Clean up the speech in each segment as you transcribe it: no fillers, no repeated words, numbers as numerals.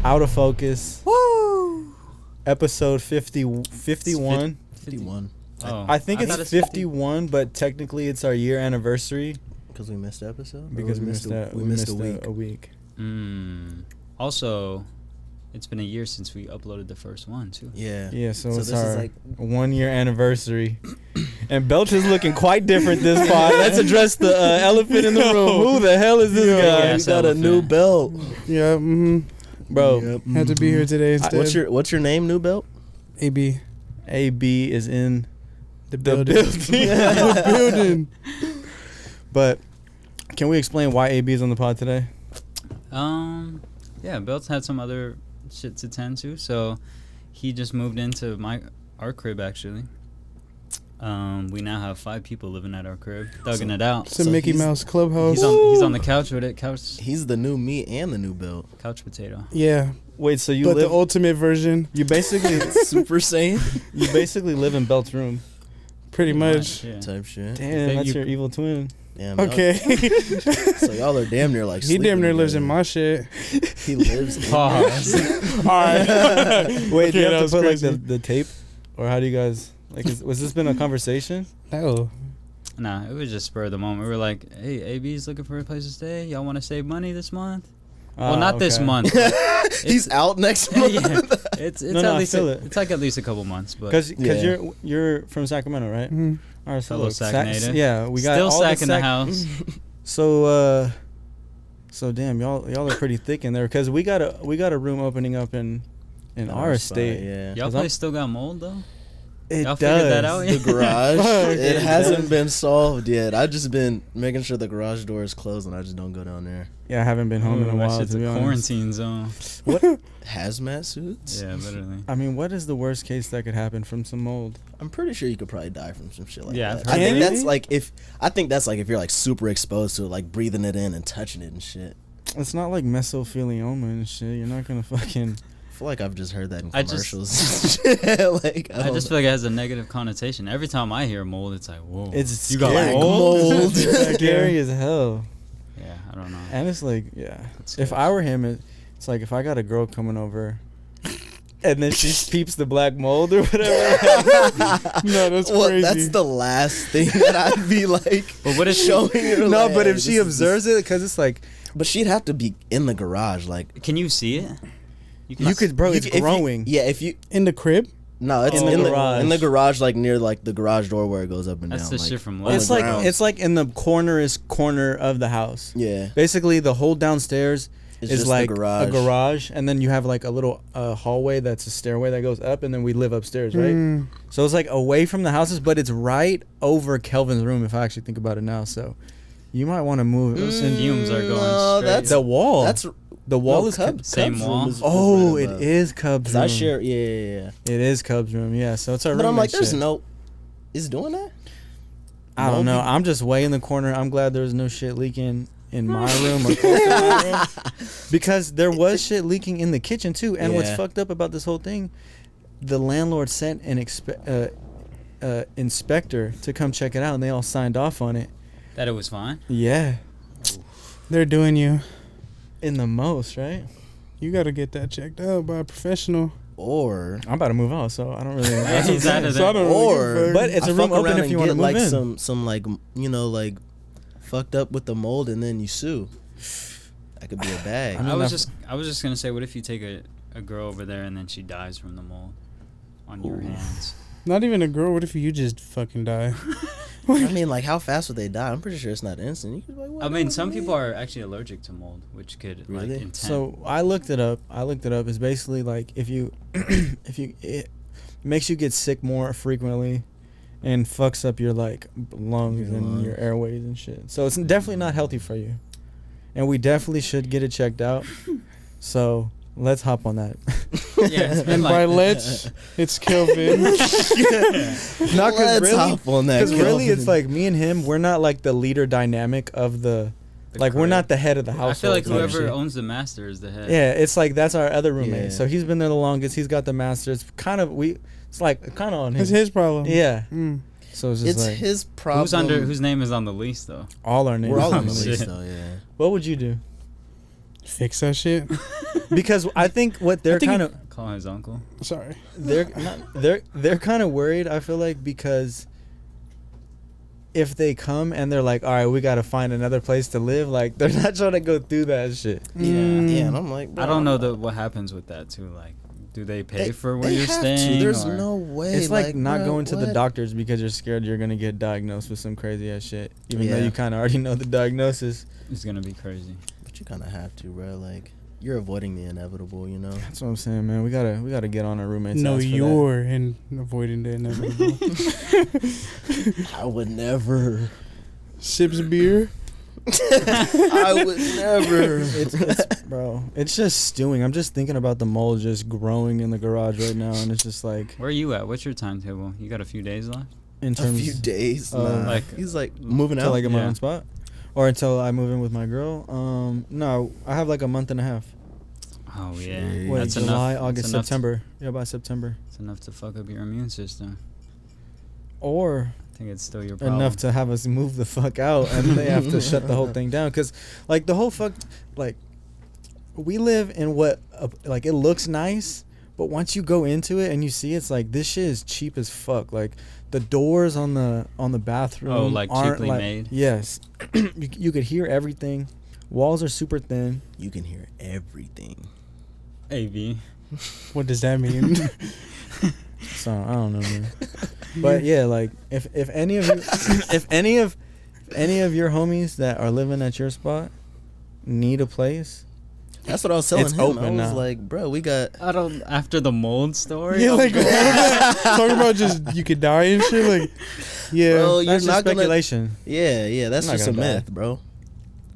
Out of Focus. Woo! Episode 51. 51. Oh, I think it's 51, but technically it's our year anniversary. Because we missed an episode? Because we missed a week. Also, it's been a year since we uploaded the first one, too. Yeah. Yeah, so it's this our is like 1 year anniversary. And Belch is looking quite different this pod. Let's address the elephant in the room. Who the hell is this guy? Yeah, we got a new belt. Yeah, Bro. had to be here today instead. What's your name, new belt? AB. AB is in The building. The building. But can we explain why AB is on the pod today? Yeah, Belt's had some other shit to tend to, so he just moved into our crib, actually. We now have 5 people living at our crib, thugging it out. It's a Mickey Mouse clubhouse. He's on the couch with it. He's the new me and the new belt. Couch potato. Yeah, Wait, so you but live the ultimate version, you basically Super Saiyan you basically live in Belt's room. pretty much. Yeah. type shit. Damn, that's your evil twin. Damn, Okay. So y'all are damn near like He damn near sleeping lives in together. my shit. He lives in All right. Wait, do you that have was to put crazy. like the tape, or how do you guys like? Was this been a conversation? No. Nah, it was just spur of the moment. We were like, hey, AB's looking for a place to stay. Y'all want to save money this month? Well, not this okay. month. He's out next month. Yeah, it's No, at I least feel it. it's like at least a couple months, but Because Yeah. you're from Sacramento, right? Mhm. All right, so Fellow look, Sac native. yeah, we got still all Sac the in the Sac- house. So damn, y'all are pretty thick in there because we got a room opening up in our estate. Yeah. Y'all 'Cause I'm- place still got mold though? It Y'all does. figured that out The yet? garage. It It hasn't does. been solved yet. I've just been making sure the garage door is closed and I just don't go down there. Yeah, I haven't been home in a Ooh, that while. shit's To a be honest. quarantine zone. What? Hazmat suits? Yeah, literally. I mean, what is the worst case that could happen from some mold? I'm pretty sure you could probably die from some shit like Yeah, that. I've I heard think that. that's like if you're like super exposed to it, like breathing it in and touching it and shit. It's not like mesothelioma and shit. You're not gonna fucking. I feel like I've just heard that in I just- commercials. like I just feel like it has a negative connotation. Every time I hear mold, it's like, whoa. It's you got scary. mold? It's scary as hell. Yeah, I don't know. And it's like, yeah. That's If scary. I were him, it's like if I got a girl coming over, and then she peeps the black mold or whatever. No, that's well, crazy. that's the last thing that I'd be like. But what if showing her? No, like, but hey, if she this is- observes it, because it's like but she'd have to be in the garage, like Can you see it? you could, bro. It's if you- growing. if you in the crib. no, it's In the in garage. in the garage, like near like the garage door where it goes up and That's down. the like, shit from on last. the It's like ground. it's like in the corner of the house. yeah, Basically, the whole downstairs it's is just like the garage. a garage, and then you have like a little hallway that's a stairway that goes up, and then we live upstairs, right? Mm. So it's like away from the houses, but it's right over Kelvin's room. If I actually think about it now, so you might want to move. The fumes are going No, straight. that's The wall. That's the wall no, is Cubs, Same Cubs wall? room is Oh, right it above. is Cubs 'Cause room. I share. Yeah. It is Cubs room. Yeah, so it's our But I'm like, roommate there's shit. no. Is doing that? I don't know. people- I'm just way in the corner. I'm glad there's no shit leaking in my room or close to my room. Because there was shit leaking in the kitchen too. And what's Yeah. fucked up about this whole thing, the landlord sent an inspector to come check it out, and they all signed off on it. That it was fine. Yeah, They're doing you. in the most, right? You got to get that checked out by a professional. Or I'm about to move out, so I don't really. Yeah, he's out of So I there. don't really give a or fuck. But it's I a room fuck open around if and you wanna get, move like in. some like like fucked up with the mold and then you sue. That could be a bag. I mean, I was that's- just gonna say, what if you take a girl over there and then she dies from the mold on your hands? Not even a girl. What if you just fucking die? I mean, like, how fast would they die? I'm pretty sure it's not instant. You could be like, what I mean, the some fuck? people are actually allergic to mold, which could Really? like intend. So I looked it up. It's basically like if you, it makes you get sick more frequently, and fucks up your like lungs Your and lungs. your airways and shit. So it's definitely not healthy for you, and we definitely should get it checked out. So let's hop on that. yeah, it's been And like by let's, it's Kelvin. Not because Let's really, hop on that. because really, Kelvin. it's like me and him. We're not like the leader dynamic of the. the Like we're crib. not the head of the I household. feel like type whoever shit. owns the master is the head. Yeah, it's like that's our other roommate. Yeah. So he's been there the longest. He's got the master. It's kind of it's like kind of on him. It's his problem. Yeah. Mm. So it's just it's like his problem. Whose name is on the lease though? all our names. We're all Oh, on the shit. lease, though, yeah. What would you do? Fix that shit. because I think what they're think kind of Call his uncle. Sorry. they're kind of worried. I feel like because if they come and they're like, all right, we got to find another place to live, like they're not trying to go through that shit. Yeah, and I'm like, bro, I don't know what happens with that too. Like, do they pay for where they you're have staying? to. There's or- no way. It's like not bro, going to the what? doctors because you're scared you're gonna get diagnosed with some crazy ass shit, even though Yeah. you kind of already know the diagnosis. It's gonna be crazy. But you kind of have to, bro. Like, you're avoiding the inevitable, you know. That's what I'm saying, man. We gotta get on our roommates. No, ass for that. you're in avoiding the inevitable. I would never. Sips beer. I would never. It's bro. It's just stewing. I'm just thinking about the mold just growing in the garage right now, and it's just like Where are you at? What's your timetable? You got a few days left? in A terms few days. of, Nah. like- He's like moving until out. I get my Yeah. own spot, or until I move in with my girl. No, I have like a month and a half. Oh yeah, Jeez. Wait, that's July, enough. August, that's enough September. Yeah, by September, it's enough to fuck up your immune system. or I think it's still your problem. enough to have us move the fuck out, and they have to shut the whole thing down. Cause like the whole fuck, like we live in what like it looks nice, but once you go into it and you see, it's like this shit is cheap as fuck. Like the doors on the bathroom. Oh, like aren't cheaply made? Yes, you could hear everything. Walls are super thin. You can hear everything. AV. What does that mean? So I don't know, man. But yeah, like if any of you, if any of your homies that are living at your spot need a place, That's what I was telling It's him. open I was now. like, bro, we got. I don't. After the mold story. Yeah, I'm like good. talking about just you could die and shit. Like, yeah, Bro, you're that's just not gonna. speculation. Yeah, that's I'm not just a gonna die. myth, bro.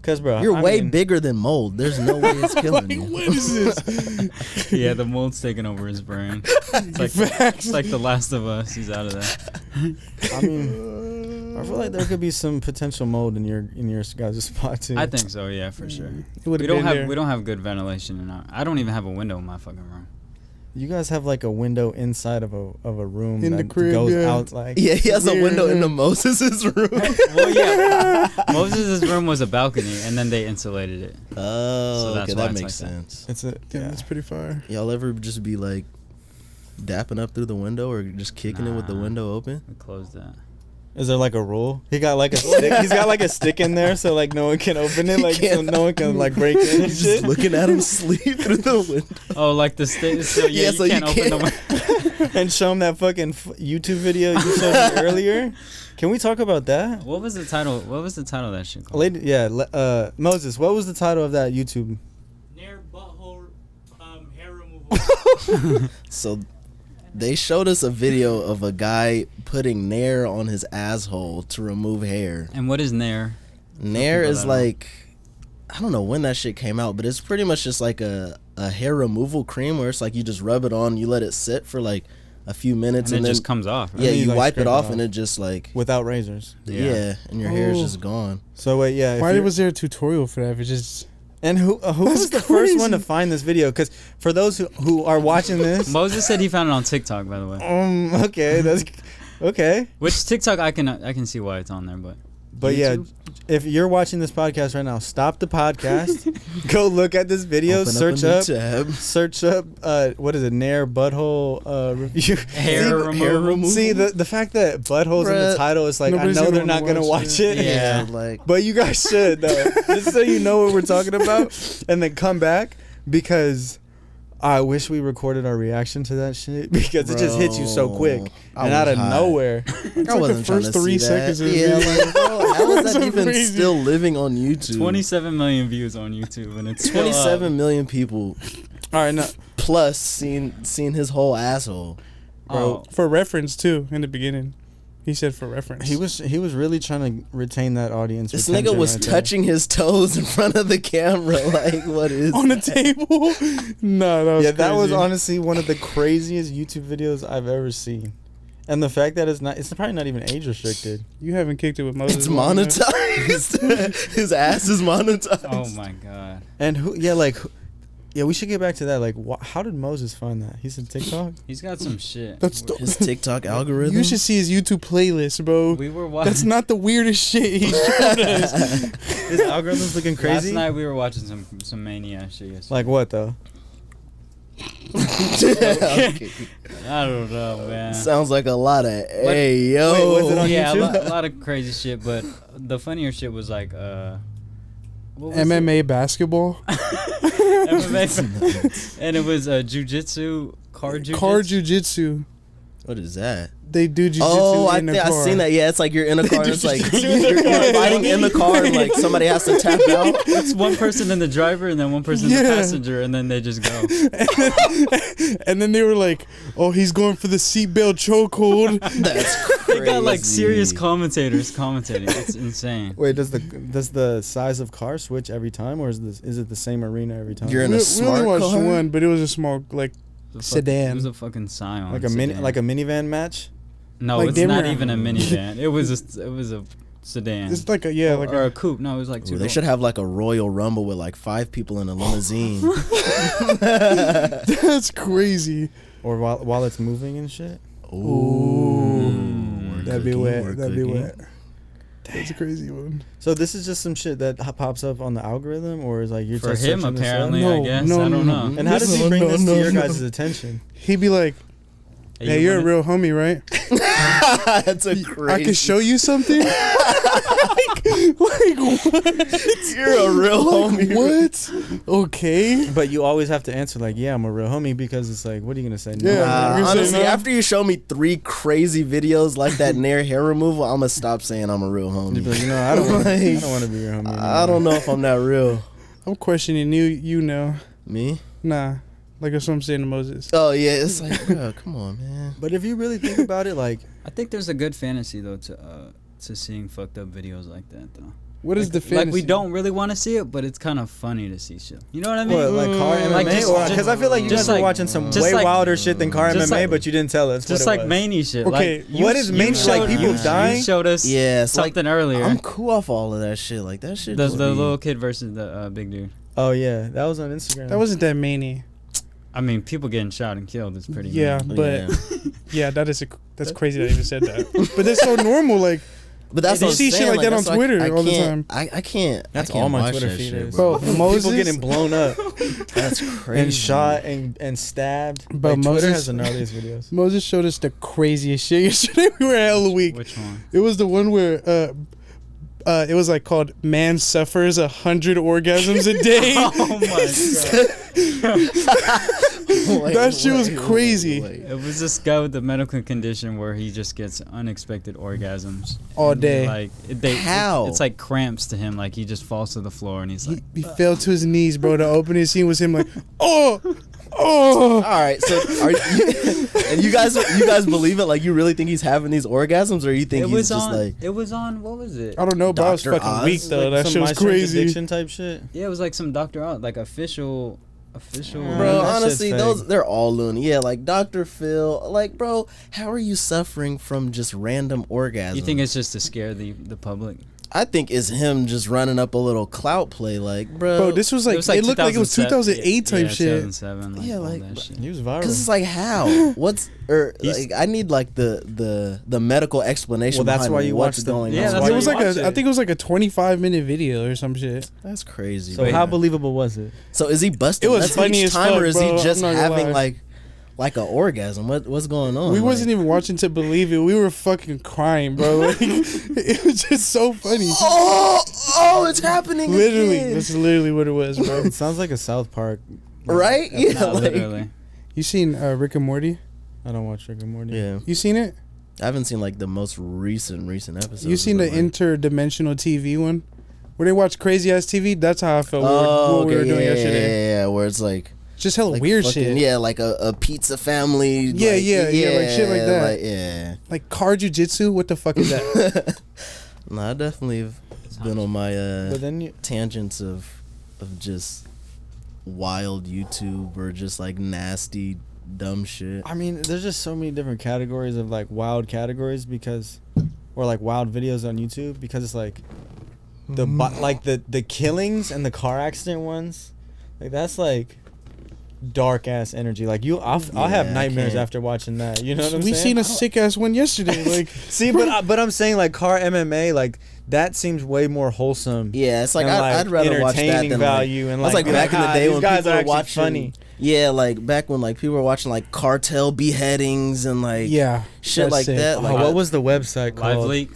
Cause bro, You're I way mean, bigger than mold. There's no way it's killing like you. what is this? Yeah, the mold's taking over his brain. It's like, Facts. it's like The Last of Us. He's out of that. I mean, I feel like there could be some potential mold in your guys' spot too. I think so. Yeah, for sure. It would We have don't been have there. we don't have good ventilation in our. I don't even have a window in my fucking room. you guys have like a window inside of a room In that the crib, goes yeah. out like. Yeah, he has a Weird, window yeah. into Moses' room. Well, yeah. Moses' room was a balcony, and then they insulated it. Oh, So that's okay, why that it's makes like that. sense. It's a Yeah, yeah. that's pretty far. Y'all ever just be like dapping up through the window or just kicking it with the Nah. window open? We closed that. Is there like a rule? He got like a stick. He's got like a stick in there, so like no one can open it, like so no one can like break in and Just shit. looking at him sleep through the window. Oh, like the state. So yeah, Yeah, you so you can't open the can't. window. And show him that fucking YouTube video you showed me earlier. Can we talk about that? What was the title? What was the title of that shit called? Lady, yeah, Moses. What was the title of that YouTube? Near butthole hair removal. So they showed us a video of a guy putting Nair on his asshole to remove hair. And what is Nair? Nair people is that know. like, I don't know when that shit came out, but it's pretty much just like a hair removal cream where it's like you just rub it on, you let it sit for like a few minutes, And and it then just comes off. Right? yeah, then you, you like, wipe scrape it it off, off. and it just like Without razors. yeah, and your hair is Oh. just gone. So wait, yeah. if Why you're- was there a tutorial for that? If it's just And who was the That's first one to crazy. find this video? Because for those who are watching this, Moses said he found it on TikTok, by the way. okay, that's okay. Which TikTok I can see why it's on there, but But yeah, YouTube? if you're watching this podcast right now, stop the podcast, go look at this video, Open search a new up, tab. what is it, Nair butthole review. Hair See, removal. See the fact that butthole's in the Bruh, title is like, I nobody's know gonna they're not wanna gonna watch watch it. it. Yeah. like But you guys should though, just so you know what we're talking about, and then come back because I wish we recorded our reaction to that shit because it just hits you so quick Bro, I and out was of high. nowhere. I like wasn't the trying first to 3 see seconds that. of the Yeah, video. like, bro, how is that So even crazy. still living on YouTube? 27 million views on YouTube, and it's still up. 27 million people All right, no, plus seen his whole asshole. Oh, for reference too. In the beginning, he said for reference. he was really trying to retain that audience. This retention nigga was right there. touching his toes in front of the camera. Like, what is on the that? table. No, that was Yeah, that was crazy. honestly one of the craziest YouTube videos I've ever seen. And the fact that it's probably not even age restricted. You haven't kicked it with Moses. It's long enough. monetized. His ass is monetized. oh my god. And who, yeah, like, Yeah, we should get back to that. Like, how did Moses find that? He's in TikTok. He's got some shit. That's the, His TikTok algorithm. you should see his YouTube playlist, bro. We were watching. That's not the weirdest shit he showed us. His algorithm's looking crazy. Last night we were watching some mania shit. Yesterday. Like what though? Okay. I don't know, man. Sounds like a lot of hey yo. Wait, was it on Yeah, YouTube? a lot of crazy shit, but the funnier shit was like what was MMA basketball. MMA, and it was jiu-jitsu, car jiu-jitsu. Car jujitsu. What is that? They do jujitsu Oh, I in think a car. I seen that. Yeah, it's like you're in a car. And it's like you're fighting in the car, and like somebody has to tap out. It's one person in the driver and then one person in the Yeah. passenger, and then they just go. And then they were like, "Oh, he's going for the seatbelt chokehold." That's crazy. They got like serious commentators commentating. It's insane. Wait, does the size of car switch every time, or is it the same arena every time? You're in we a we smart only watched car? one, but it was a small like It sedan. was a fucking Scion. like a minivan match. No, like it's they not were- even a minivan. It was a sedan. It's like a or a coupe. No, it was like two. Ooh, they should have like a Royal Rumble with like 5 people in a limousine. That's crazy. Or while it's moving and shit. Ooh, That'd be cooking, wet. we're That'd be cooking. wet. That's a crazy one. So this is just some shit that pops up on the algorithm, or is like you're For just him, searching this up? apparently, No, I guess. no, I don't no. know. And how does he bring this to your guys' no. attention? He'd be like, Hey, "Hey, you you're a wanna- real homie, right? That's a crazy. I can show you something." like what? You're a real homie. What? Okay. But you always have to answer like, yeah, I'm a real homie, because it's like, what are you gonna say? No. Yeah. You're gonna say Honestly, no? after you show me 3 crazy videos like that Nair hair removal, I'm gonna stop saying I'm a real You'd be like, homie. I don't want to be your homie. I don't know if I'm that real. I'm questioning you now. Me? Nah. Like that's what I'm saying to Moses. Oh yeah, it's like, bro, come on, man. But if you really think about it, like, I think there's a good fantasy though to seeing fucked up videos like that though. What is the fantasy? Like we don't really want to see it, but it's kind of funny to see shit. You know what I mean? what, like car Like, MMA? Because I feel like you just guys were like- watching some just way like- wilder shit than car just MMA, like- but you didn't tell us. Just what it like was. mania shit. Okay, Like, you- what is you mania? showed- Like people you- dying? You showed us Yeah, it's like something earlier. I'm cool off all of that shit. Like that shit. the just the be- little kid versus the big dude. Oh yeah, that was on Instagram. That wasn't that many. I mean, people getting shot and killed is pretty. Yeah, mean. but yeah, that's crazy that I even said that. But that's so normal. Like, But that's You what I'm see shit saying, like that that's on Twitter I all the can't- time. I can't. That's I can't all my watch Twitter that feed shit, is. bro, Moses. People getting blown up That's crazy. and shot and stabbed. Bro, Like, Twitter Moses- has the gnarliest videos. Moses showed us the craziest shit yesterday. We were at Hell Week. Which one? It was the one where it was like called "Man suffers 100 orgasms a day." Oh my god! That shit was crazy. It was this guy with a medical condition where he just gets unexpected orgasms All day. Like How? It's like cramps to him. Like he just falls to the floor and he's like, He fell to his knees, bro. The opening scene was him like, oh. All right, so are you, and you guys believe it? Like you really think he's having these orgasms, or you think it he's was just on. like? It was on. What was it? I don't know, but I was Dr. fucking Oz? weak though. Like That some shit was My Strange crazy. Addiction type shit. Yeah, it was like some Dr. Oz, like official. Man, Bro, that honestly, shit's they're all loony. Yeah, like Dr. Phil. Like, bro, how are you suffering from just random orgasms? You think it's just to scare the public? I think it's him just running up a little clout play, like, bro. Bro, this was like, it looked like it was 2008 type shit. 2007, like, Yeah, all like, that shit. He was viral. Because it's like, how? What's He's- like? I need like the medical explanation. Well, that's behind why you what's watch the- going Yeah, on. that's It why was you like watch I it. think it was like a 25-minute video or some shit. That's crazy. So bro. how believable was it? So is he busting? It was nuts funny each as time, fuck, or is bro. he just I'm not gonna having lie. like an orgasm? What's going on? We Like, wasn't even watching to believe it. We were fucking crying, bro. Like, it was just so funny. Oh, it's happening! Literally, again. that's literally what it was, bro. It sounds like a South Park. right? Yeah, Not like, literally. You seen Rick and Morty? I don't watch Rick and Morty. yeah. You seen it? I haven't seen like the most recent episodes. You seen the but, like, interdimensional TV one? Where they watch crazy ass TV? That's how I felt Oh, what we were okay, doing yeah, yesterday. yeah, where it's like Just hella like weird fucking- shit. Yeah, like a pizza family. Yeah, like, yeah, like shit like that. Like, yeah. Like car jujitsu? What the fuck is that? No, I definitely have been on my But then you, tangents of just wild YouTube or just like nasty dumb shit. I mean, there's just so many different categories of like wild categories because, or like wild videos on YouTube because it's like like the killings and the car accident ones, like that's like dark ass energy. Like I'll have Yeah, nightmares I can't. after watching that. You know what I'm We saying? seen a sick ass one yesterday. Like, See, but I'm saying like car MMA, like that seems way more wholesome. Yeah, it's like and, I'd rather watch that entertaining than value like, and that's like be back in the day these when guys people are were actually watching. funny. Yeah, like back when like people were watching like cartel beheadings and like yeah, shit that's like sick. that. Like What was the website Live called? leak.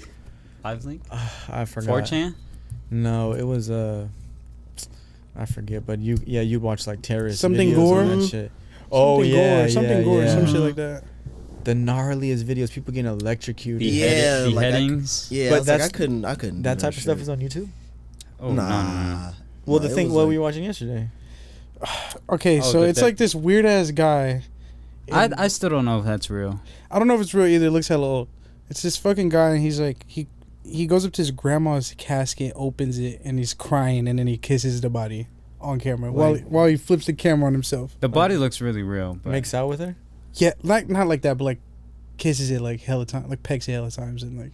Live leak. I forgot. 4chan. No, it was I forget. But you'd watch like terrorist Something videos gore? and that shit. Oh Something yeah, gore, something gore, yeah. some shit like that. The gnarliest videos, people getting electrocuted. Yeah, like, beheadings. yeah, But I was like, that's- I couldn't. That do type of stuff shit. is on YouTube. Oh nah. no. Well, Nah, the it thing, was what like- were you watching yesterday? Okay, Oh, so the it's thing. like this weird ass guy. And I still don't know if that's real. I don't know if it's real either. It looks hella old. It's this fucking guy, and he's like he goes up to his grandma's casket, opens it, and he's crying, and then he kisses the body on camera while he flips the camera on himself. The body looks really real, but Makes out with her? Yeah, like not like that, but like kisses it like hella time, like pecks it hella times, and like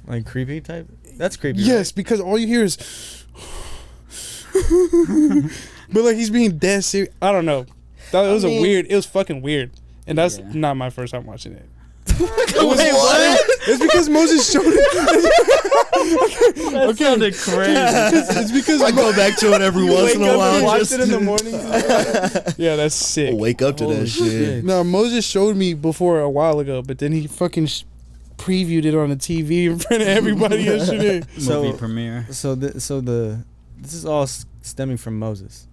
Like creepy type? That's creepy. yes, because all you hear is. But like he's being dead serious. I don't know. It was it was fucking weird, and that's Yeah. not my first time watching it. Wait, what? It's because Moses showed it. that sounded crazy. It's because I go back to it every once in a while. watch just it in the to morning. yeah, that's sick. wake up to Holy that shit. shit. No, Moses showed me before a while ago, but then he fucking previewed it on the TV in front of everybody yesterday. Movie premiere. This is all stemming from Moses.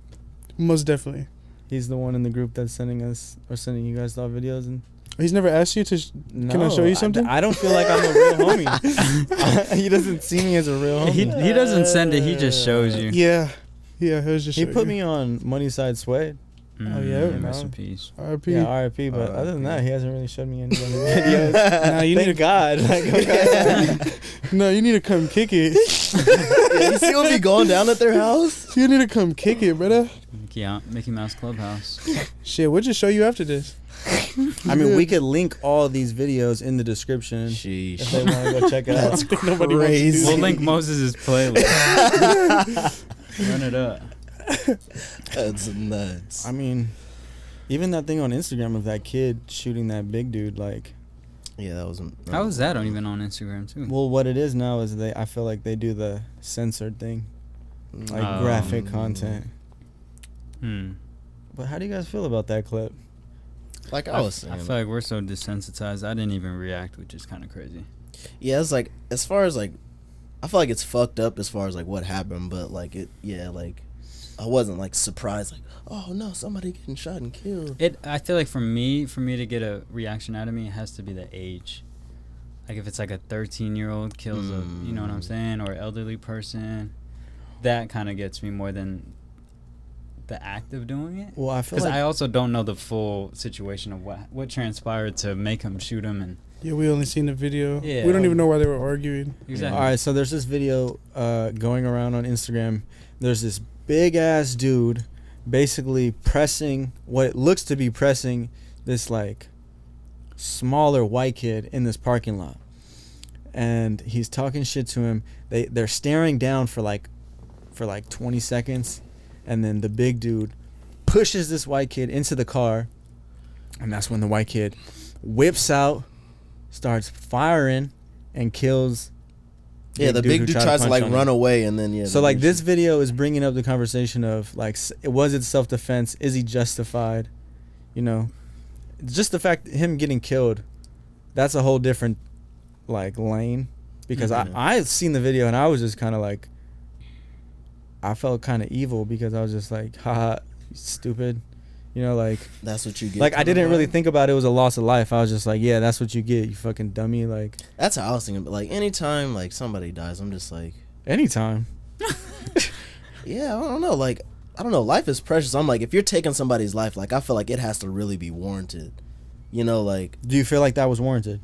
Most definitely. He's the one in the group that's sending you guys all videos and. He's never asked you to. No, Can I show you something? I don't feel like I'm a real homie. He doesn't see me as a real homie. He doesn't send it. He just shows you. Yeah, it was just. He put me on Money Side Sway. Oh, yeah? Rest No. in peace. R.I.P. Yeah, RIP. But other than that, he hasn't really showed me any other videos. Nah, you Thank need God. Like, okay. No, you need to come kick it. Yeah, you see what be going down at their house? You need to come kick it, brother. Mickey Mouse Clubhouse. Shit, we'll just show you after this. I mean, we could link all these videos in the description if Sheesh. they want to go check it out. That's think nobody wants to do crazy. We'll link Moses' playlist. Run it up. That's nuts. I mean, even that thing on Instagram of that kid shooting that big dude, like, Yeah, that wasn't. How is that even on Instagram too? well, what it is now is I feel like they do the censored thing, like graphic content. But how do you guys feel about that clip? Like I was saying. I feel like we're so desensitized. I didn't even react, which is kind of crazy. Yeah, it's like as far as like, I feel like it's fucked up as far as like what happened, but like it, yeah, like I wasn't like surprised, like oh no, somebody getting shot and killed. I feel like for me to get a reaction out of me, it has to be the age. Like if it's like a 13-year-old kills a, you know what I'm saying, or an elderly person, that kind of gets me more than the act of doing it. Well, I feel Because like I also don't know the full situation of what transpired to make him shoot him, and Yeah, we only seen the video. Yeah. We don't even know why they were arguing. exactly. all right. So there's this video going around on Instagram. There's this big ass dude, basically pressing what looks to be pressing this like smaller white kid in this parking lot, and he's talking shit to him. They're staring down for like 20 seconds, and then the big dude pushes this white kid into the car, and that's when the white kid whips out, starts firing, and kills. Yeah, the big dude who tried tries to punch like on run him. away, and then yeah. So the like big this shit- video is bringing up the conversation of like, was it self-defense? Is he justified? You know, just the fact him getting killed, that's a whole different like lane, because Mhm. I seen the video and I was just kind of like, I felt kind of evil because I was just like, haha, you stupid. You know, like That's what you get. like I from didn't it. really think about it was a loss of life. I was just like, yeah, that's what you get, you fucking dummy. Like That's how I was thinking. But like anytime like somebody dies, I'm just like, anytime. yeah, I don't know. Like I don't know. Life is precious. I'm like, if you're taking somebody's life, like I feel like it has to really be warranted. You know, like Do you feel like that was warranted?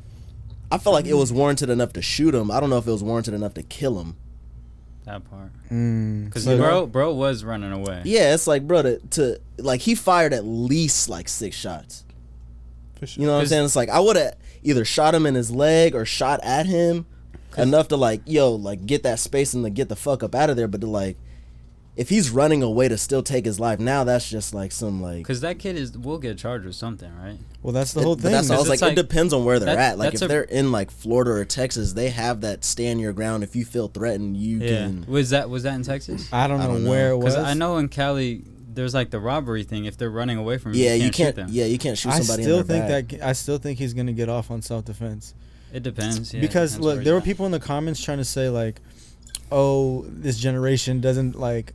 I felt like it was warranted enough to shoot him. I don't know if it was warranted enough to kill him. That part. Because Because bro was running away. Yeah, it's like, bro, to like he fired at least like 6 shots. For sure. You know what I'm 'Cause- saying? It's like I would have either shot him in his leg or shot at him enough to like, yo, like get that space and to get the fuck up out of there. But to like, if he's running away to still take his life, now that's just like some like. Because that kid will get charged with something, right? Well, that's the whole thing. But that's all I was like, it depends on where they're at. Like if they're in like Florida or Texas, they have that stand your ground. If you feel threatened, you can. Was that in Texas? I don't know where it was. Because I know in Cali, there's like the robbery thing. If they're running away from you, you can't shoot them. Yeah, you can't shoot somebody in their back. I still think he's gonna get off on self-defense. It depends. Yeah, because look, there were people in the comments trying to say like, "Oh, this generation doesn't want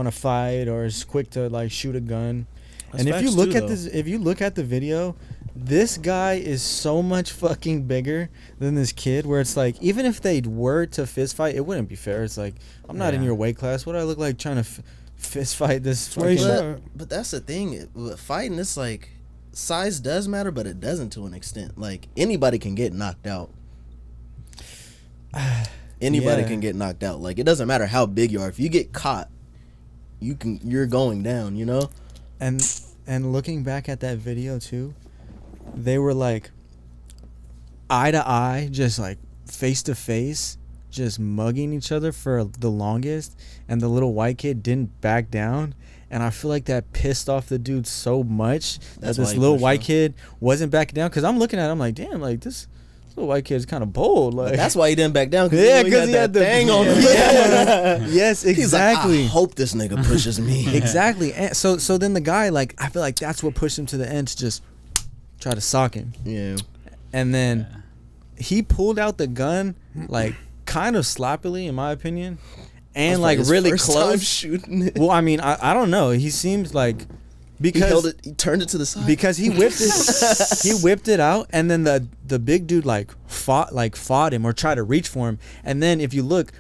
to fight or is quick to like shoot a gun." That's and if you look at the video, this guy is so much fucking bigger than this kid. Where it's like, even if they were to fist fight, it wouldn't be fair. It's like, I'm not in your weight class. What do I look like trying to fist fight this? But that's the thing. Fighting, it's like size does matter, but it doesn't to an extent. Like anybody can get knocked out. Anybody can get knocked out. Like it doesn't matter how big you are. If you get caught, you're going down. You know. And looking back at that video too, they were like eye to eye, just like face to face, just mugging each other for the longest, and the little white kid didn't back down. And I feel like that pissed off the dude so much that this little white kid wasn't backing down. Because I'm looking at him like, damn, like this little white kid's kind of bold. Like, but that's why he didn't back down. Because he had the thing on him. Yes, exactly. He's like, I hope this nigga pushes me. Exactly. And so then the guy, like, I feel like that's what pushed him to the end to just try to sock him. Yeah. And then he pulled out the gun, like, kind of sloppily, in my opinion, and like really close. Shooting it. Well, I mean, I don't know. He seems like because he turned it to the side because he whipped it. He whipped it out, and then the big dude like fought him or tried to reach for him, and then if you look,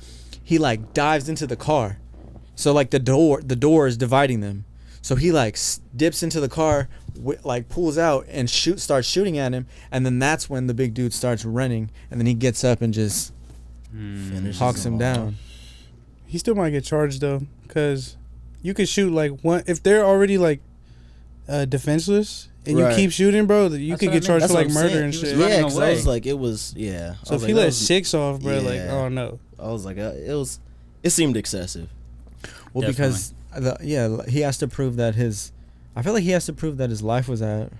he like dives into the car, so like the door is dividing them, so he like dips into the car, like pulls out and starts shooting at him, and then that's when the big dude starts running, and then he gets up and just hawks him down. He still might get charged though, because you could shoot like one if they're already like defenseless and you keep shooting, bro. You could get charged for like murder and shit. Yeah, because I was like, it was So if he let 6 off, bro, like, oh no. I was like, it seemed excessive. Well, definitely. Because he has to prove that I feel like he has to prove that his life was at.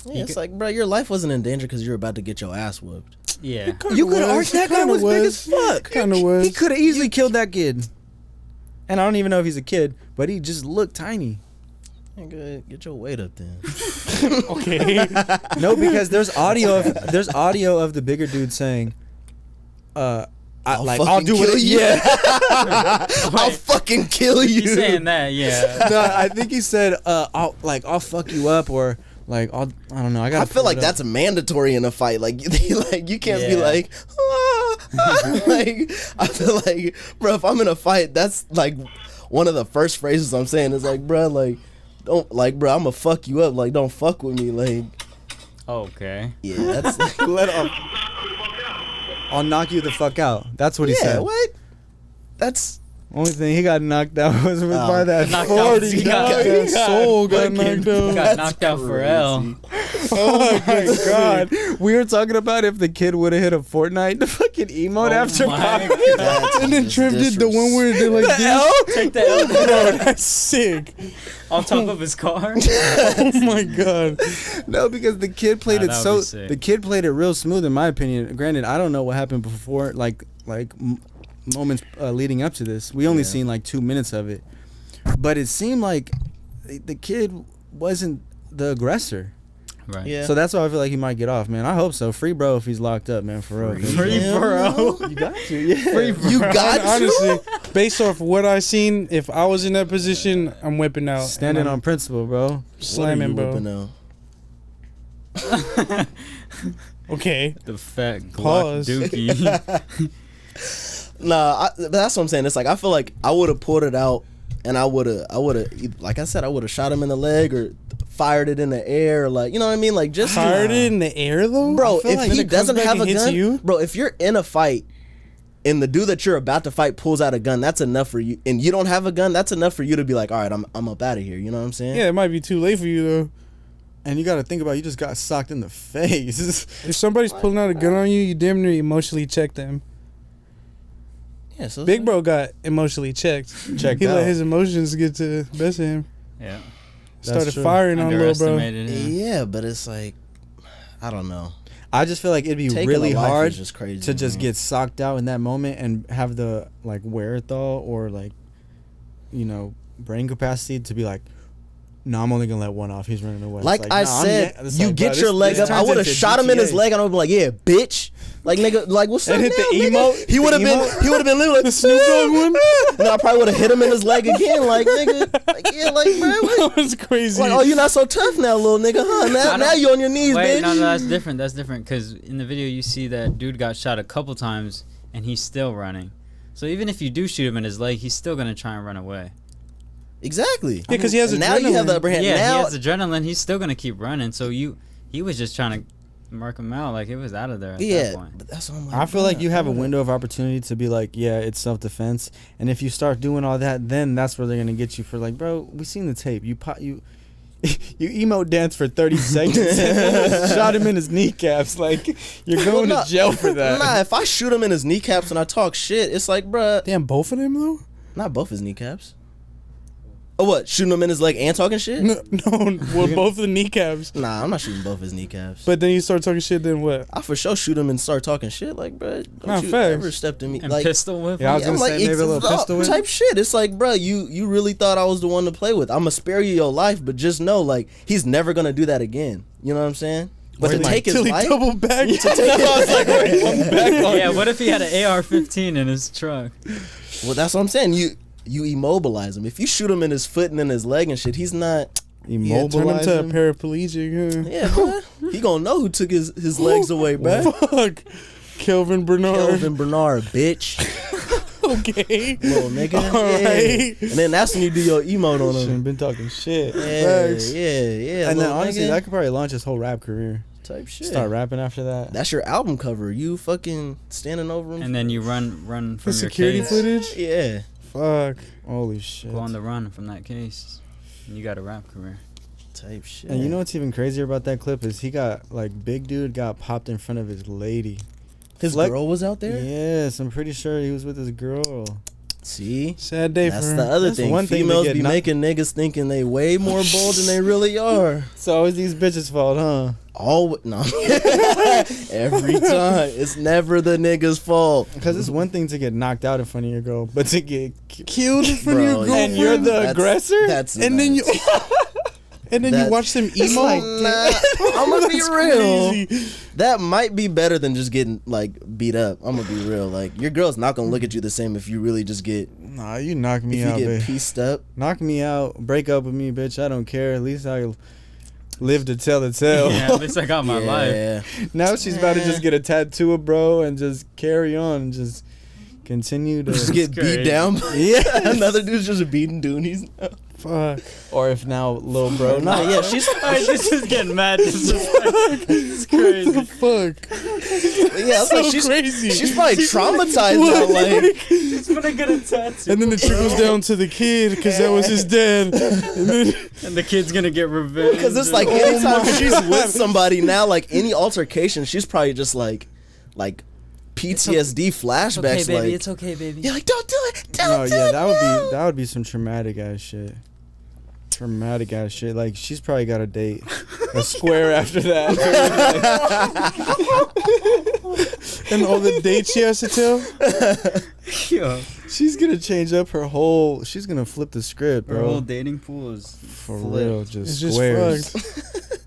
Yeah, it's like, bro, your life wasn't in danger because you were about to get your ass whooped. Yeah. You could have argued that guy was big as fuck. Kind of was. He could have easily killed that kid. And I don't even know if he's a kid, but he just looked tiny. Good. Get your weight up then. Okay. No, because there's audio of the bigger dude saying, I'll do it. Yeah. I'll fucking kill you. He's saying that, yeah. No, I think he said, I'll fuck you up, or like I don't know. I feel like that's mandatory in a fight. Like you can't be like, like I feel like, bro, if I'm in a fight, that's like one of the first phrases I'm saying is like, bro, like don't like, bro, I'm gonna fuck you up. Like, don't fuck with me. Like, okay. Yeah, that's like, I'll knock you the fuck out. That's what he said. Yeah, what? That's only thing he got knocked out was by that 40. He got soul got knocked out. Got knocked out for L. Oh my god. We were talking about if the kid would have hit a Fortnite, the fucking emote after popping it. And then Trev did the one where they like the L? Take the L. Bro, that's sick. On top of his car. Oh my god. No, because the kid played the kid played it real smooth in my opinion. Granted, I don't know what happened before, like moments leading up to this. We only seen like 2 minutes of it, but it seemed like the kid wasn't the aggressor. Right. Yeah. So that's why I feel like he might get off, man. I hope so. Free bro if he's locked up, man. For real. Free bro. You got to. Yeah. Free bro. You got to. Honestly, based off what I seen, if I was in that position, I'm whipping out. Standing on principle, bro. Slamming, bro. Okay. The fat Glock dookie. Nah, that's what I'm saying. It's like I feel like I would have pulled it out, and I would have, like I said, I would have shot him in the leg or fired it in the air, or like, you know what I mean, like just fired it in the air though, bro. If like he doesn't have a gun, you? bro, if you're in a fight and the dude that you're about to fight pulls out a gun, that's enough for you. And you don't have a gun, that's enough for you to be like, all right, I'm up out of here. You know what I'm saying? Yeah, it might be too late for you though. And you got to think about, you just got socked in the face. If somebody's pulling out a gun on you, you damn near emotionally check them. Yeah, so Big Bro got emotionally checked. Checked He out. let his emotions get to the best of him. Yeah. Started true. firing on little bro. Underestimated him. Yeah, but it's like, I don't know. I just feel like it'd be Taking really a life hard is just crazy, to just man. get socked out in that moment and have the like wherewithal or like, you know, brain capacity to be like, no, I'm only gonna let one off. He's running away. Like It's I nah, I'm said, it's you like, get bro, your leg this up. I turns would have into shot him in his GTA. leg, and I would be like, "Yeah, bitch." Like nigga, like what's up And now, hit the nigga? emote, He would have the been. emote. He would have been literally The Snoop Dogg one? And I probably would have hit him in his leg again. Like nigga, like yeah, like bro. That was crazy. Like, oh, you're not so tough now, little nigga, huh? Now you on your knees, Wait, bitch. no, that's different. That's different because in the video you see that dude got shot a couple times and he's still running. So even if you do shoot him in his leg, he's still gonna try and run away. Exactly. Yeah, because he has And now you have the upper hand. Yeah, now, he has adrenaline. He's still gonna keep running. So he was just trying to mark him out. Like it was out of there at that yeah, point. but that's what I'm like. I feel like bruh, you have a bruh. window of opportunity to be like, yeah, it's self-defense, and if you start doing all that, then that's where they're gonna get you for like, bro, we seen the tape. You you emote dance for 30 seconds, and shot him in his kneecaps. Like you're going Well, to jail for that. Nah, if I shoot him in his kneecaps and I talk shit, it's like, bruh, Damn, both of them though? not both his kneecaps. Oh, what? Shooting him in his leg and talking shit? No, well, both the kneecaps. Nah, I'm not shooting both his kneecaps. But then you start talking shit, then what? I for sure shoot him and start talking shit. Like, bruh, don't Nah, you facts. ever step to me. And Like, pistol whip. Yeah, I was him? gonna say maybe a little it's pistol whip. type shit. It's like, bruh, you really thought I was the one to play with. I'm gonna spare you your life, but just know, like, he's never gonna do that again. You know what I'm saying? But Or to like, take his Till he life, double back. to take his, Yeah, what if he had an AR-15 in his truck? well, that's what I'm saying. You immobilize him. If you shoot him in his foot and in his leg and shit, he's not. Yeah, turn him Immobilize to a him. paraplegic. Huh? Yeah, bruh. He gonna know who took his legs away, bruh. Fuck. Kelvin Bernard. Kelvin Bernard, bitch. Okay. Little nigga. All Yeah. right. And then that's when you do your emote on him. Shouldn't been talking shit. Yeah, Facts. yeah. And then little honestly, nigga that could probably launch his whole rap career. type shit. Start rapping after that. That's your album cover. You fucking standing over him. And then you run from For your security case. footage? Yeah. Fuck. Holy shit. Go on the run from that case. And you got a rap career. Type shit. And you know what's even crazier about that clip is he got like big dude got popped in front of his lady. his like- girl was out there? Yes, I'm pretty sure he was with his girl. See? Sad day That's for the her. other That's thing. one thing to Females get be knocked- making niggas thinking they way more bold than they really are. It's always these bitches' fault, huh? No. Every time. It's never the nigga's fault. Because it's one thing to get knocked out in front of your girl, but to get Killed in front of your Bro, girlfriend. and you're the aggressor. That's and then you and then you That's- watch them It's emo. like, nah, I'm gonna be That's real. crazy. That might be better than just getting like beat up. I'm gonna be real. Like your girl's not gonna look at you the same if you really just get Nah, you knock me if you out, get babe. pieced up. Knock me out. Break up with me, bitch. I don't care. At least I live to tell the tale. Yeah, at least I got my life. Yeah. Now she's about to just get a tattoo of bro and just carry on and just continue to Just get beat crazy. down. Yeah. Another dude's just beating Doonies. Fuck. Or if now little bro. Nah, yeah, she's Alright, this is getting mad. It's crazy. What the fuck? yeah, it's So like she's crazy. She's probably traumatized now. Like He's gonna get a tattoo. And then it trickles down to the kid because that was his dad. And then, And the kid's gonna get revenge. because it's like Oh anytime my she's God. with somebody now, like any altercation, she's probably just like PTSD flashbacks. okay, baby. Like It's okay, baby. you're like, don't do it. No, Don't do yeah, it. that would be some traumatic ass shit. Traumatic ass shit. Like she's probably got a date, a square after that. and all the dates she has to tell. Yo, She's gonna change up her whole. She's gonna flip the script, our whole bro. dating pool is For flipped. real, just It's just squares. fucked.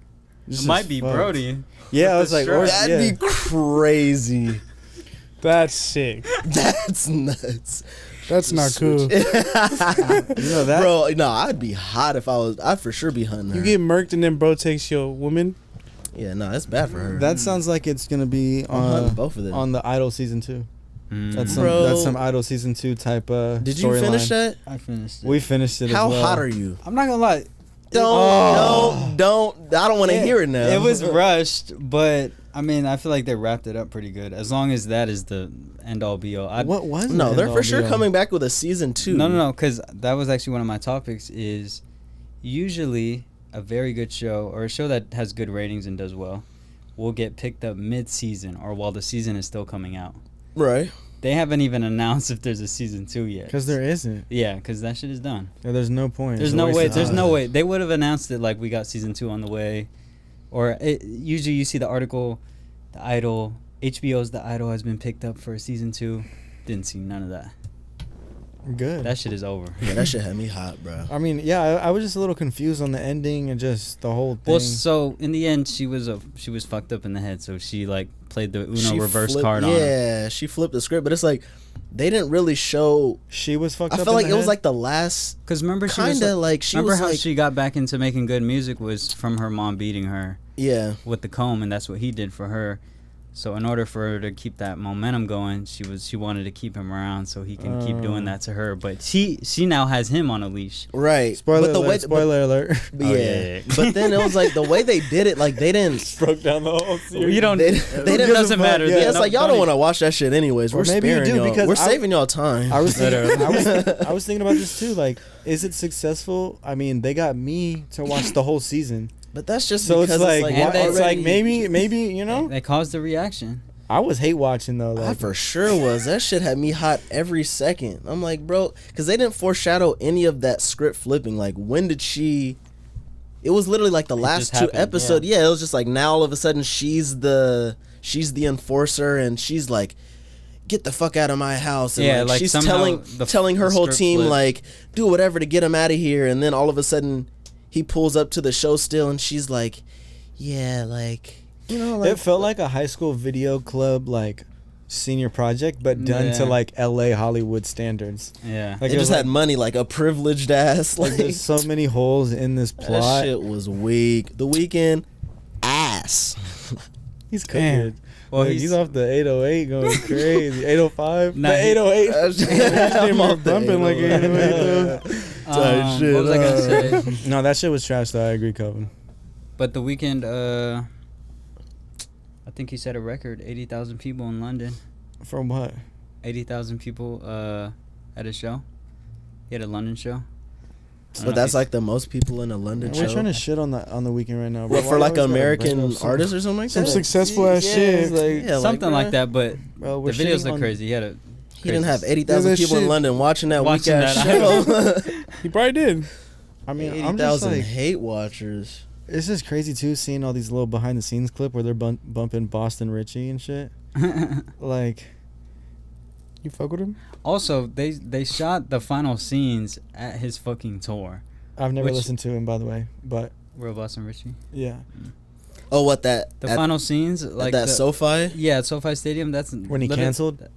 It's It might just be fucked. Brody. Yeah, I With was the like, strap. or, That'd yeah. be crazy. That's sick. That's nuts. That's not cool. You know that. Bro, no, I'd be hot if I was. I'd for sure be hunting her. You get murked and then bro takes your woman. yeah, no, that's bad for her. That sounds like it's gonna be I'm hunting both of them. on the Idol season 2. That's some Bro. that's some Idol season 2 type. Did you finish that? I finished it. We finished it. How as well. hot are you? I'm not gonna lie. Don't. I don't want to hear it now. It was rushed, but I mean, I feel like they wrapped it up pretty good. As long as that is the end all be all. What was it? No, they're for sure End all be all? coming back with a season 2. No, because that was actually one of my topics. Is usually a very good show or a show that has good ratings and does well will get picked up mid-season or while the season is still coming out. Right. They haven't even announced if there's a season 2 yet. Because there isn't. Yeah, because that shit is done. Yeah, there's no point. There's It's a no waste way. of There's time. no way. They would have announced it like we got season 2 on the way, or usually you see the article, The Idol, HBO's The Idol has been picked up for season 2. Didn't see none of that. Good. That shit is over. Yeah, that shit had me hot, bro. I mean, yeah, I was just a little confused on the ending and just the whole thing. Well, so in the end, she was fucked up in the head, so she like played the Uno She reverse flipped- card on her. Yeah, she flipped the script, but it's like they didn't really show. She was fucked I up. felt in like the it was head? like the last Because remember, she kind was of like she remember was how like she got back into making good music was from her mom beating her yeah. with the comb, and that's what he did for her. So in order for her to keep that momentum going, she wanted to keep him around so he can keep doing that to her. But she now has him on a leash. Right. Spoiler but the alert. way, Spoiler alert. But, Oh, yeah. yeah. But then it was like the way they did it, like they didn't. Broke down the whole series. You don't. They It didn't. doesn't matter. Yeah, it's No, like y'all don't want to watch that shit anyways. Or We're maybe you sparing do, y'all. because We're I- saving y'all time. I was thinking, Literally. I was thinking about this too. Like, is it successful? I mean, they got me to watch the whole season, But that's just so because it's like, And they it's like already- maybe you know. They caused the reaction. I was hate watching though. I Like, for sure was. That shit had me hot every second. I'm like, bro, because they didn't foreshadow any of that script flipping. Like, when did she? It was literally like the last just two happened, episodes. Yeah, it was just like now all of a sudden she's the enforcer and she's like, get the fuck out of my house. And Yeah, like, like she's somehow telling her the whole script team flipped. like, do whatever to get him out of here. And then all of a sudden he pulls up to the show still and she's like, yeah, like, you know, like it felt like a high school video club like senior project, but done to Yeah. like L.A. Hollywood standards. Yeah. Like they it was just had like, money, like a privileged ass. like Like, there's so many holes in this that plot. shit was weak. The Weeknd, ass. He's Damn. cooking. Well, Like, he's off the 808 going crazy. 805. Nah, the he- 808. I'm off the bumping like 808 Type shit, what was I gonna say? No, that shit was trash though. I agree, Calvin. But the weekend, I think he set a record: 80,000 people in London. From what? 80,000 people at a show. He had a London show. But that's like the most people in a London We're show. trying to shit on the weekend right now. Bro. What, for Why like you always gotta American bring up some- artists or something like Some that? successful ass Yeah, shit. it's like- Yeah, something bruh. like that. But Bro, the we're videos shitting look on- crazy. He had a. He didn't have crazy- 80,000 Yeah, that people in shit- London watching that Watching weak ass that. show. He probably did. I mean, I'm just 80,000 like, hate watchers. it's just crazy too seeing all these little behind the scenes clip where they're bumping Boston Richie and shit. Like, You fuck with him? Also, they shot the final scenes at his fucking tour. I've never Which- listened to him, by the way, but Real Boston Richie. yeah, Oh, what that? The at, final scenes, at like that the, SoFi? Yeah, at SoFi Stadium. That's when he literally- canceled.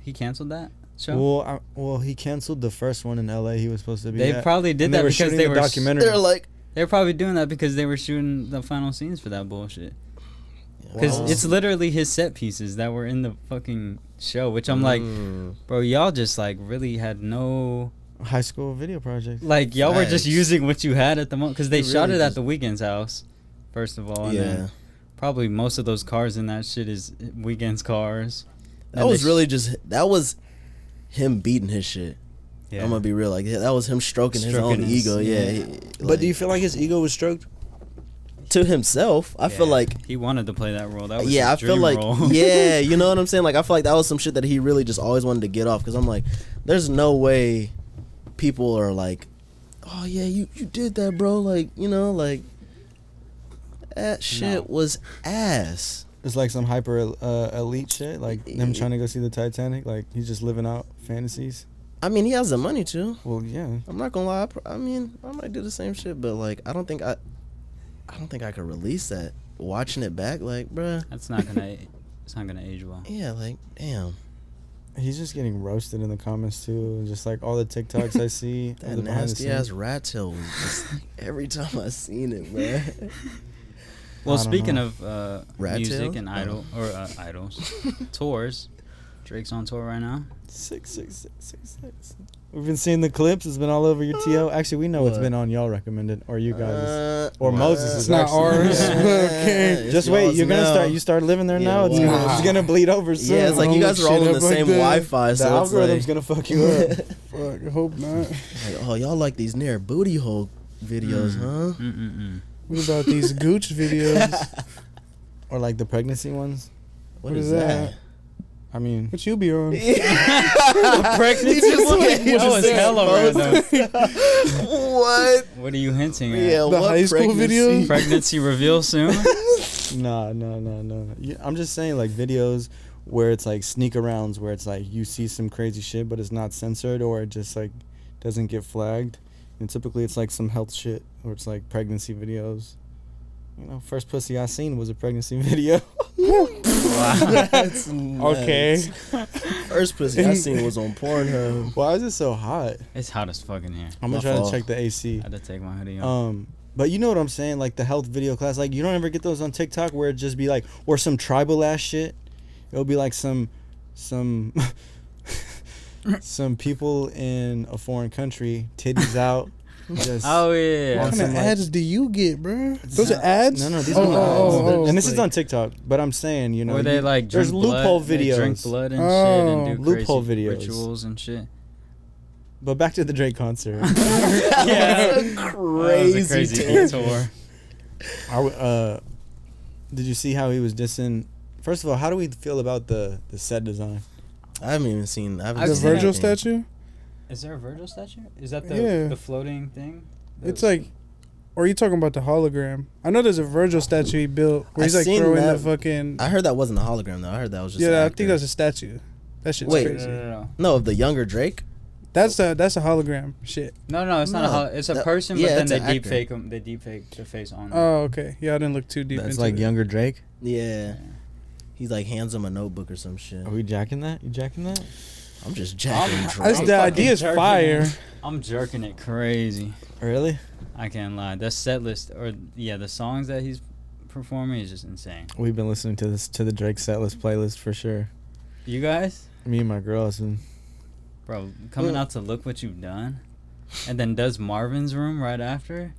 He canceled that show. Well, he canceled the first one in L.A. He was supposed to be. They at. probably did And that they were because shooting they the were documentary. They're like, They're probably doing that because they were shooting the final scenes for that bullshit. Because wow. it's literally his set pieces that were in the fucking show, which I'm like, bro, y'all just like really had no, High school video project. like y'all were just Facts. using what you had at the moment. Because they They shot really it at just- the Weeknd's house, first of all. And yeah. then probably most of those cars in that shit is Weeknd's cars. That And was they really just, that was him beating his shit. Yeah. I'm gonna be real. Like, that was him stroking his Stroking own his- ego. Yeah. yeah. But do you feel like his ego was stroked? to himself, I feel Yeah. like, he wanted to play that role. That was yeah, I his feel dream like, role. yeah, you know what I'm saying? Like, I feel like that was some shit that he really just always wanted to get off. Because I'm like, there's no way people are like, oh yeah, you did that, bro. Like, you know, like, that shit was ass. It's like some hyper elite shit, like him trying to go see the Titanic. Like he's just living out fantasies. I mean, he has the money too. Well, yeah. I'm not gonna lie. I mean, I might do the same shit, but like, I don't think I could release that. Watching it back, like, bruh. That's not gonna. It's not gonna age well. Yeah, like, damn. He's just getting roasted in the comments too, and just like all the TikToks I see. That of the behind the nasty scenes. ass rat tail was just like, every time I seen it, bruh. Well, I don't speaking know. of Rat music tail? and idols, tours, Drake's on tour right now. 66666. We've been seeing the clips. It's been all over your TO. Actually, we know it's What? been on y'all recommended or you guys. Or what? Moses' It's not actually. ours. Yeah. Okay. It's Just wait, yours you're gonna now. start. You start living there Yeah, now. It's wow. gonna, it's gonna bleed over soon. Yeah, it's like Don't you guys look are all shit on the up like same that. Wi-Fi, the so it's algorithm's like, gonna fuck you up. Fuck, I hope not. like, oh, y'all like these near booty hole videos, huh? What about these Gooch videos? Or like the pregnancy ones. What What is is that? that? I mean, What you be on? The pregnancy one? That was hella random. What? What are you hinting at? Yeah, The what high school pregnancy? video? Pregnancy reveal soon? no. Yeah, I'm just saying like videos where it's like sneak arounds where it's like you see some crazy shit but it's not censored or it just like doesn't get flagged. And typically it's like some health shit or it's like pregnancy videos. You know, first pussy I seen was a pregnancy video. Wow. That's nuts. Okay. First pussy I seen was on Pornhub. Why is it so hot? It's hot as fuck in here. I'm My gonna try fault. to check the AC. I had to take my hoodie off. But you know what I'm saying? Like the health video class. Like you don't ever get those on TikTok where it just be like, or some tribal ass shit. It'll be like some people in a foreign country, titties out. Just Oh yeah. What kind of like- ads do you get, bro? Those are ads? No, these Oh, are not oh, ads. oh, And this is like- on TikTok. But I'm saying, you know, Where they like there's drink loophole blood, they videos. drink blood and Oh. shit and do Loophole crazy videos. rituals and shit. But back to the Drake concert. Yeah. That's a crazy detour. Did you see how he was dissing? First of all, how do we feel about the set design? I haven't even seen. I haven't I've The seen seen Virgil anything. statue? Is there a Virgil statue? Is that the Yeah. the floating thing? It's like, or are you talking about the hologram? I know there's a Virgil statue he built where he's I like seen throwing that. the fucking. I heard that wasn't a hologram though. I heard that was just. an Yeah, I actor. think that's a statue. That shit's Wait. crazy. No. of the younger Drake. That's a hologram shit. No, it's not No, it's a that- person, yeah, but then it's they an deep actor. fake them. They deep fake the face on. Oh, okay. Yeah, I didn't look too deep That's into like it. younger Drake. Yeah. He's like hands him a notebook or some shit. Are we jacking that? You jacking that? I'm just jacking I'm- Drake. The idea is jerking fire. it. I'm jerking it crazy. Really? I can't lie. That set list, or yeah, the songs that he's performing is just insane. We've been listening to the Drake setlist playlist for sure. You guys, Me and my girls and bro, coming out to Look What You've Done, and then does Marvin's Room right after.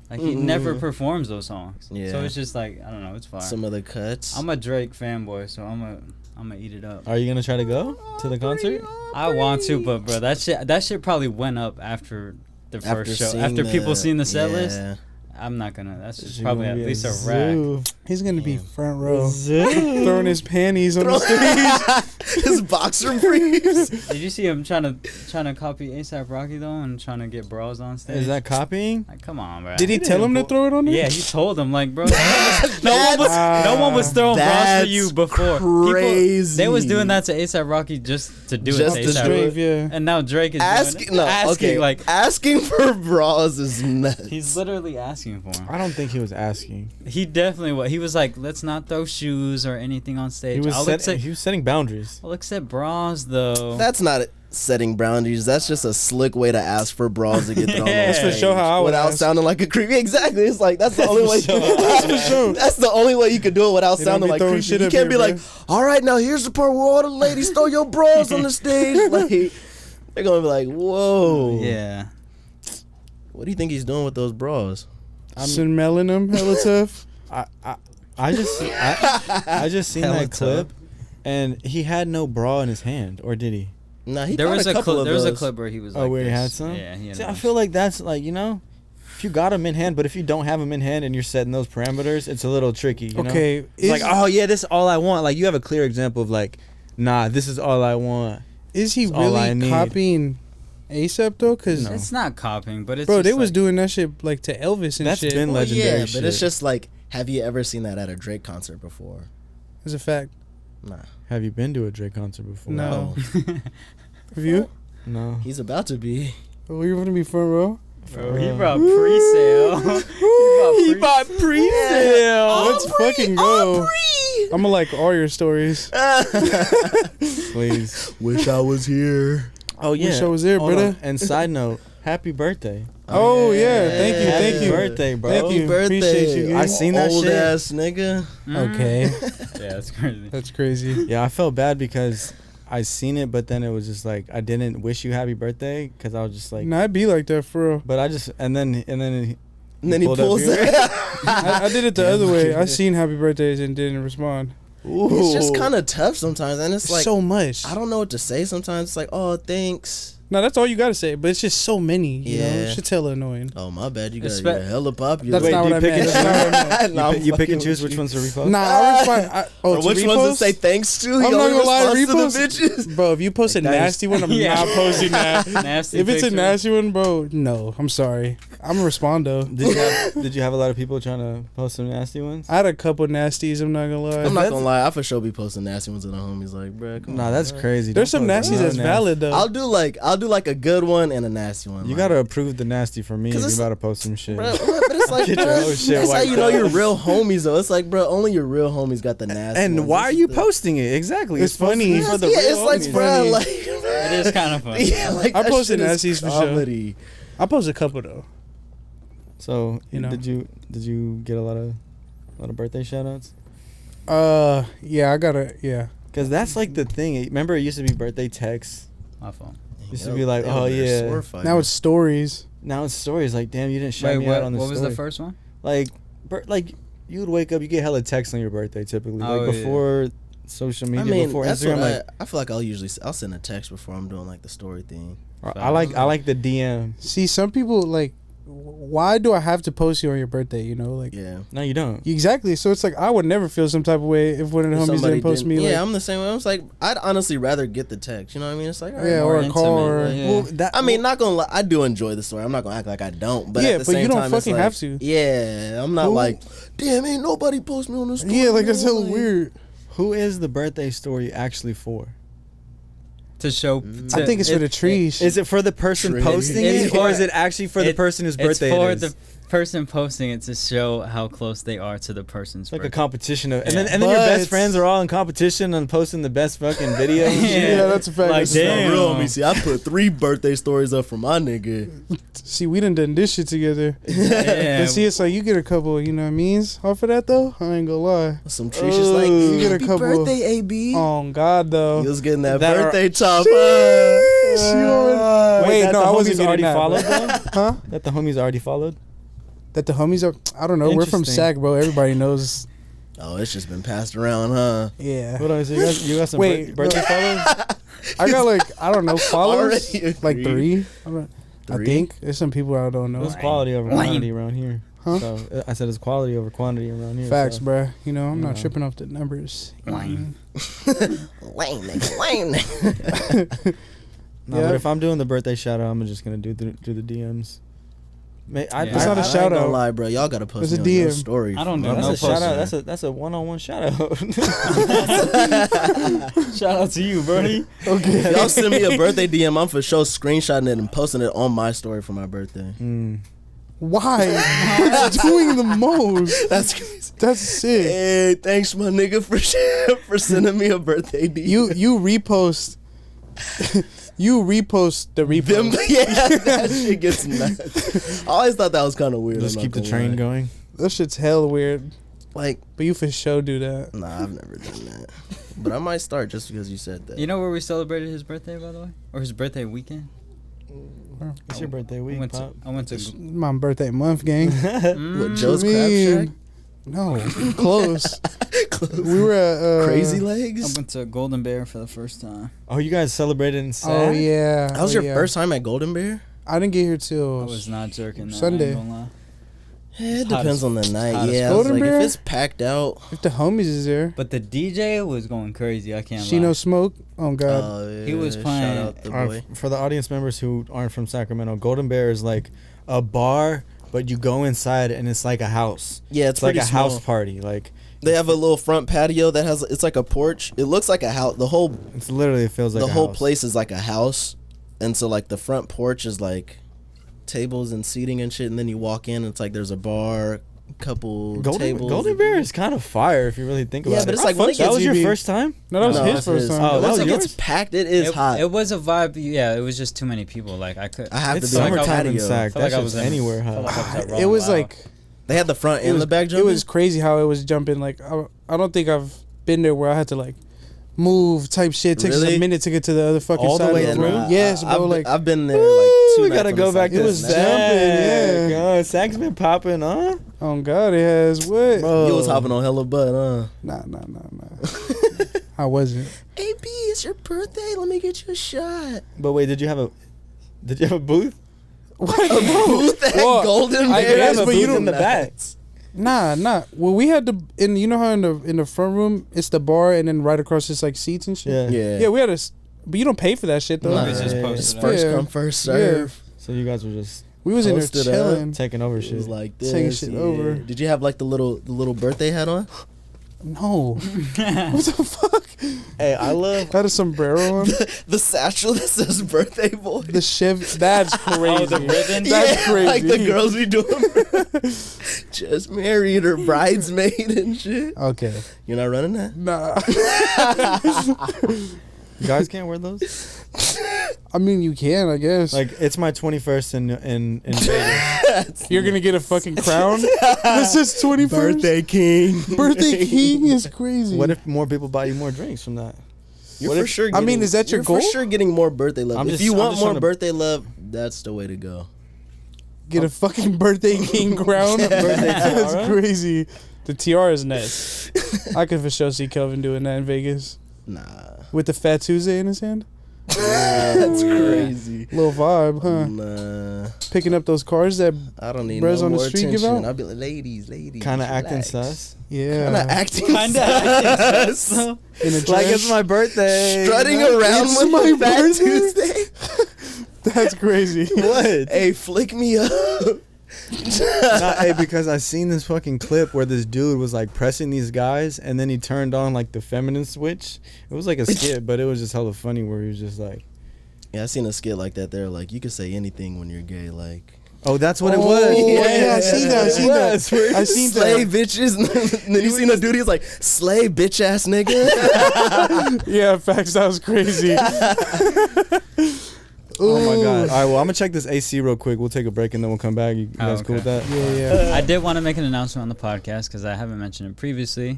Like he never performs those songs. Yeah. So it's just like I don't know. It's fire. Some of the cuts. I'm a Drake fanboy, so I'm gonna eat it up. Are you gonna try to go to the concert? I want to, but bro, that shit probably went up after the first show. seeing After people seen the set list, yeah. I'm not gonna. That's just You're probably gonna at be least a rack. zoo. He's gonna be Damn. front row, Zoo. throwing his panties on the stage. His boxer briefs. Did you see him trying to copy ASAP Rocky though, and trying to get bras on stage? Is that copying? Like, come on, bro. Did he tell him to throw it on there? Yeah, he told him like, bro. No one was throwing bras for you before. Crazy. They was doing that to ASAP Rocky just to do Just it to to ASAP. do it. Drake, yeah. And now Drake is Asking, no, asking okay. like Asking for bras is nuts. he's literally asking for him. I don't think he was asking. He definitely was. He was like, let's not throw shoes or anything on stage. He was I'll he was setting boundaries. accept bras though. That's not setting boundaries. That's just a slick way to ask for bras to get thrown Yeah. on That's for stage sure how I would without ask. sounding like a creepy. Exactly. It's like that's the only way. That's for sure. That's the only way you can do it without They don't sounding be like throwing creepy. shit You up can't be here, like, all right, now here's the part where all the ladies throw your bras on the stage. Like they're gonna be like, whoa. Yeah. What do you think he's doing with those bras? Smelling him hella tough. I just seen Hella that clip, and he had no bra in his hand, or did he? Nah, he There got was a a couple clip. of There was a those. clip where he was. Oh, like where he this. had some? Yeah, he had. See, a I bunch. feel like that's like, you know, if you got him in hand, but if you don't have him in hand and you're setting those parameters, it's a little tricky. You know? Okay, It's like, oh yeah, this is all I want. Like you have a clear example of like, nah, this is all I want. is he That's all I really need. copying ASAP though? Cause No. It's not copying, but it's. bro, just they was like, doing that shit like to Elvis and That's shit. been Well, legendary yeah, shit. but it's just like, have you ever seen that at a Drake concert before? It's a fact. Nah. Have you been to a Drake concert before? No. Have you? No. He's about to be. Oh, you want to be front row? Bro, he brought pre-sale. He bought pre-sale. Let's fucking go. I'm gonna like all your stories. Please. Wish I was here. Oh yeah. Wish I was there, Hold brother. on. And side note, happy birthday. Oh yeah, thank you, Happy thank you. birthday, bro. Thank you. Birthday. Appreciate you, I guys. seen that Old shit. ass nigga. Okay, Yeah, that's crazy. that's crazy. Yeah, I felt bad because I seen it, but then it was just like I didn't wish you happy birthday because I was just like, Nah, I'd be like that for real. but I just and then And then he pulled up pulls here. it. I did it the other way. I seen happy birthdays and didn't respond. It's just kind of tough sometimes, and it's like so much. I don't know what to say sometimes. It's like, oh, thanks. No, that's all you gotta say. But it's just so many. You know, Yeah. it's hella annoying. Oh, my bad. You got you're hella popular. That's not what I meant. That's not what I meant. You pick and choose which ones to repost. Nah, I respond. Or which ones to say thanks to? I'm not gonna lie, to the repost. bitches. Bro, if you post a Like, that is- nasty one, I'm Yeah. not posting that. Nasty If it's a picture. nasty one, bro, no. I'm sorry. I'm gonna respond though. Did you have a lot of people trying to post some nasty ones? I had a couple nasties. I'm not gonna lie. I'm not gonna lie. I for sure be posting nasty ones to the homies. Like, bro, come Nah, on, that's bro. crazy. There's some Don't post nasties no that's nasty. valid though. I'll do like a good one and a nasty one. You like, gotta approve the nasty for me if 'Cause you it's- about to post some shit. Bro, but it's like, Get your bro, own shit that's how wiped you know out. you're real homies though. It's like, bro, only your real homies got the nasty. And ones. why This are is you the- posting it? Exactly. It's supposed to funny. be for the yeah, real it's like, homies. bro, funny. like, It is kind of fun. yeah, like I that posted shit is nasties for sure. comedy. I post a couple though. So You know. did you get a lot of birthday shout outs? Yeah, I gotta. Yeah, Because that's like the thing. Remember, it used to be birthday texts. My phone. Used to be like, They oh, over there yeah. sword fighting. now it's stories. Now it's stories like, damn, you didn't shout Wait, me what, out on the what was story. the first one? Like, you would wake up, you get hella texts on your birthday typically. Oh, like yeah. before social media, I mean, before that's Instagram. what Like, I feel like I'll send a text before I'm doing like the story thing. I like the DM. See, some people like. Why do I have to post you on your birthday? You know, like Yeah. No, you don't. exactly. So it's like I would never feel some type of way if one of the If homies somebody didn't post me. Yeah, Like, I'm the same way. I was like, I'd honestly rather get the text. You know what I mean? It's like, all right, yeah, more or a call, intimate, or like, yeah. Well, that I mean, not gonna lie, I do enjoy the story. I'm not gonna act like I don't. But Yeah, at the but same you don't time, it's fucking like, have to. Yeah, I'm not Who- like, damn, ain't nobody post me on the story. yeah, like that's bro, hella like- weird. who is the birthday story actually for? To show. I think it's for the trees. Is it for the person Tree. posting It's it, or for- is it actually for the it- person whose It's birthday for it is? the person posting it to show how close they are to the person's It's like a birthday. competition of, and Yeah. then your But- best friends are all in competition on posting the best fucking video. and shit. yeah, that's a fact. Like, That's a fact. damn. Real homie. See, I put 3 birthday stories up for my nigga. See, we done this shit together. Yeah. But see, it's like you get a couple, you know what I mean? Off of that though, I ain't gonna lie. Some trees just like, Ooh. you get a happy couple- birthday, AB. Oh God, though. He was getting that, That are- birthday chop. Wait, that no, the I wasn't homies already getting that, followed bro. though? Huh? That the homies already followed? That the homies are? I don't know. We're from Interesting. SAC, bro. Everybody knows. Oh, it's just been passed around, huh? Yeah. Hold on, so you got some Wait, birthday followers? I got like I don't know followers, Already like agreed. 3. I 3? think there's some people I don't It know. was quality over Lame. quantity around here. Huh? So I said it's quality over quantity around here. Facts, so. bruh. You know, I'm not Yeah. tripping off the numbers. Lame. Lame nigga, lame nigga. No, Yeah. but if I'm doing the birthday shout out, I'm just gonna do the DMs. It's not a I ain't shout gonna out. lie, bro. Y'all gotta post It's me a on your DM. story. I don't do bro. no That's a shout out. posting. That's a one-on-one shout out. Shout out to you, Bernie. If y'all send me a birthday DM, I'm for sure screenshotting it and posting it on my story for my birthday. Why? That's doing the most. That's crazy. That's sick. Hey, thanks, my nigga, for sending me a birthday DM. You repost. You repost the Them, repost. yeah, that shit gets nuts. I always thought that was kind of weird. Just I'm keep not the gonna train lie. going. That shit's hell weird. Like, But you for sure do that. nah, I've never done that. But I might start just because you said that. You know where we celebrated his birthday, by the way, or his birthday weekend? It's your birthday I week, went to. Pop. I went to. My birthday month, gang. What, Joe's What you Crab mean? Shack? No, close. We were at Crazy I Legs? went to Golden Bear for the first time. Oh, you guys celebrated in SAC? Oh yeah. That was Oh, your yeah. first time at Golden Bear? I didn't get here I till was not jerking. Though, Sunday. I ain't gonna lie. Yeah, it Hot depends as- on the night. hot as Yeah, I was Golden like, Bear? if it's packed out. if the homies is there. But the DJ was going crazy. I can't She lie. no smoke. Oh god. Oh, He was yeah, playing- Shout out the Alright, boy. for the audience members who aren't from Sacramento, Golden Bear is like a bar, but you go inside and it's like a house. Yeah, It's it's like pretty a small. house party. Like They have a little front patio that has, it's like a porch. It looks like a house. The whole it's literally feels like the a whole house. place is like a house, and so like the front porch is like tables and seating and shit, and then you walk in and it's like there's a bar, couple tables. Golden Bear is kind of fire if you really think about Yeah, it. but it's like when it that gets was your GB. first time? No, that was No, his that's first his. time. Oh, that Once was it yours? gets packed, it is hot. It was a vibe. Yeah, it was just too many people. Like I could. I have It's to be on the summertime in patio. Sac. felt like That's I was just in- anywhere felt like I was hot. at Rolling It was Loud. like They had the front it and was the back It jumping. was crazy how it was jumping. Like I don't think I've been there where I had to like move type shit. It takes us Really? a minute to get to the other fucking All the side way of the through? room. Yes, bro. I've been there Ooh, like 2 we nights gotta on go the back Sac. to It was Sac. jumping, yeah. God, Sac's been popping, huh? Oh god, it has what? Bro. You was hopping on hella butt, huh? Nah. I wasn't. AB, it's your birthday. Let me get you a shot. But wait, did you have Did you have a booth? What? A booth at Well, Golden I Bear? guess, have a but you booth don't in the back. Nah. Well, we had you know how in the front room it's the bar and then right across it's like seats and shit. Yeah. We had but you don't pay for that shit though. Nah, It's just yeah, posted it's up. first Yeah. come, first serve. So you guys were just We was in there Posted up. chilling. taking over It shit. was like this. Taking shit over. Did you have like the little birthday hat on? No. What the fuck? Hey, I love. Had a sombrero on. The satchel that says birthday boy. The Chev. That's crazy. Oh, the ribbon? That's crazy. Like the girls be doing. Just married or bridesmaid and shit. Okay. You're not running that? Nah. You guys can't wear those. I mean, you can, I guess. Like it's my 21st in Vegas. You're gonna get a fucking crown. This is 21st. Birthday king. Birthday king is crazy. What if more people buy you more drinks from that? You're What for if- sure. I mean, is that your you're goal? For sure, getting more birthday love. I'm If just- you I'm want just more trying to- birthday love, that's the way to go. Get a fucking birthday king crown? That's tiara? crazy. The tiara is nice. I could for sure see Kelvin doing that in Vegas Nah, with the Fat Tuesday in his hand. that's crazy. Little vibe, huh? Nah, Picking up those cars that I don't need Bros no on the more street give attention. out? I'll be like, ladies. Kind of acting relax. sus. yeah, Kind of acting Kinda sus. in a Like dress. it's my birthday. Strutting you know? around It's with my my Fat birthday? Tuesday. That's crazy. What? Hey, flick me up. Nah, hey, because I seen this fucking clip where this dude was like pressing these guys, and then he turned on like the feminine switch. It was like a skit, but it was just hella funny where he was just like, Yeah, I seen a skit like that. They're like, you can say anything when you're gay. Like, "Oh, that's what it Oh, was." yeah, I seen that. I seen that. Yes, where- I seen slay that. bitches. And then you seen a dude. He's like, slay bitch ass nigga. Yeah, facts. That was crazy. Oh my god! All right, well, I'm gonna check this AC real quick. We'll take a break and then we'll come back. You Oh, guys cool with okay. that? Yeah. I did want to make an announcement on the podcast because I haven't mentioned it previously.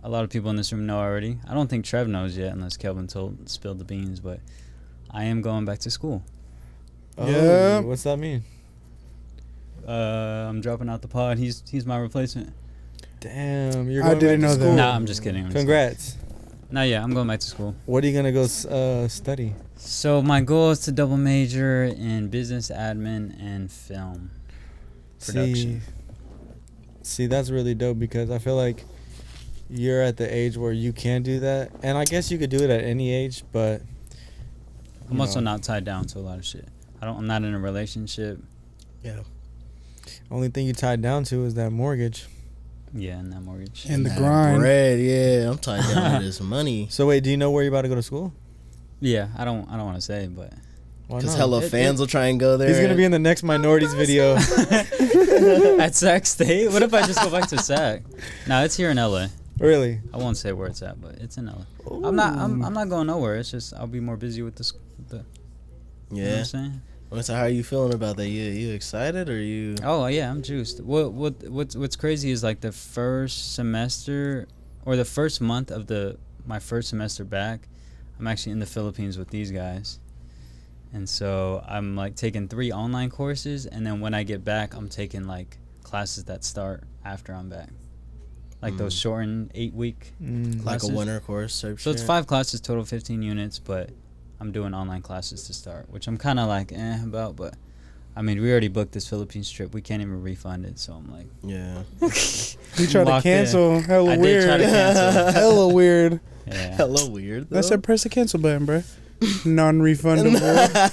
A lot of people in this room know already. I don't think Trev knows yet, unless Kelvin spilled the beans. But I am going back to school. Oh, Yeah. What's that mean? I'm dropping out the pod. He's my replacement. Damn, you're I going didn't back to know that. school. Nah, I'm just kidding. Congrats. No, yeah, I'm going back to school. What are you gonna go study? So my goal is to double major in business admin and film production. See, that's really dope because I feel like you're at the age where you can do that, and I guess you could do it at any age, but I'm you also know, not tied down to a lot of shit. I'm not in a relationship. Yeah. only thing you tied down to is that mortgage. Yeah, and that mortgage. And the That grind. bread, yeah. I'm tied down to this money. So wait, do you know where you're about to go to school? Yeah, I don't want to say, but Why Because not? hella fans will try and go there. He's gonna be in the next minorities video. at Sac State. What if I just go back to Sac? No, it's here in LA. Really? I won't say where it's at, but it's in LA. I'm not going nowhere. It's just I'll be more busy with the you know what Yeah. I'm saying? So how are you feeling about that? You excited or you? Oh yeah, I'm juiced. What's crazy is like the first semester or the first month of my first semester back, I'm actually in the Philippines with these guys. And so I'm like taking 3 online courses, and then when I get back, I'm taking like classes that start after I'm back. Like those shortened 8-week Mm. Like a classes. winter course type So it's shit? 5 classes total, 15 units, but I'm doing online classes to start, which I'm kind of like about, but I mean, we already booked this Philippines trip. We can't even refund it, so I'm like, Yeah. You tried to Locked in. cancel. Hella I did weird. try to cancel. Hella weird. Yeah. Hella weird though. I said press the cancel button, bro. Non-refundable.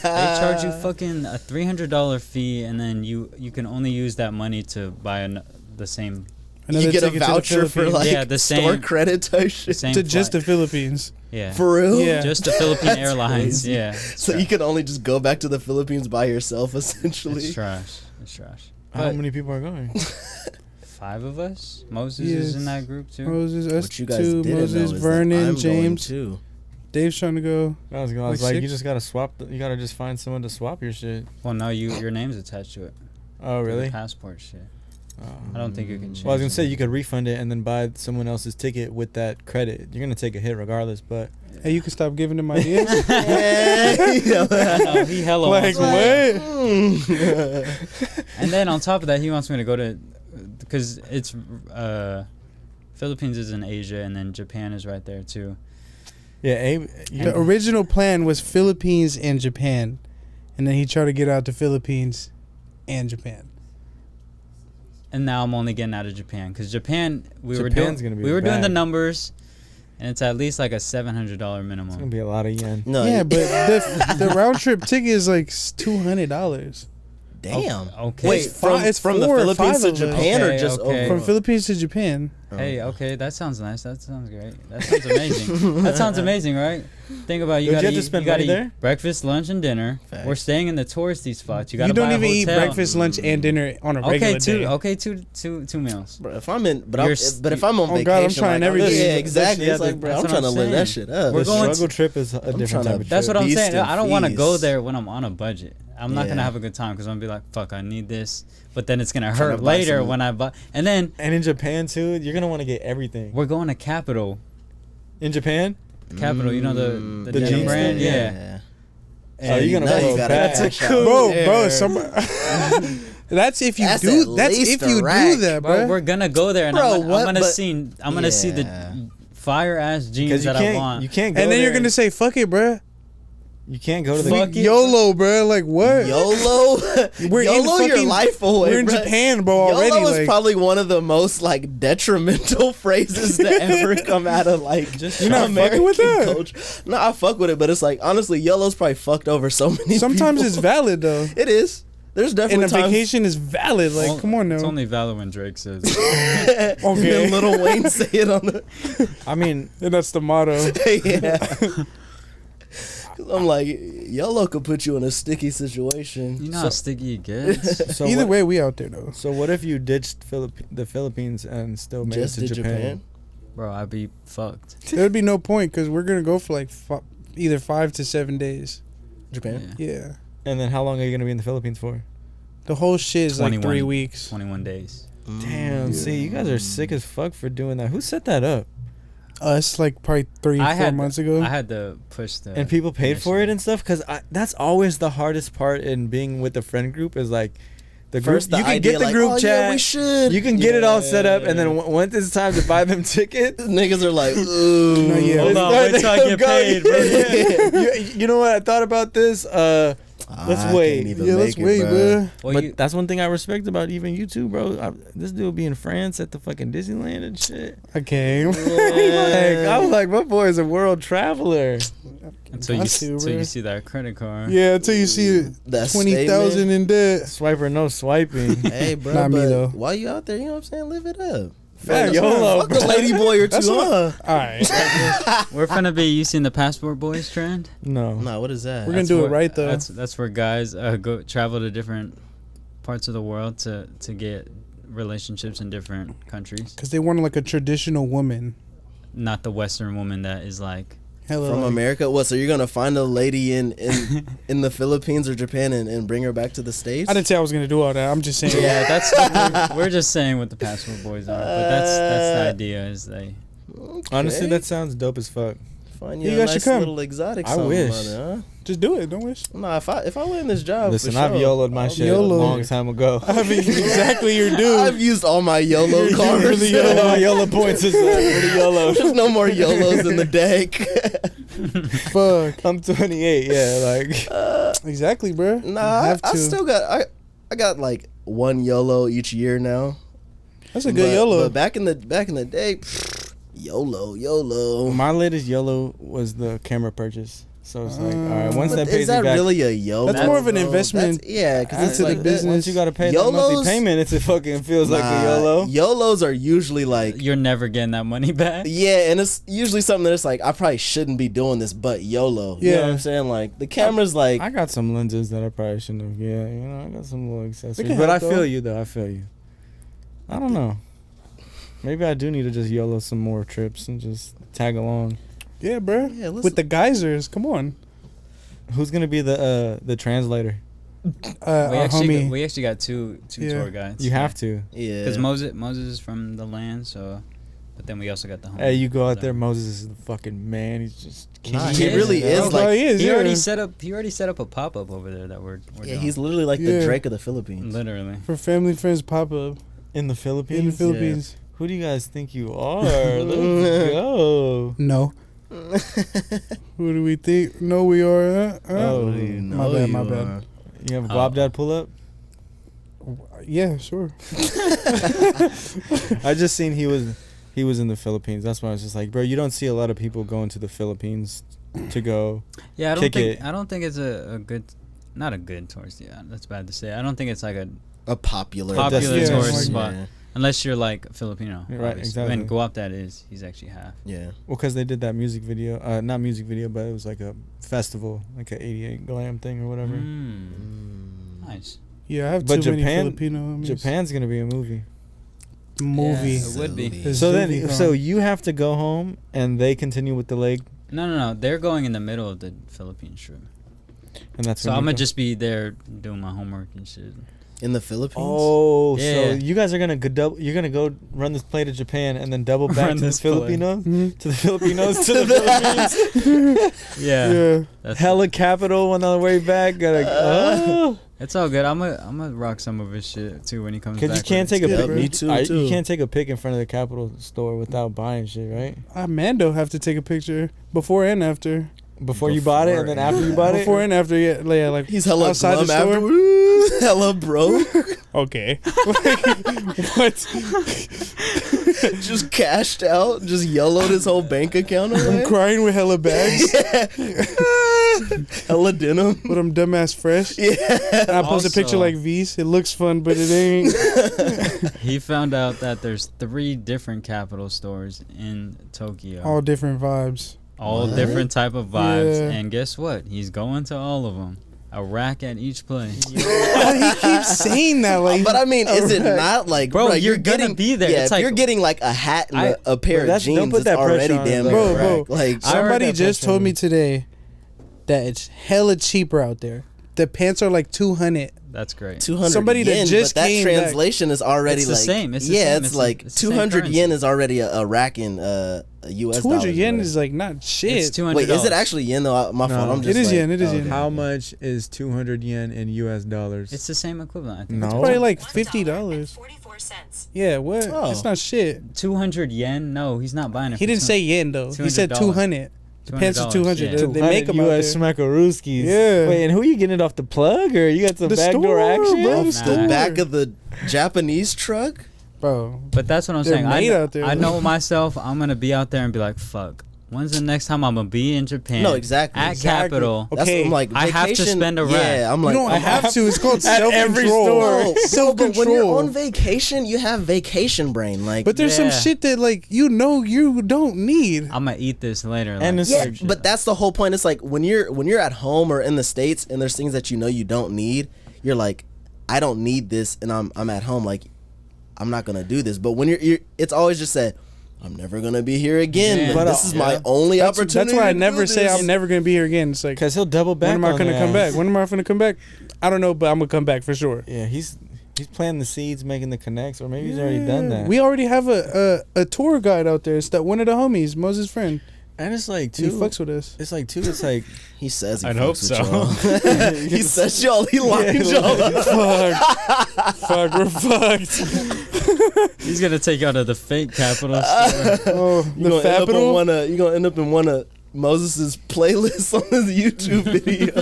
They charge you fucking a $300 fee, and then you can only use that money to buy the same You get a ticket to the voucher for Philippines. like Yeah, the store same- credit type the shit. same to just the flight. Philippines. Yeah. For real? Yeah. Just the Philippine That's Airlines. crazy. Yeah. So you can only just go back to the Philippines by yourself, essentially. It's trash. It's trash. How But many people are going? 5 of us. Moses is in Yes. that group too. Moses, us What you guys two, didn't Moses, know is that Vernon, I'm going James. too. Dave's trying to go. I was Like like, you 6? just gotta swap. You gotta just find someone to swap your shit. Well, no, your name's attached to it. Oh, To the really? passport shit. Oh. I don't think you can change. Well, I was gonna say it. you could refund it and then buy someone else's ticket with that credit. You're gonna take a hit regardless, but Hey, you can stop giving him ideas. I know, he hella Like wants what? And then on top of that, he wants me to go to, because it's Philippines is in Asia, and then Japan is right there too. yeah, Abe. The original plan was Philippines and Japan, and then he tried to get out to Philippines and Japan. And now I'm only getting out of Japan because Japan we Japan's gonna be were doing the bad. numbers, and it's at least like a $700 It's gonna minimum. be a lot of yen. No, Yeah, but the round trip ticket is like $200 damn. Okay. Wait, It's from the 4 or Philippines 5 to of us. Japan or Okay, just okay. over? from Philippines to Japan. Hey, okay, that sounds nice. That sounds great. That sounds amazing. That sounds amazing, right? Think about it, you Don't you gotta have to eat, spend you gotta money eat there? breakfast, lunch, and dinner. Facts. We're staying in the touristy spots. You You gotta don't buy a even eat hotel. breakfast, lunch, and dinner on a regular day. Two meals. Bro, if I'm in, You're if I'm on Oh, vacation, God, I'm trying like, everything. Yeah, exactly. Yeah, It's like, bro, that's I'm what trying to I'm live that saying. shit up. We're The going struggle trip is a different trying to- type of That's trip. what I'm Beast saying. and I don't want to go feast. there when I'm on a budget. I'm not gonna Yeah. have a good time because I'm gonna be like, fuck, I need this, but then it's gonna Tryna hurt buy later some- when I buy. And then And in Japan too, you're gonna want to get everything. we're going to Capital. In Japan, Capital, you know the The denim jeans brand, thing? yeah. Oh, you're gonna now go you gotta back. cash out. Bro, there. that's if you That's do. at That's least if you a rack. do that, Bro, bro. we're gonna go there, and Bro, I'm what? gonna But- see. I'm gonna see the Yeah. fire ass jeans because you that I can't, want. you can't go. And then you're there gonna say, "Fuck it, bro." you can't go to the. Fuck it. YOLO, bro. Like what? YOLO, We're in YOLO your fucking- life away. We're in bro. Japan, bro. Already, YOLO is like, probably one of the most like detrimental phrases to ever come out of like just You're not fucking with that? culture. No, I fuck with it, but it's like honestly, YOLO's probably fucked over so many. sometimes people. it's valid though. It is. There's And definitely a times. vacation is valid. Like, come on It's now. only valid when Drake says. Okay. Okay. And then Lil Wayne say it on the. I mean, And that's the motto. Yeah. 'Cause I'm like, YOLO could put you in a sticky situation. You know how sticky it gets. so Either what, way, we out there though. So what if you ditched the Philippines and still made Just it to did Japan? Bro, I'd be fucked. There'd be no point because we're gonna go for like either 5 to 7 days. Japan. Yeah. Yeah. And then how long are you gonna be in the Philippines for? The whole shit is like 21. 3 weeks. 21 days. Damn, see, you guys are sick as fuck for doing that. Who set that up? Us like probably 3-4 months ago. I had to push the. And people paid for it initiative. and stuff? Because that's always the hardest part in being with the friend group is like the group. First, the you can idea, get the like, group oh, chat. Yeah, we should. You can get it all set up, and then Yeah. once it's time to buy them tickets, Niggas are like, ooh. No, yeah. Hold on, wait till I get paid, bro. you know what? I thought about this. Let's I wait. can't even Yeah, make let's it, wait, bro. Well, But you, that's one thing I respect about even you too, bro. This dude be in France at the fucking Disneyland and shit. Okay. I was like, my boy is a world traveler. until you, Got to, until you bro. see that credit card. Yeah, until you see That 20,000 in debt. Swiper, no swiping. Hey, bro, Not me, but though. while you out there, you know what I'm saying? Live it up. Facts, YOLO. Fuck a lady boy or two, That's what- huh? All right. We're finna be. You seen the passport boys trend? No. Nah, what is that? We're gonna do it where- right, though. That's where guys go travel to different parts of the world to get relationships in different countries. Because they want like a traditional woman. Not the Western woman that is like. Hello. From America? What, so you're gonna find a lady in the Philippines or Japan and bring her back to the States? I didn't say I was gonna do all that. I'm just saying. Yeah, that's we're just saying what the passport boys are, but that's the idea. Is they Okay. Honestly, that sounds dope as fuck. Find You you a guys should nice come. little exotic I something wish. on it, huh? Just do it. Don't wish. Nah, if I win this job, Listen, for I've sure, YOLO'd my I'll shit YOLO. a long time ago. I mean, exactly your dude. I've used all my YOLO You cards. really YOLO. My YOLO points is pretty YOLO. There's no more YOLOs in the deck. Fuck. I'm 28, yeah, like. Exactly, bro. Nah, I Have to. still got I got like one YOLO each year now. That's a good YOLO. But back in the day, YOLO. My latest YOLO was the camera purchase. So it's like, all right, once But that pays is that me back. really a YOLO? That's more of an though? investment Yeah, because That's it's into like the that. business. Once you gotta pay that monthly YOLOs? payment, it fucking feels like a YOLO. YOLOs are usually like, you're never getting that money back. yeah, and it's usually something that's like, I probably shouldn't be doing this, but YOLO. You know Yeah. what I'm saying? Like, the camera's like, I got some lenses that I probably shouldn't have. Yeah, you know, I got some little accessories. can But I help, feel though. you though. I feel you. I don't know. Maybe I do need to just YOLO some more trips and just tag along. Yeah, bro. yeah, listen. With the geysers. Come on. Who's gonna be the translator? Our homie. We actually got two Yeah. tour guides. You have to. yeah. Because Moses is from the land, so. But then we also got the home. Hey, you go out there. Moses is the fucking man. He's just. Nah, he he really is, is bro. like, he is. He yeah. already set up a pop up over there that we're yeah, doing. he's literally like Yeah. the Drake of the Philippines. Literally. For family friends pop up in the Philippines. in the Philippines. Who do you guys think you are? Let's go. No. Who do we think? No, we are. Oh, You My know bad, you my bad. are. You have a Guap Dad pull up? Yeah, sure. I just seen he was in the Philippines. That's why I was just like, bro, you don't see a lot of people going to the Philippines to go. Yeah, I don't think it's a good, not a good tourist. Yeah, that's bad to say. I don't think it's like a popular tourist spot. Yeah. Unless you're like Filipino, right? Exactly. And Guap Dad he's actually half. Yeah. Well, because they did that music video, not music video, but it was like a festival, like a 88 glam thing or whatever. Nice. Yeah, I have too many Filipino homies. Japan's gonna be a movie. Yeah, it would be. So you have to go home and they continue with the leg. No. They're going in the middle of the Philippine trip. And that's so I'm gonna just be there doing my homework and shit. In the Philippines? Oh, yeah. So you guys are gonna you're gonna go run this play to Japan and then double back to the Filipinos, to the Filipinos, to the Philippines. Yeah. Hella capital on the way back. It's all good. I'm gonna rock some of his shit too when he comes back. Because you can't take a pic. Me too. You can't take a pic in front of the Capitol store without buying shit, right? Mando have to take a picture before and after. Before you bought it and then after you bought it? Before and after, yeah. Like he's hella outside the store. After, hella broke. Okay. What? Just cashed out. Just yellowed his whole bank account away. I'm crying with hella bags. Hella denim. But I'm dumbass fresh. Yeah. And I post a picture like V's. It looks fun, but it ain't. He found out that there's 3 different Capitol stores in Tokyo. All different vibes. All different type of vibes. Yeah. And guess what? He's going to all of them. A rack at each place. He keeps saying that, like. But I mean, is it not like, bro? You're gonna be there. Yeah, it's if like, you're getting like a hat and a pair of jeans, it's already damn bro. Like somebody just told me today that it's hella cheaper out there. The pants are like 200. That's great. 200 somebody yen, that just but that came translation back. Is already it's like the same. It's it's like 200 yen is already a rack in a US 200 yen is like not shit. It's $200. Wait, is it actually yen though? My fault. I'm just it is yen. It is yen. How much is 200 yen in US dollars? It's the same equivalent. I think. No, it's probably like $50. Yeah, what? Oh. It's not shit. 200 yen? No, he's not buying it. He didn't say yen though. He said 200. The pants are 200. Yeah. They make them US Smackarooskies. Yeah. Wait, and who are you getting it off the plug or you got some the backdoor action? Bro, the back of the Japanese truck, bro. But that's what I'm saying. Out there, I know myself. I'm gonna be out there and be like, fuck. When's the next time I'm gonna be in Japan? No, exactly. At Capitol. Okay, I'm like, I have to spend a rack. Yeah, I'm like, you don't have to. It's called at every store. Self-control. But when you're on vacation, you have vacation brain. Like, but there's some shit that like you don't need. I'm gonna eat this later. And like, it's but that's the whole point. It's like when you're at home or in the States and there's things that you know you don't need. You're like, I don't need this, and I'm at home. Like, I'm not gonna do this. But when you're it's always just said, I'm never gonna be here again. Yeah. But this is my only opportunity. That's why I never say I'm never gonna be here again. It's like, because he'll double back. When am I gonna come back? When am I gonna come back? I don't know, but I'm gonna come back for sure. Yeah, he's planting the seeds, making the connects, or maybe he's already done that. We already have a tour guide out there. It's that one of the homies, Moses' friend. And it's like he fucks with us. It's like too. It's like he says. I'd hope so. He says y'all. He lines y'all up. Fuck, we're fucked. He's gonna take out of the fake Capitol store. You're gonna end up in one of Moses' playlists on his YouTube video.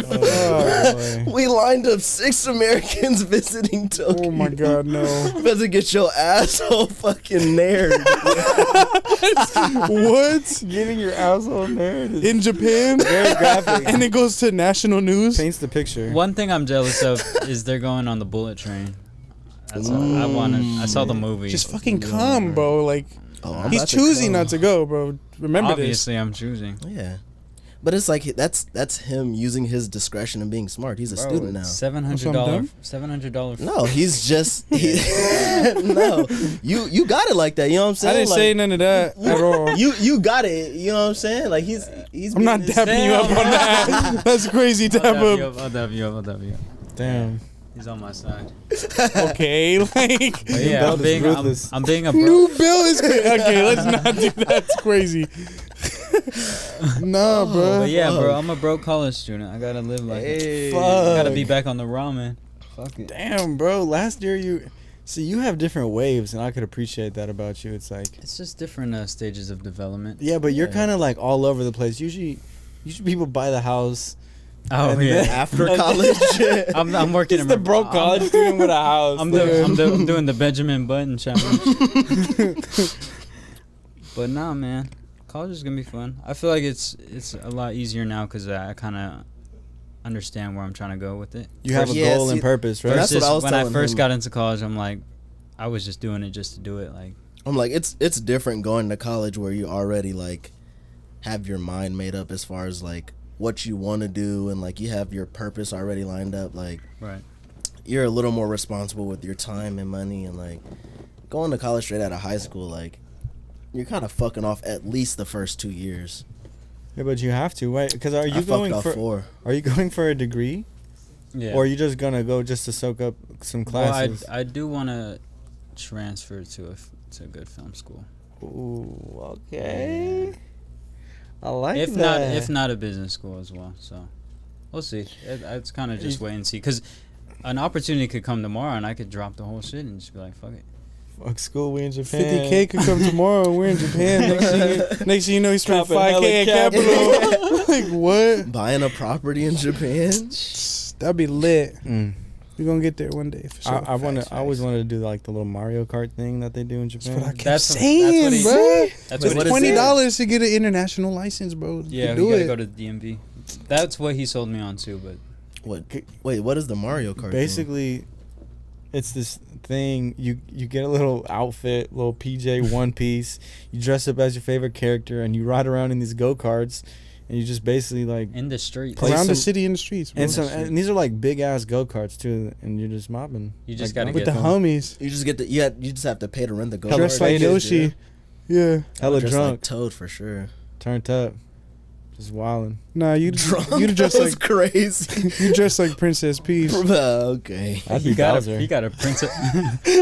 We lined up 6 Americans visiting Tokyo. Oh my god, no. Better get your asshole fucking nared. What? Getting your asshole nared in Japan? Very graphic. And it goes to national news. Paints the picture. One thing I'm jealous of is they're going on the bullet train. That's all I wanted. I saw the movie. Just fucking come, bro. Like, he's choosing not to go, bro. Remember Obviously, this. I'm choosing. Yeah. But it's like that's him using his discretion and being smart. He's a student now. $700. No, he's just no. You got it like that. You know what I'm saying? I didn't say none of that at all. You got it. You know what I'm saying? Like he's. I'm not dapping you up on that. That's crazy. Dap up. I'll dab you up. Damn. He's on my side. Okay, like. But yeah, I'm being a bro. New bill is crazy. Okay, let's not do that. It's crazy. Nah, bro. But yeah, bro, I'm a broke college student. I gotta live like it. I gotta be back on the ramen. Fuck it. Damn, bro. Last year you have different waves, and I could appreciate that about you. It's like it's just different stages of development. Yeah, but you're kind of like all over the place. Usually people buy the house, Oh And yeah. then- After college. I'm working. He's in the my- broke college student with a house. I'm dude. I'm doing the Benjamin Button challenge. But nah, man, college is gonna be fun. I feel like it's a lot easier now because I kind of understand where I'm trying to go with it. You have a Yeah, goal and see, purpose, right? that's what I was when I telling first him. got into college, I'm like, I was just doing it just to do it. Like, I'm like, it's different going to college where you already like have your mind made up as far as like what you want to do, and like you have your purpose already lined up. Like, right. you're a little more responsible with your time and money, and like going to college straight out of high school, like you're kind of fucking off at least the first 2 years. Yeah, but you have to, right? Because are I you fucked going off for 4. Are you going for a degree, Yeah. or are you just gonna go just to soak up some classes? Well, I do want to transfer to a good film school. Ooh, okay. I like If that. not a business school as well. So we'll see. It's kind of just wait and see, because an opportunity could come tomorrow and I could drop the whole shit and just be like, fuck it. Fuck school, we in Japan. 50K could come tomorrow. We're in Japan. Next thing you know, you spent Copping hella 5K at Capital. Like, what? Buying a property in Japan. That'd be lit. Mm. We're gonna get there one day for sure. I Facts, always facts. wanted to do like the little Mario Kart thing that they do in That's what I Japan. kept That's what saying, he- bro. That's Wait, what what he is said. $20 to get an international license, bro. Yeah, do we gotta it. go to DMV. That's what he sold me on too, but What? Wait, what is the Mario Kart? thing? Basically, it's this thing. You get a little outfit, little PJ one piece. You dress up as your favorite character, and you ride around in these go karts, and you just basically like in the streets. Play Around the some- city in the streets, bro. and these are like big ass go karts too, and you're just mobbing. You just Like, gotta with get the them. homies. You just get the you just have to pay to rent the go. Hella Dressed like faded, Yoshi. Yeah. hella Just drunk, like Toad for sure. turned up, just wilding. Nah, you Drunk. you dress That was like crazy. you dress like Princess Peach. Okay. I'd be You gotta, Bowser. you gotta print it.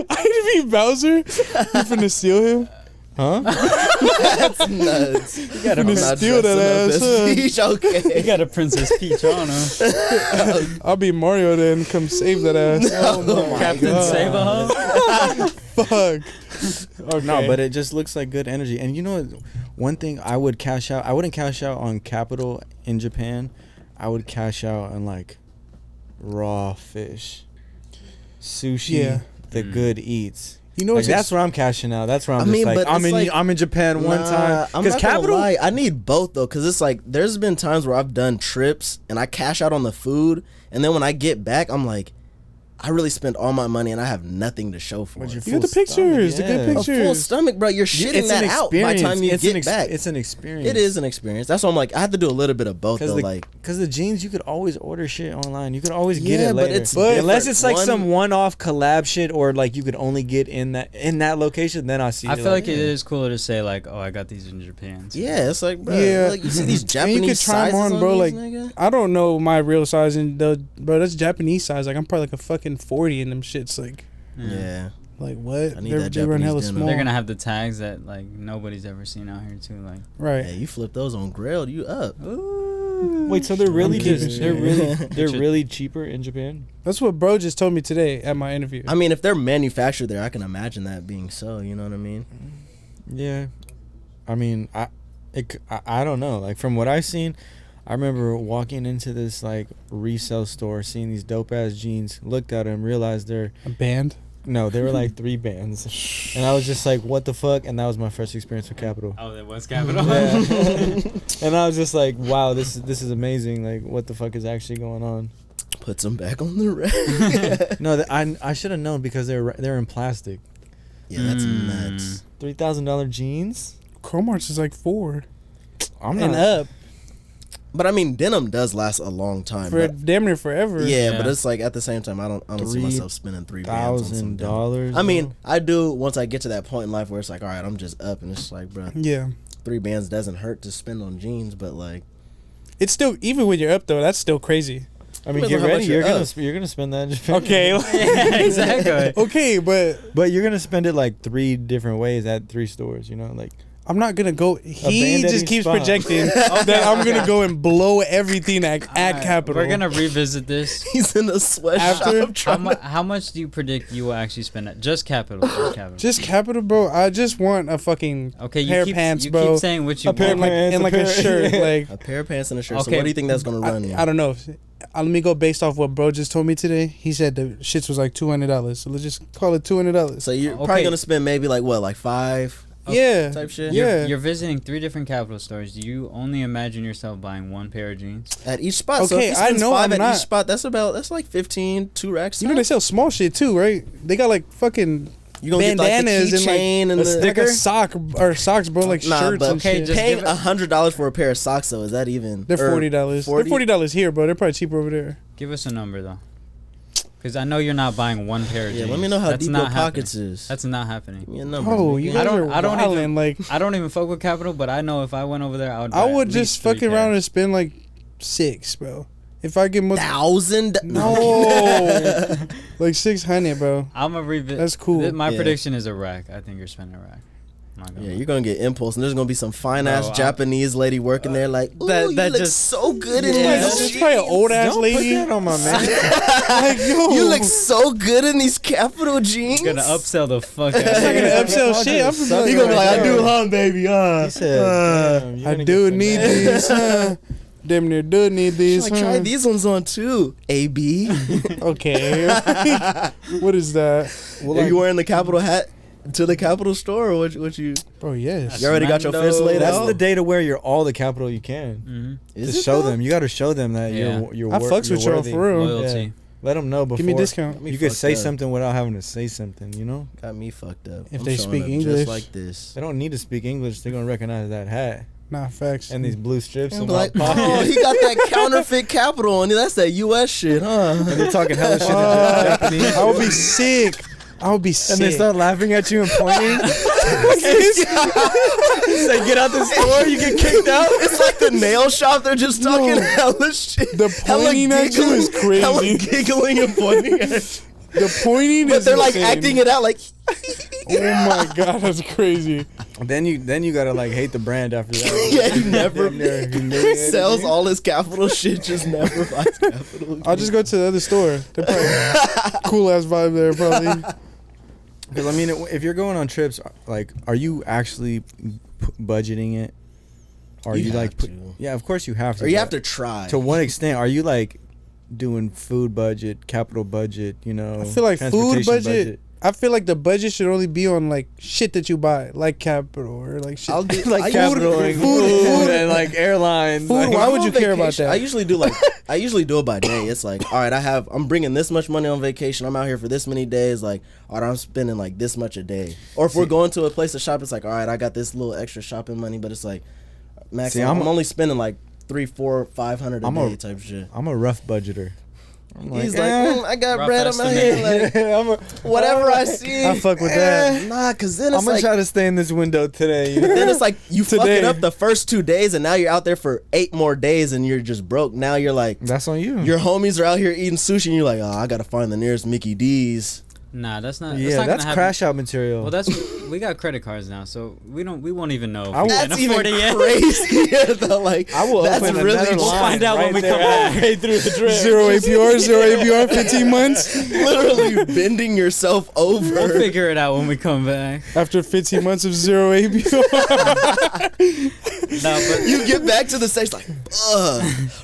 I'd be Bowser. You finna steal him? Huh? That's nuts. You gotta, I'm Finna not steal that dressing up ass, as Peach, okay. you got a Princess Peach on him. I'll be Mario then. Come save that ass. Oh my Captain God. Save-A-Ho. Fuck. Okay. No, but it just looks like good energy. And you know what? One thing I would cash out. I wouldn't cash out on capital in Japan. I would cash out on like raw fish, sushi, Yeah. the good eats. You know Like, what's that's where I'm cashing out. That's where I'm I just mean, like but I'm it's in like- I'm in Japan one time. I'm Because not gonna capital. lie, I need both though, because it's like there's been times where I've done trips and I cash out on the food, and then when I get back, I'm like, I really spent all my money and I have nothing to show for With your it. You got the full stomach, pictures, the good yeah. A full pictures. stomach, bro. You're shitting It's that an out by the experience. time you It's get back. It's an experience. It is an experience. That's why I'm like, I have to do a little bit of both though. Like, Because the jeans, you could always order shit online. You could always get Yeah, it but later. it's Unless different. it's like One- some one-off collab shit, or like you could only get in that location. Then I see. I it feel like it is cooler to say like, oh, I got these in Japan. So yeah, it's like, bro, Yeah. like you see these And Japanese you could try 'em sizes on, bro. these, Like, nigga? I don't know my real size, and bro, that's Japanese size. Like, I'm probably like a fucking 40 in them shits. Yeah. Like what? I need that They run Japanese hella denim. small. They're gonna have the tags that like nobody's ever seen out here too. Like, right. Hey, you flip those on grilled, you up. Wait, so they're really keeping just shit. they're really cheaper in Japan? That's what bro just told me today at my interview. I mean, if they're manufactured there, I can imagine that being so. You know what I mean? Yeah, I mean, I don't know. Like from what I've seen, I remember walking into this like resale store, seeing these dope ass jeans, looked at them, realized they're A band. no, they were like 3 bands, and I was just like, what the fuck? And that was my first experience with Capital. oh, that was Capital. Yeah. And I was just like, wow, this is amazing. Like, what the fuck is actually going on? Put some back on the rack. No, I should have known because they're in plastic. Yeah, that's nuts. $3,000 jeans. Chromarts is like 4 I'm and not up But I mean, denim does last a long time. for but- damn near forever. yeah, Yeah. but it's like at the same time, I don't see myself spending $3,000 on some denim. $1,000. I mean, I do once I get to that point in life where it's like, all right, I'm just up, and it's like, bro, Yeah. 3 bands doesn't hurt to spend on jeans, but like, It's still, even when you're up though, that's still crazy. I mean, Depends get on how ready. much You're you're gonna up. you're gonna spend that in Japan. Okay. yeah, exactly. Okay, but But you're gonna spend it like 3 different ways at 3 stores. You know, like I'm not gonna go. He Abandoned just keeps spot. projecting that I'm gonna go and blow everything at Capital. We're gonna revisit this. He's in a sweatshop. How much do you predict you will actually spend at just Capital? Just Capital, bro. I just want a fucking pair of pants, bro. You keep saying what you pair of want. pants, and like a shirt, like A pair of pants and a shirt. So Okay. what do you think that's gonna run you? I don't know. Let me go based off what bro just told me today. He said the shits was like $200. So let's just call it $200. So you're Okay. probably gonna spend maybe like what, like 5 Yeah. type shit? Yeah. You're visiting 3 different Capital stores. Do you only imagine yourself buying 1 pair of jeans? At each spot. So Okay, if he I spends know 5 I'm at not. each spot, that's like 15, 2 racks. You know they sell small shit too, right? They got like fucking You gonna get like the bandanas and, like, keychain and a the sticker? like a sock or socks, bro, like Nah, shirts but and shit. just paying give it- $100 for a pair of socks though, is that even? They're or $40. They're $40 here, bro. They're probably cheaper over there. Give us a number though, because I know you're not buying 1 pair of Yeah, jeans. let me know how That's deep not your pockets happening. is. That's not happening. Give me a number. Oh, nigga. you I guys don't- are I don't even- wildin', like I don't even fuck with Capital, but I know if I went over there, I would. I buy would at just least 3 fucking around pairs. and spend like 6, bro. If I get most, $1,000? no, like 600, bro. I'm a revisit. That's cool. My Yeah. prediction is a rack. I think you're spending a rack. I'm not gonna Yeah, lie. you're gonna get impulse, and there's gonna be some fine ass Bro, Japanese lady working there, like, ooh, that you look just- so good in Yeah, these it's jeans. probably an old ass Don't lady. put that on my man. Like, yo, You look so good in these Capital jeans. Gonna upsell the fuck out. I'm not gonna upsell shit. I'm just You gonna be like, I do, Yo. huh, baby? He said, "Damn, you're I gonna do get need some these. Huh? Damn near do need these. Like, try Huh? these ones on too, AB. Okay. What is that? Well, Are you wearing the Capital hat to the Capital store, or what you? Bro, yes. You already got your fist laid That's out. the day to wear your all the capital you can. Mm-hmm. Is to it show though? them, you got to show them that Yeah. you're. I fucks with y'all worthy. for real. Loyalty. Yeah. Let them know before. Give me a discount. Me You could fucked say up. something without having to say something. You know, Got me fucked up. If I'm they showing speak up English. just like this. they don't need to speak English. They're gonna recognize that hat Nah, facts. and these blue strips And in be my like, pocket. oh, he got that counterfeit Capital on. That's that U.S. shit, huh? And they're talking hella shit in Uh, Japanese. I would be sick. I would be And sick. they start laughing at you and pointing. Say, get out the store, you get kicked out. It's like the nail shop. They're just talking hella shit. The Hella pointing at you is crazy. Hella giggling and pointing at you. The pointing But is they're like insane. acting it out like. Oh my god, that's crazy. Then you gotta like hate the brand after that. Yeah, he never Damn near humiliated sells you. all his Capital shit, just never buys Capital. I'll just go to the other store. They're probably cool ass vibe there, probably. Because I mean, if you're going on trips, like, are you actually budgeting it? Or are You you like, have to. yeah, of course you have to. Or you but have to try. To what extent are you like doing food budget, capital budget? You know, I feel like food transportation budget. I feel like the budget should only be on like shit that you buy, like Capital or like shit. I'll do like I capital and food and like airlines. Food, like, why I'm would on you care about vacation. that? I usually do it by day. It's like, all right, I'm bringing this much money on vacation. I'm out here for this many days. Like, all right, I'm spending like this much a day. Or if we're going to a place to shop, it's like, all right, I got this little extra shopping money, but it's like, max. See, I'm I'm only spending like $300, $400, $500 a I'm day a- type shit. I'm a rough budgeter. I'm He's eh, like, I got Rough bread. I'm out estimate. here like I'm a, whatever I see. I fuck with that. Nah, cause then I'm it's gonna like. try to stay in this window today. You know? Then it's like you fuck it Today. up the first 2 days, and now you're out there for 8 more days, and you're just broke. Now you're like, That's on you. your homies are out here eating sushi, and you're like, oh, I gotta find the nearest Mickey D's. Nah, that's not. yeah, not that's gonna crash out material. Well, that's we got credit cards now, so we won't even know. If I we will- can That's even afford it yet. crazier though. Like I will that's open really another We'll line find out when we there come back. halfway through the trip. Zero APR, 15 months. literally bending yourself We'll over. figure it out when we come back. After 15 months of zero APR. Nah, but You get back to the stage like,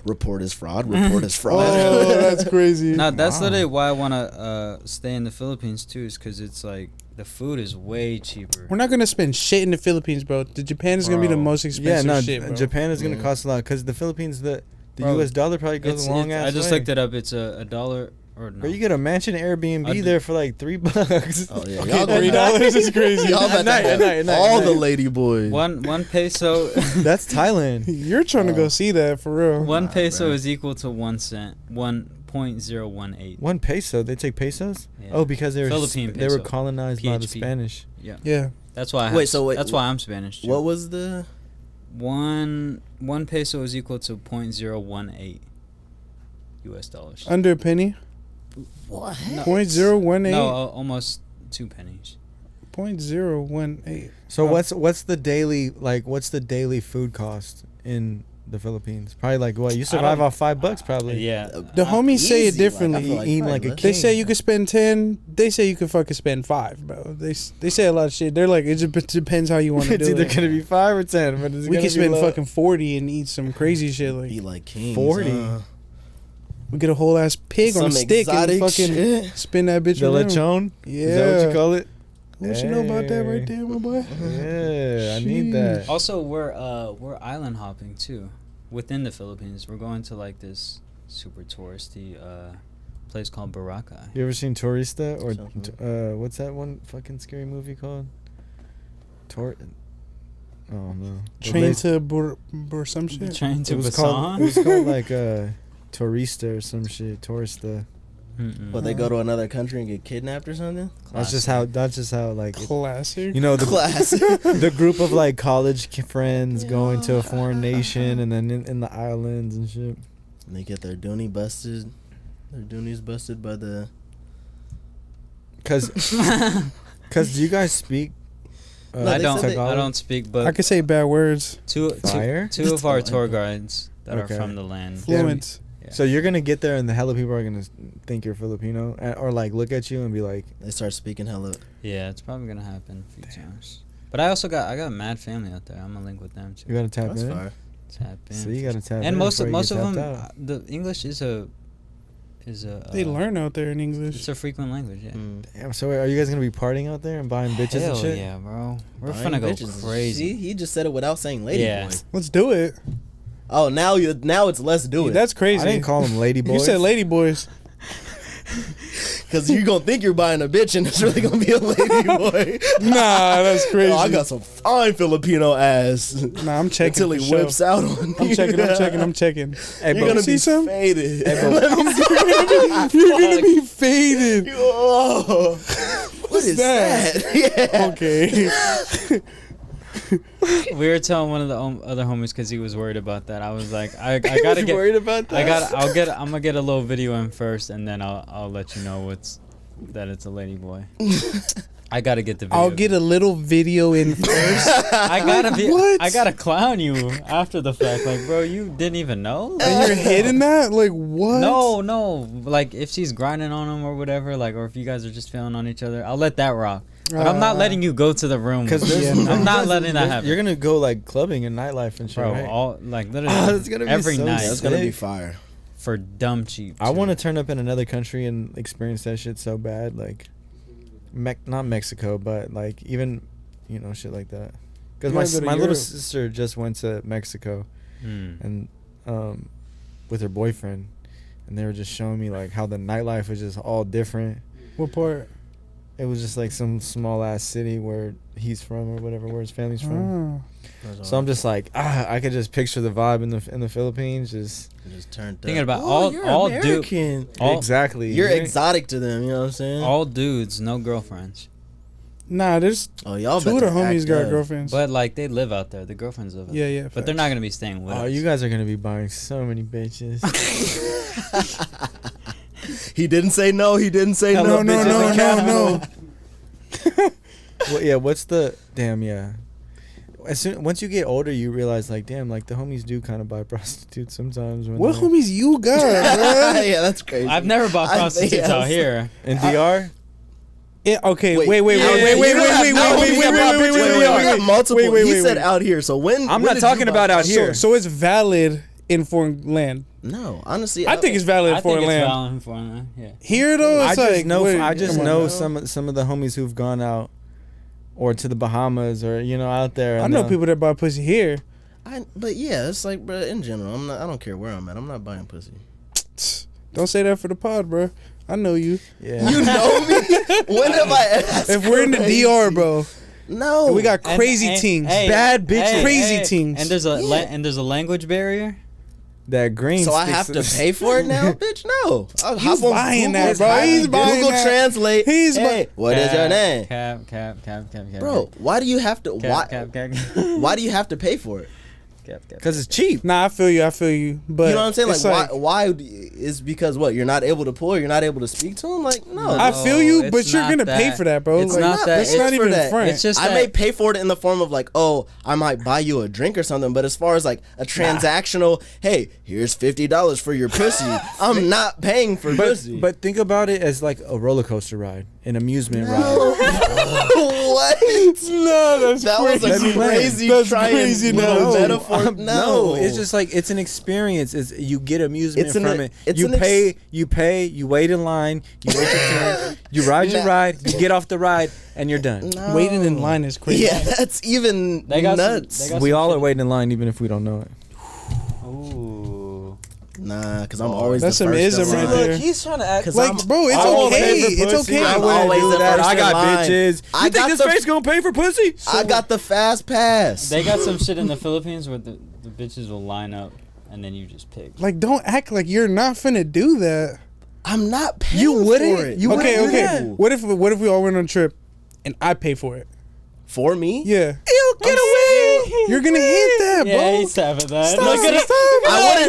report is fraud. Report is fraud. Oh, that's crazy. nah, that's Wow. literally why I wanna stay in the Philippines too, is because it's like the food is way cheaper. We're not gonna spend shit in the Philippines, bro. The Japan is gonna be the Bro. most Yeah, expensive no, shit, bro. Japan is gonna Yeah. cost a lot because the Philippines, the Bro, U.S. dollar probably goes a long ass I just way. looked it up. It's a dollar or no. Bro, you get a mansion Airbnb I do- there for like $3. Oh yeah, Okay, y'all gonna $3 is crazy. Y'all about At night, to have at night, all at the night. lady boys. one peso. That's Thailand. You're trying to go see that for real. One Nah, peso bro. is equal to 1 cent. 1.018. 1 peso. They take pesos. Yeah. Oh, because they were Philippine they were peso. colonized by the PHP. Spanish. Yeah. Yeah. That's why. That's why I'm Spanish. Too. What was the? One peso is equal to 0.018 U.S. dollars. Under a penny. What? No, 0.018. No, almost 2 pennies. .018. So what's the daily food cost in the Philippines? Probably like what you survive off $5 probably. Yeah. The homies say it differently. Like, I feel Eating probably like a less. They say you could spend 10. They say you could fucking spend 5, bro. They say a lot of shit. They're like, it just depends how you want to It's do either it. gonna be 5 or 10, but it's We gonna could spend be low. fucking 40 and eat some crazy shit. Like Be like kings. 40. we get a whole ass pig on a Some stick and exotic fucking shit. spin that bitch The around. lechon. Yeah. Is that what you call it? What you know about that right there, my boy? Yeah, I need that. Also, we're island hopping too, within the Philippines. We're going to like this super touristy place called Boracay. You ever seen Tourista or Something. what's that one fucking scary movie called? Oh no. Train to some shit. Train to It was Basa. called like Tourista or some shit. Tourista. But they go to another country and get kidnapped or something. That's just how like Classic. you know the Classic. the group of like college friends going to a foreign nation and then in the islands and shit. And they get their dooney busted. Their doonies busted by the. Cause do you guys speak? No, I they don't. said they- I don't speak, but I could say bad words. two Fire? of our tour guides that Okay. are from the land. Fluent. Yeah. So you're gonna get there and the hella people are gonna think you're Filipino or like look at you and be like, They start speaking hella. Yeah, it's probably gonna happen a few times. But I got mad family out there. I'm gonna link with them too. you gotta tap That's in. fire. Tap in. So you gotta tap in. And most of before you get them, tapped out. the English is a. They learn out there in English. It's a frequent language. Yeah. Damn, so are you guys gonna be partying out there and buying bitches Hell and shit? yeah, bro. We're Buying finna go bitches. crazy. See, he just said it without saying lady Yeah. boy. Let's do it. Oh, now it's let's do it. That's crazy. I didn't call them lady boys. You said lady boys. Because you're gonna think you're buying a bitch and it's really gonna be a lady boy. Nah, that's crazy. Oh, I got some fine Filipino ass. Nah, I'm checking. Until he for sure. whips out on I'm you. I'm checking. Hey, You're bro, gonna see be some? faded. Hey, bro. You're gonna be faded. Oh, what is that? Yeah. Okay. We were telling one of the other homies because he was worried about that. I was like, I gotta You get. worried about that? I'm gonna get a little video in first, and then I'll let you know that it's a lady boy. I gotta get the video. I'll get a little video in first. I gotta clown you after the fact, like, bro, you didn't even know. And you're hitting that? Like, what? No, like if she's grinding on him or whatever, like, or if you guys are just feeling on each other, I'll let that rock. But I'm not letting you go to the room. Because I'm not letting that happen. You're gonna go like clubbing and nightlife and shit, Bro, right? all like literally It's gonna be every so night That's gonna be sick. fire. for dumb cheap. I too. want to turn up in another country and experience that shit so bad, like, not Mexico, but like even, shit like that. Because You gotta go to my little Europe. sister just went to Mexico, and with her boyfriend, and they were just showing me like how the nightlife was just all different. What part? It was just like some small ass city where he's from or whatever, where his family's from. Oh. So I'm just like, I could just picture the vibe in the Philippines. Just turned Thinking up. about you're all American. exactly. You're exotic to them. You know what I'm saying? all dudes, no girlfriends. Nah, there's Oh, y'all. two of the better homies act got up. girlfriends. But like they live out there. The girlfriends live out Yeah, there. yeah. But facts. they're not gonna be staying with Oh, us. you guys are gonna be buying so many bitches. He didn't say no. He didn't say Hello, no. No. Well, yeah. What's the damn? Yeah. Once you get older, you realize like, damn, like the homies do kind of buy prostitutes sometimes. When What they're- homies you got, bro? Yeah, that's crazy. I've never bought I- prostitutes yes. out here. in DR? Yeah, okay, Wait, wait. we got multiple. Wait, He said wait. out here. So when I'm when not did talking you buy- about out here. So it's valid in foreign land. No, honestly, I think it's valid I in think foreign it's land. valid in foreign land. Yeah. Here though, I it's just like know. wait, I just come on know now. some of the homies who've gone out, or to the Bahamas, or out there. I and, know people that buy pussy here. But yeah, it's like, bro. In general, I'm not. I don't care where I'm at. I'm not buying pussy. Don't say that for the pod, bro. I know you. Yeah. You know me. When have I asked? If we're in the crazy? DR, bro, No. and we got crazy teams, bad bitches, crazy teams. And there's a language barrier. that green. So I have to pay for it now, bitch? No. I'll He's hop on buying Google, that, bro. He's buying Google that. Translate. He's hey, what is your name? Cap. Bro, why do you have to? Cap. Why do you have to pay for it? Because it's cheap. Nah, I feel you. But you know what I'm saying? it's Why is because what? You're not able to pull? You're not able to speak to him? Like, no. I feel you, it's but you're not gonna that. pay for that, bro. It's Like, not that. That's not even that. front. It's just I that- may pay for it in the form of like, oh, I might buy you a drink or something. But as far as like a transactional, hey, here's $50 for your pussy. I'm not paying for pussy. But think about it as like a roller coaster ride, an amusement ride. What? No, that's That was crazy. a crazy That's trying crazy. little No. metaphor. No, it's just like it's an experience. It's you get amusement It's an- from it. it's You an ex- pay, you wait in line, you wait your turn, you ride your ride, you get off the ride, and you're done. No. Waiting in line is crazy. Yeah, that's even They got some- nuts. they got We some all shit. are waiting in line, even if we don't know it. Ooh. Nah, because I'm always That's the some first ism in right line. there. he's trying to act 'Cause Like, I'm- bro, it's I won't okay. pay for It's pussy. okay. I I'm wouldn't always do the that. first I in got line. bitches. I You think got his the- face gonna pay for pussy? I got the fast pass. They got some shit in the Philippines where the bitches will line up and then you just pick. Like, don't act like you're not finna do that. I'm not paying You wouldn't? for it. You Okay, wouldn't do okay. that? What if we all went on a trip and I pay for it? For me? Yeah. Ew, get away! You're gonna hit that, Yeah, bro. he's having that. Stop, Look at it. stop. I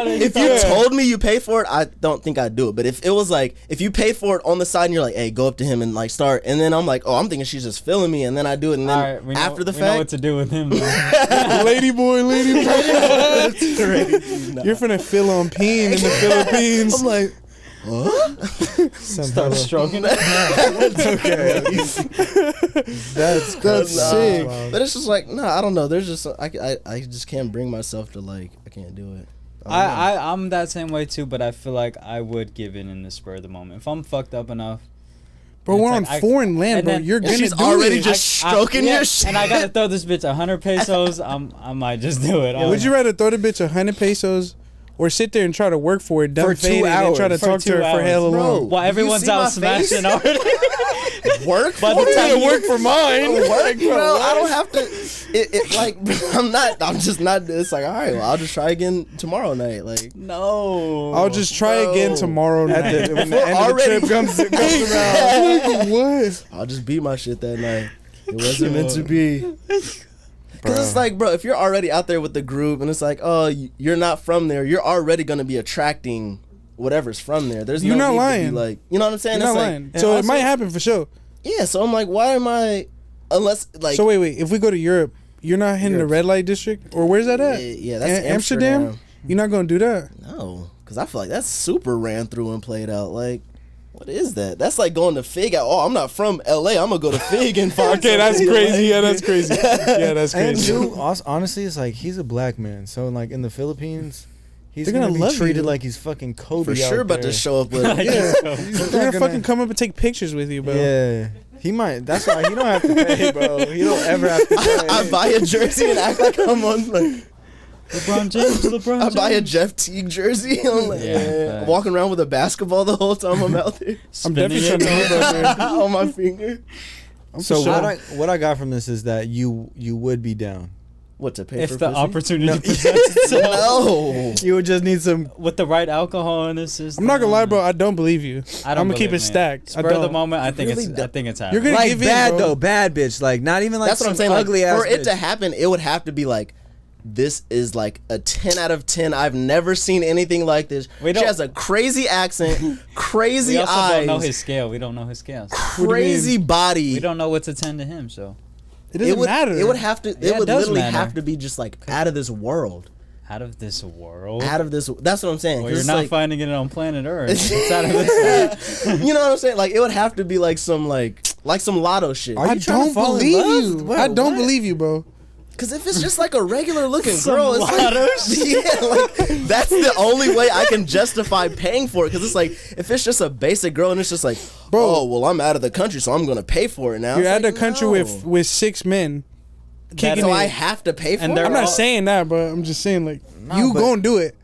wouldn't. If you Yeah. told me you pay for it, I don't think I'd do it. But if it was like, if you pay for it on the side and you're like, hey, go up to him and like start, and then I'm like, oh, I'm thinking she's just feeling me, and then I do it, and then Alright, we know, after the we know what fact, to do with him. Though. Lady boy. it's crazy. Nah. You're finna feel on peen in the Philippines. I'm like, Start stroking it. it's okay. That's That's Nah. sick. But it's just like, no, I don't know. There's just I just can't bring myself to like, I can't do it. I don't know. I'm that same way too, but I feel like I would give in the spur of the moment. If I'm fucked up enough. Bro, It's we're like on foreign land, and bro. then- You're and gonna she's do already it. just stroking your shit. And I gotta throw this bitch 100 pesos. I might just do it. Would you rather throw the bitch 100 pesos or sit there and try to work for it, dumb For 2 fade, and then try to hours. For talk to 2 her for hours. hella Bro. long? While You everyone's see my out face? smashing already. Work By for the it? time you- work for mine. Work, bro. I don't have to. It like I'm just not. It's like, all right, well, I'll just try again tomorrow night. Like, No. I'll just try again Bro. tomorrow At night. the, when the We're end of the already- trip comes around. What? I'll just beat my shit that night. It wasn't meant to be. Because it's like, bro, if you're already out there with the group and it's like, oh, you're not from there, you're already gonna be attracting whatever's from there. There's You're no not need lying. to be like, you know what I'm saying? You're It's not like, lying. and So it also- might happen for sure. yeah. So I'm like, why am I? Unless like, So wait. If we go to Europe, you're not hitting the Europe. red light district? Or where's that at? yeah, that's Amsterdam? You're not gonna do that? No, because I feel like that's super ran through and played out. Like, what is that? That's like going to Fig. Oh, I'm not from LA. I'm gonna go to Fig and find. Okay, that's something, crazy. like- Yeah, that's crazy. Yeah, that's And crazy. dude, honestly, it's like he's a black man, so like in the Philippines, he's They're gonna, gonna be love treated you. like he's fucking Kobe. For sure, out about there. to show up with. Yeah. He's They're not gonna fucking come up and take pictures with you, bro. Yeah, he might. That's why he don't have to pay, bro. He don't ever have to pay. I buy a jersey and act like I'm on. Like, LeBron James. I buy a Jeff Teague jersey. I'm like, Yeah, walking around with a basketball the whole time I'm out there I'm definitely trying to move out there. on my finger. So for sure. what I got from this is that you would be down. What to pay If for the pussy? opportunity presents itself No. You would just need some. with the right alcohol in the system. I'm not gonna lie, bro. I don't believe you. I don't I'm gonna keep believe it me. stacked. Spur I of the don't. moment, I think Really it's. I don't. think it's You're happening. gonna Like give in, bad bro. though, bad bitch. Like not even like That's what I'm some saying. Like, ugly ass for it bitch. to happen, it would have to be like, this is like a 10 out of 10. I've never seen anything like this. We She don't- has a crazy accent, crazy We also eyes, don't know his scale. We don't know his scales. crazy body. We don't know what's a 10 to him. So It doesn't would, matter. It would have to. Yeah, It it would does literally matter. have to be just like out of this world. out of this world. Out of this. That's what I'm saying. Well, 'cause you're it's not like, finding it on planet Earth. It's out of this world. you know what I'm saying? Like it would have to be like some some lotto shit. Are I you trying to don't fall in believe love? you. Wait, I don't what? believe you, bro. Because if it's just like a regular looking Some girl, it's lotto like, yeah, like that's the only way I can justify paying for it. Because it's like if it's just a basic girl and it's just like, Bro. oh well, I'm out of the country, so I'm gonna pay for it now. You're It's out like, the country no. with 6 men. Kicking so it. I have to pay for And it. they're I'm not all- saying that, but I'm just saying like you but- gonna do it.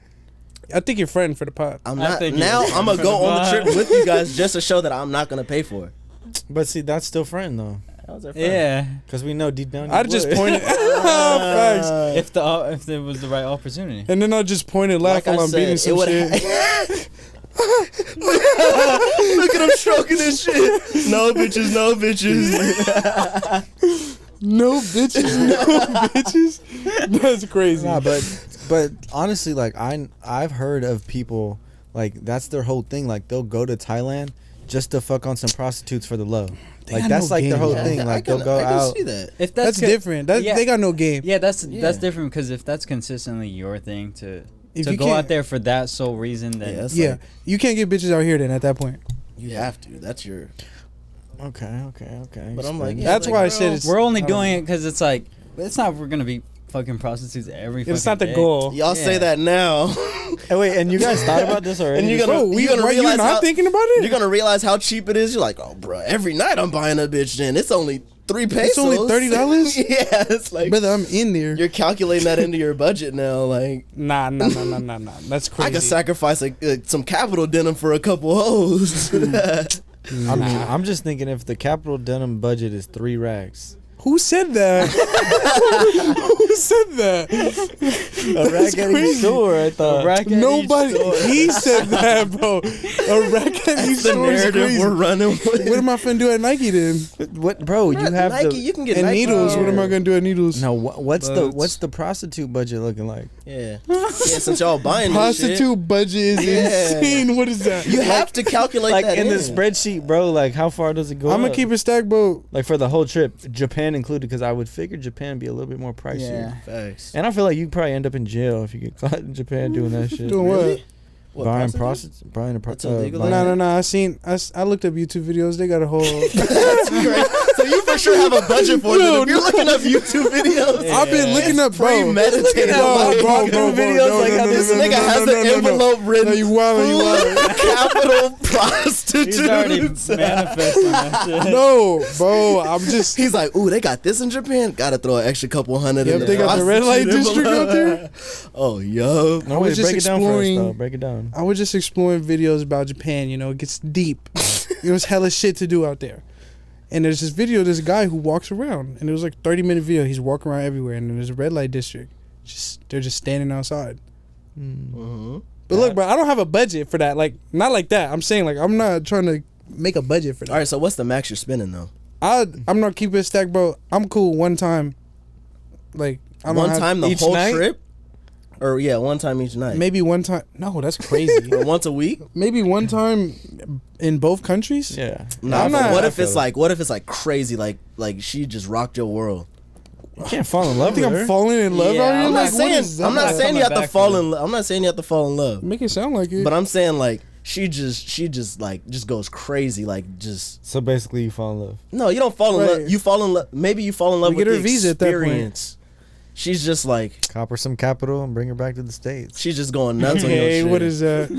I think you're friend for the pod. I'm I not think now. you're I'm gonna go on the fine. trip with you guys just to show that I'm not gonna pay for it. But see, that's still friend though, That was our friend. Yeah. because we know deep down. you I'd just would. point it. Facts. If there was the right opportunity. And then I'll just point and laugh Like I while I'm beating said, some it would. shit. Look at him stroking this shit. No bitches, no bitches. No bitches, no bitches. That's crazy. Nah, but honestly, like I've heard of people like that's their whole thing. Like they'll go to Thailand just to fuck on some prostitutes for the low. Like got that's no like their game. whole Yeah, thing. Like they'll go I can out. see that. If That's co- different. They got no game. Yeah, that's Yeah. different because if that's consistently your thing to If to you go can't- out there for that sole reason, then Yeah, that's Yeah, like, you can't get bitches out here then at that point. you have to. That's your. Okay. But I'm like, Explain. yeah, That's like, why I bro, said it's. we're only I don't doing know. it because it's like it's not we're gonna be fucking prostitutes every. It's fucking not the day. goal. Y'all say Yeah. that now, Hey, wait, and you guys thought about this already? and you're gonna Bro, you're gonna why you realize not how, thinking about it? you're gonna realize how cheap it is. You're like, oh, bro, every night I'm buying a bitch. Then it's only $3 pesos. It's only $30? Yeah, it's like Brother, I'm in there. you're calculating that into your budget now. Like, Nah. That's crazy. I could sacrifice some capital denim for a couple hoes. I mean, I'm just thinking if the Capital Denim budget is 3 racks. Who said that? Who said that? A rack at each crazy. store, I thought. A rack at each Nobody. store. He said that, bro. A rack at each the store is narrative crazy. we're running with. What am I finna do at Nike then? What, bro? You have Nike. the You can get And Nike. needles. What am I gonna do at needles? no. What's Boats. the prostitute budget looking like? Yeah. Yeah. Since y'all buying this shit, Prostitute budget is Yeah. insane. What is that? you have to calculate Like that in the spreadsheet, bro. Like how far does it go? I'm gonna up? keep it stacked, bro. like for the whole trip, Japan included, because I would figure Japan would be a little bit more pricier. Yeah. Facts. And I feel like you probably end up in jail if you get caught in Japan doing that shit. Doing what? What, buying prostitute? prostitutes, buying a That's illegal? buying- No. I looked up YouTube videos. They got a whole. That's great. So you for sure have a budget for it. No, If you're looking up YouTube videos, I've been looking up, bro. premeditated. Bro, videos like how This nigga has an envelope No, written. you wild. Capital He's already prostitutes. manifesting that shit. No, bro. I'm just. He's like, ooh, they got this in Japan. Gotta throw an extra couple hundred in Yep, there. they got the red light district out there. Oh, yo. No, I was wait, just break it down for us, exploring- though. Break it down. I was just exploring videos about Japan. You know, it gets deep. It was hella shit to do out there. And there's this video of this guy who walks around, and it was like 30-minute video. He's walking around everywhere, and there's a red light district. They're just standing outside. Mhm. But look, bro, I don't have a budget for that. Like, not like that. I'm saying, like, I'm not trying to make a budget for that. All right, so what's the max you're spending, though? I'm not keeping it stacked, bro. I'm cool one time. Like, I don't One have- time the each whole night? trip? Or, yeah, one time each night. Maybe one time. No, that's crazy. Or once a week? Maybe one time in both countries. Yeah. Nah, I'm but not- what I if feel it's it. like, what if it's like crazy, like she just rocked your world? You can't fall in I love think with I'm her. falling in love Yeah, out here. I'm Like, not what saying is that? I'm not Coming saying you have to back fall for in I'm not saying you have to fall in love. Make it sound like it. But I'm saying like she just like just goes crazy, like just So basically, you fall in love. no, you don't fall in Right. love. You fall in love. Maybe you fall in love We with get the her visa at that point. experience. She's just like Cop her some capital and bring her back to the States. she's just going nuts on your Hey, shit. what is that?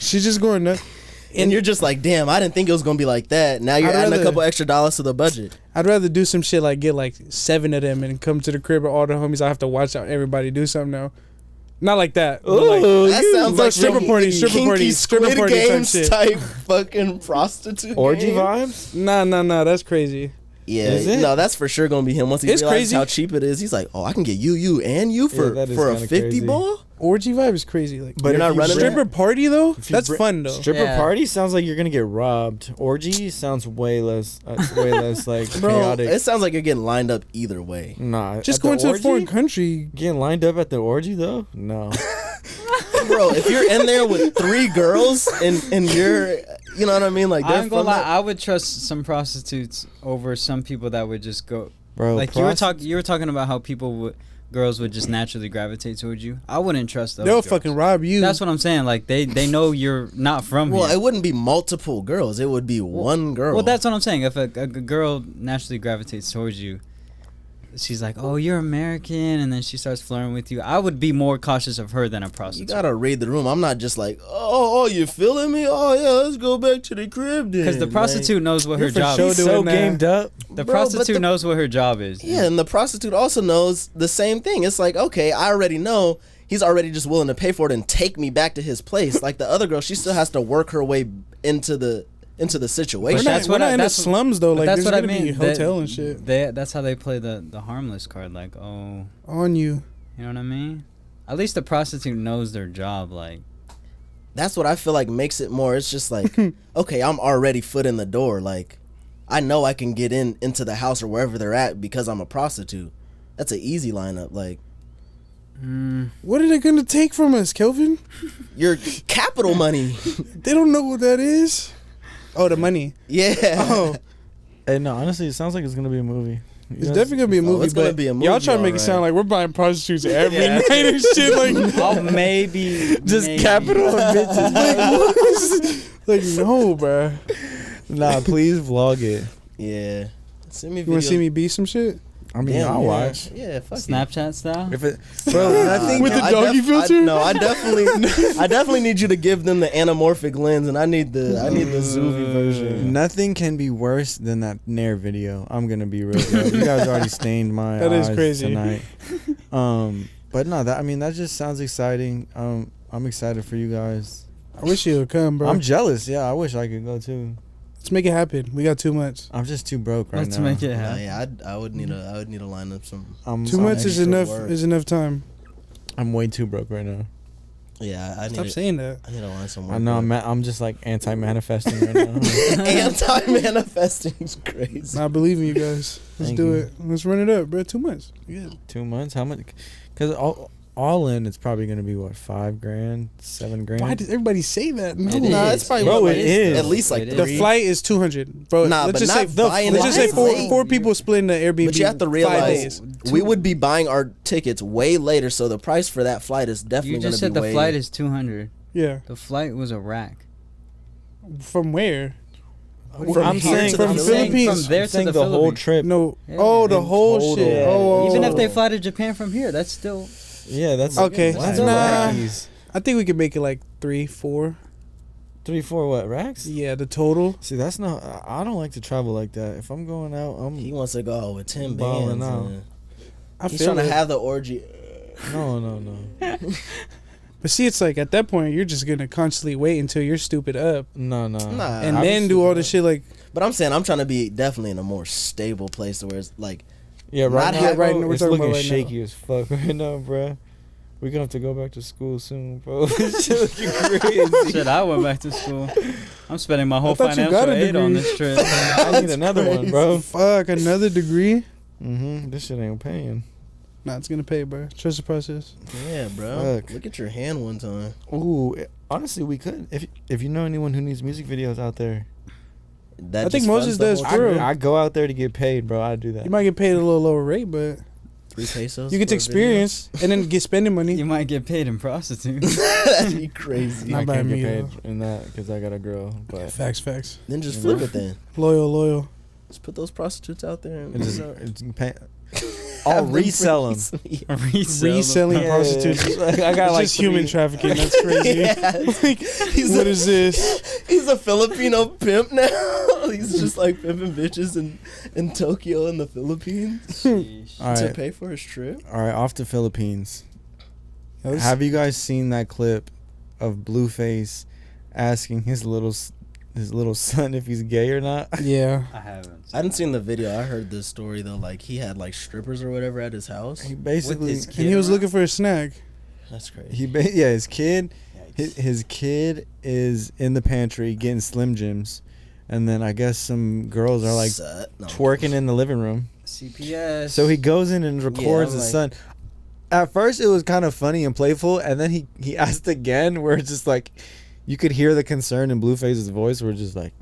She's just going nuts. and you're just like, damn, I didn't think it was gonna be like that. Now you're I'd adding a rather- couple extra dollars to the budget. I'd rather do some shit like get like 7 of them and come to the crib with all the homies. I have to watch out everybody do something now. Not like that. but like, That sounds Bro, like stripper some party, stripper kinky party, stripper Squid party type Games shit. type fucking prostitute Orgy game. vibes? nah, that's crazy. Yeah, Is it? no, that's for sure gonna be him. Once he It's realizes crazy. how cheap it is, he's like, "Oh, I can get you, and you for that is for a kinda 50 crazy. ball." Orgy vibe is crazy. Like, But you're not running stripper that? party though. If you That's br- fun though. Stripper Yeah. party sounds like you're gonna get robbed. Orgy sounds way less like Bro, chaotic. it sounds like you're getting lined up either way. Nah, Just at the going to a orgy? foreign country. Getting lined up at the orgy though? No. Bro, if you're in there with 3 girls and you're, you know what I mean, like they're I'm gonna from lie, that- I would trust some prostitutes over some people that would just go. Bro, Like you were talking about how girls would just naturally gravitate towards you. I wouldn't trust those. They'll girls. fucking rob you. That's what I'm saying. Like they know you're not from Well, here. it wouldn't be multiple girls. It would be one girl. Well, that's what I'm saying. If a girl naturally gravitates towards you, she's like, "Oh, you're American," and then she starts flirting with you. I would be more cautious of her than a you prostitute. gotta read the room. I'm not just like, oh, you feeling me? Oh yeah, let's go back to the crib then. Because the prostitute knows what her You're for job sure is. so doing that. gamed up. The Bro, but prostitute the- knows what her job is. Yeah, and the prostitute also knows the same thing. It's like, okay, I already know he's already just willing to pay for it and take me back to his place. Like the other girl, she still has to work her way into the situation. We're not, that's we're what not I- in the that's- slums though. But Like that's there's what I gonna be mean. hotel and shit That's how they play the harmless card. Like, oh, on you. you know what I mean? At least the prostitute knows their job. Like, That's what I feel like makes it more. It's just like, okay, I'm already foot in the door. Like, I know I can get into the house or wherever they're at because I'm a prostitute. That's an easy lineup. Like, What are they gonna take from us, Kelvin? your capital money. They don't know what that is. Oh, the money. Yeah. Oh, Hey, no, honestly, it sounds like it's gonna be a movie. it's definitely gonna be a movie. it's gonna but be a y'all movie, trying to make it alright. sound like we're buying prostitutes every Yeah. night and shit. Like, Oh, maybe. Just maybe. capital and bitches. like no, bruh. Nah, please vlog it. Yeah. Send me You wanna videos. see me beat some shit? I mean, Damn, I'll yeah. watch. Yeah, fuck it. Snapchat style. If it, bro, I think With the doggy filter? I definitely need you to give them the anamorphic lens, and I need the Zoovie version. nothing can be worse than that Nair video. I'm gonna be real. Bro. You guys already stained my That is eyes crazy. tonight. But no, that just sounds exciting. I'm excited for you guys. I wish you would come, bro. I'm jealous. Yeah, I wish I could go too. Let's make it happen. We got 2 months. I'm just too broke right Let's now. make it Nah, happen. yeah, I would need to line up some. 2 months is extra enough. work. Is enough time. I'm way too broke right now. Yeah, I need Stop to, saying that. I need to line some work. I know. up. I'm just like anti-manifesting right now. Anti-manifesting is crazy. I believe in you guys. Let's Thank do you. it. Let's run it up, bro. 2 months. Yeah. 2 months? How much? Because all in, it's probably gonna be what, $5,000, $7,000. Why does everybody say that? No. It Nah, is. it's probably Bro, what, it like, is. at least like It is. The 3. flight is 200, bro. Nah, let's but just not say buying let's the just say flight. four people splitting the Airbnb. But you have to 5 realize days. we would be buying our tickets way later, so the price for that flight is definitely You going just to said be the way. flight is 200. Yeah. The flight was a rack. From where? I'm saying from I'm the saying Philippines. from there I'm to saying the the whole Philippines. trip. No. Yeah. Oh, the In whole total. shit. Yeah. Oh, Even if oh. they fly to Japan from here, that's still. Yeah, that's Okay. That's Nah. rackies. I think we could make it like 3, 4. 3, 4 what racks? Yeah, the total. See, that's not. I don't like to travel like that. If I'm going out, He I'm wants to go out with 10 Balling bands. out. and I He's feel trying to it. have the orgy. no. But see, it's like at that point, you're just gonna constantly wait until you're stupid up, No. Nah, and I'll then be do all stupid the up. shit like. but I'm saying I'm trying to be definitely in a more stable place to where it's like Yeah, right Not now, have- bro, right now, we're it's talking looking about right now. shaky as fuck right now, bro. We're gonna have to go back to school soon, bro. This shit looking crazy. Shit, I went back to school. I'm spending my whole thought you financial got a aid on degree. this trip. I need another one, bro. Fuck, another degree? This shit ain't paying. Nah, it's gonna pay, bro. Trust the process. yeah, bro. Fuck. Look at your hand one time. Ooh, honestly, we could. If you know anyone who needs music videos out there, That I think just Moses funds the does whole For real. trip. I go out there to get paid, bro. I do that. You might get paid a little lower rate, but 3 pesos. you get for a experience and then get spending money. You might get paid in prostitutes. video? That'd be crazy. Not I by can't me, get paid though. in that because I got a girl. But Facts. Then just You flip know? it. Then Loyal. just put those prostitutes out there and it's pay, have I'll them resell them. Yeah. Reselling Yeah. prostitutes. Like, I got It's like just human 3 trafficking. That's crazy. Yeah. Like, He's what a- is this? He's a Filipino pimp now. He's just like pimping bitches in Tokyo in the Philippines All to right, pay for his trip. all right. Off to Philippines. That was- Have you guys seen that clip of Blueface asking his little son if he's gay or not? Yeah. I haven't. I hadn't seen the video. I heard this story though. Like he had like strippers or whatever at his house. He basically his And he was looking for a snack. That's crazy. his kid his kid is in the pantry getting Slim Jims, and then I guess some girls are like No. twerking in the living room. CPS. So he goes in and records I'm his like- son. At first it was kind of funny and playful, and then he asked again where it's just like you could hear the concern in Blueface's voice. We're just like,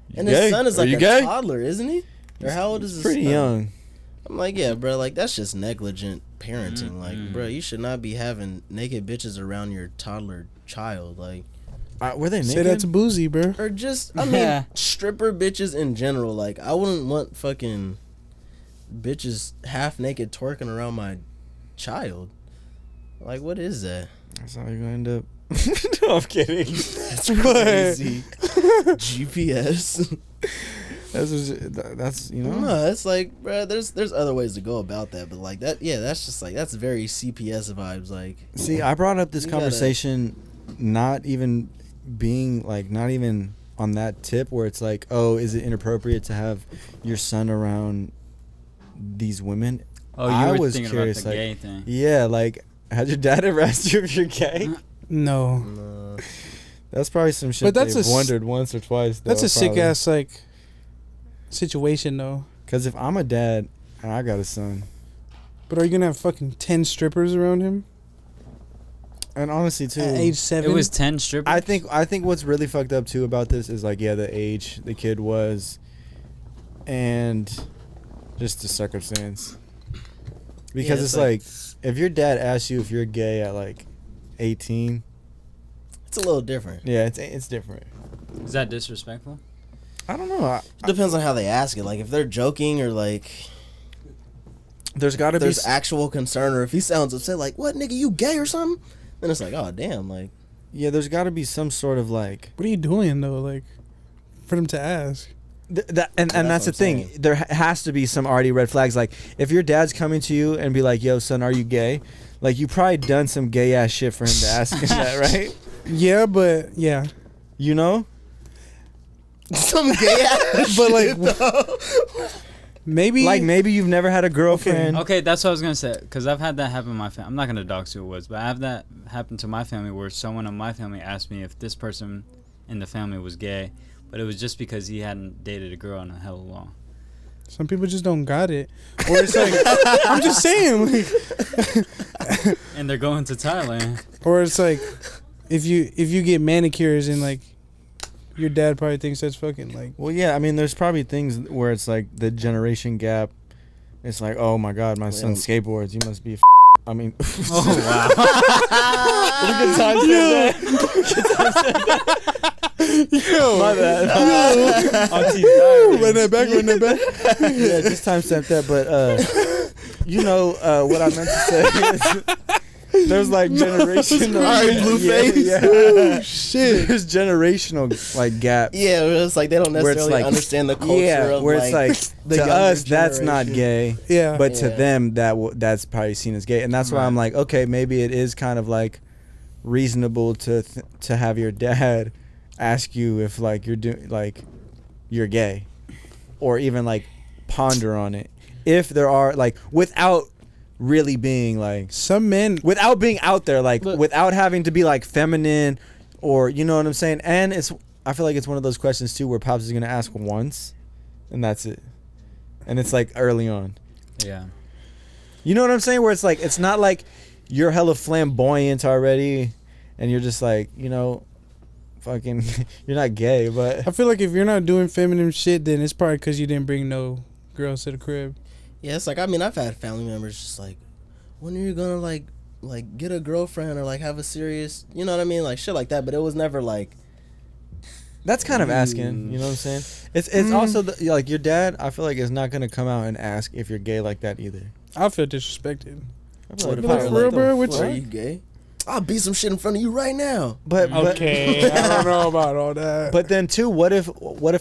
"You And gay? his son is Are like you a gay?" toddler, isn't he? Or how old is his Pretty son? young. I'm like, yeah, bro. Like that's just negligent parenting. Like, Mm-mm. bro, you should not be having naked bitches around your toddler child. Like, Were they naked? Say that's boozy, bro. or just I mean, Yeah. stripper bitches in general. Like, I wouldn't want fucking bitches half naked twerking around my child. Like, what is that? That's how you're gonna end up. No, I'm kidding. That's crazy. GPS. That's you know. No, it's like, bro. There's other ways to go about that, but like that, yeah, that's just like that's very CPS vibes. Like, See, I brought up this You gotta- conversation, not even on that tip where it's like, oh, is it inappropriate to have your son around these women? Oh, you I were was thinking curious, about the like, gay thing. Yeah, like, had your dad ever asked you if you're gay? No. no. That's probably some shit But that's they've a s- wondered once or twice. That's a sick ass like situation though. Because if I'm a dad and I got a son, But are you gonna have fucking 10 strippers around him And honestly, too, at age 7? It was 10 strippers. I think what's really fucked up too about this is like, yeah, the age the kid was, and just the circumstance. Because Yeah, it's like, if your dad asks you if you're gay at like 18, it's a little different. yeah, it's different. Is that disrespectful? I don't know. It depends on how they ask it. Like if they're joking or like There's got to be there's actual concern, or if he sounds upset, like what nigga, you gay or something? Then it's like, oh damn, like yeah, there's got to be some sort of like What are you doing though? Like, for them to ask. and that's the what I'm thing. saying. There has to be some already red flags. Like if your dad's coming to you and be like, "Yo, son, are you gay?" Like you probably done some gay ass shit for him to ask him that, right? Yeah, but yeah. You know? some gay ass But, shit, like, though. Maybe Like maybe you've never had a girlfriend. Okay, that's what I was gonna say. Because I've had that happen in my family. I'm not gonna dox who it was, but I have that happen to my family where someone in my family asked me if this person in the family was gay, but it was just because he hadn't dated a girl in a hell long. some people just don't got it. Or it's like, I'm just saying. Like, And they're going to Thailand. or it's like, if you get manicures and like, your dad probably thinks that's fucking like. Well, yeah, I mean, there's probably things where it's like the generation gap. It's like, oh my god, my son skateboards. You must be. I mean, Oh wow! Yo, my bad. Run that back. Yeah, just timestamp that. But you know what I meant to say is there's like generational. All right, Blueface. Yeah. Shit. There's generational like gap. Yeah, it's like they don't Where it's necessarily like, understand the culture yeah, of where like, it's like the to younger us that's not generation. gay, Yeah. but to Yeah. them that's probably seen as gay, and that's why I'm like, okay, maybe it is kind of like reasonable to have your dad ask you if like you're doing like you're gay, or even like ponder on it if there are like without really being like Some men. without being out there like Look. without having to be like feminine, or you know what I'm saying. And I feel like it's one of those questions too where pops is gonna ask once and that's it, and it's like early on, Yeah. you know what I'm saying, where it's like it's not like you're hella flamboyant already and you're just like, you know, fucking you're not gay, but I feel like if you're not doing feminine shit, then it's probably because you didn't bring no girls to the crib. Yeah, it's like, I mean, I've had family members just like, when are you gonna like get a girlfriend or like have a serious, you know what I mean, like shit like that. But it was never like, that's kind of asking, you know what I'm saying. It's also like your dad, I feel like, is not gonna come out and ask if you're gay like that either. I feel disrespected. I feel what if if like, I I were for real, like, bro, "The what fuck, you- are you gay? I'll beat some shit in front of you right now. but Okay, I don't know about all that. But then too, what if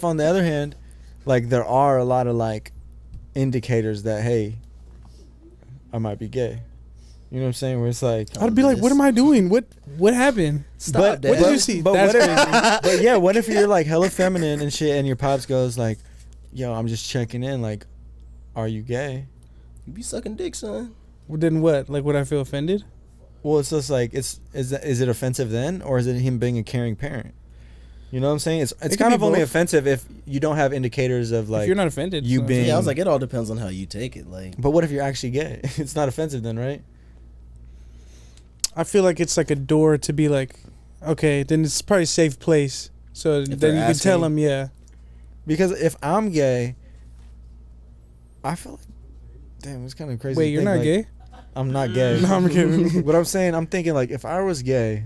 on the other hand, like there are a lot of like indicators that, hey, I might be gay. You know what I'm saying? Where it's like, I'd be like, what am I doing? What happened? Stop, Dad. What did you see? But That's what crazy. if, but yeah, what if you're like hella feminine and shit, and your pops goes like, yo, I'm just checking in, like, are you gay? You be sucking dick, son. Well, then what? Like, would I feel offended? Well, it's just like, is it offensive then, or is it him being a caring parent? You know what I'm saying? It's could kind be of only both. offensive if you don't have indicators of like if you're not offended, you so- being. Yeah, I was like, it all depends on how you take it. Like, But what if you're actually gay? It's not offensive then, right? I feel like it's like a door to be like, okay, then it's probably a safe place. So then they're you can tell asking. them, yeah. Because if I'm gay, I feel like, damn, it's kind of crazy. Wait, to you're think, not like, gay? I'm not gay. No, I'm kidding. But I'm saying, I'm thinking like, if I was gay,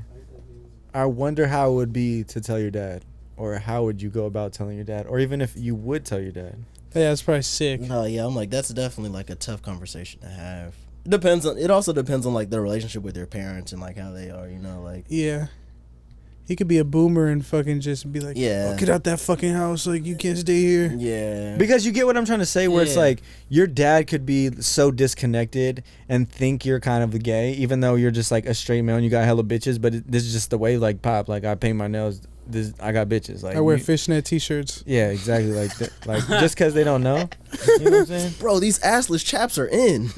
I wonder how it would be to tell your dad, or how would you go about telling your dad, or even if you would tell your dad. Yeah, it's probably sick. no, yeah, I'm like, that's definitely like a tough conversation to have. It also depends on like their relationship with their parents and like how they are, you know, like. Yeah. He could be a boomer and fucking just be like, Yeah. oh, get out that fucking house. Like, you can't stay here. Yeah. Because you get what I'm trying to say, where it's Yeah. like your dad could be so disconnected and think you're kind of gay, even though you're just like a straight male and you got hella bitches. But this is just the way, like, pop, like, I paint my nails. I got bitches. Like, I wear you- fishnet t-shirts. Yeah, exactly. Like, like just because they don't know, you know what I'm saying? Bro, these assless chaps are in.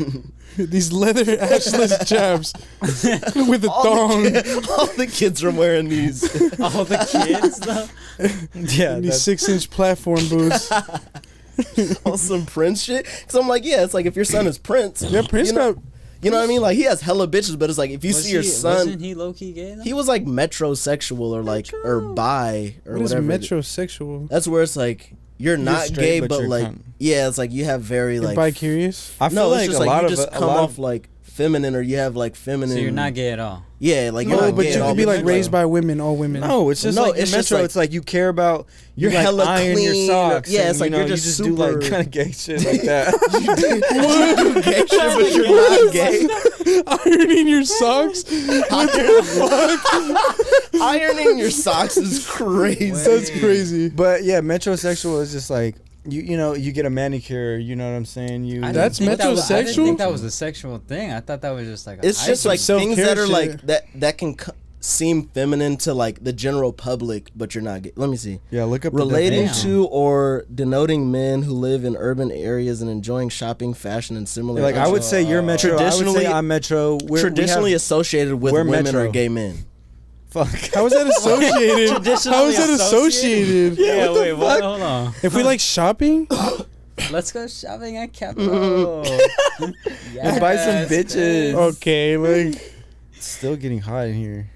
These leather ashless chaps with a thong. All the kids are wearing these. All the kids though. Yeah, And these that's- 6-inch platform boots. on some Prince shit. Cause I'm like, yeah, it's like if your son is Prince, Yeah, Prince you know, got. you know what I mean? Like he has hella bitches, but it's like if you see your son, wasn't he low key gay though? he was like metrosexual or like or bi or What is whatever. metrosexual? That's where it's like you're not straight, gay, but you're like kind- yeah, it's like you have very You're like bi-curious? I feel no, like it's just a like lot you of just come off like feminine or you have like feminine. So you're not gay at all. Yeah, like you're No, not but gay you at all, could be but like you're, raised by women, all women. No, it's just No, like it's it's just metro. like- It's like you care about. You You're like hella iron your clean. socks. Yeah, and, it's like you know, you're just you just do like super- kind of gay shit like that. you do gay shit, but you're not gay. Ironing your socks? Ironing your socks is crazy. That's crazy. But yeah, metrosexual is just like you know you get a manicure. You know what I'm saying? You I That's didn't think I didn't metrosexual? think that was a sexual thing. I thought that was just like. It's just like Self-care things that are shit. like that can seem feminine to like the general public, but you're not gay. Let me see. yeah look up Relating the definition. to or denoting men who live in urban areas and enjoying shopping, fashion, and similar. Like I would say you're metro. I would Traditionally- say I'm metro. traditionally associated with we're women metro. or gay men. fuck. How is that associated? How is that associated? Yeah, wait, what? Hold on. If we like shopping, Let's go shopping at Capital. And buy some bitches. okay, like It's still getting hot in here.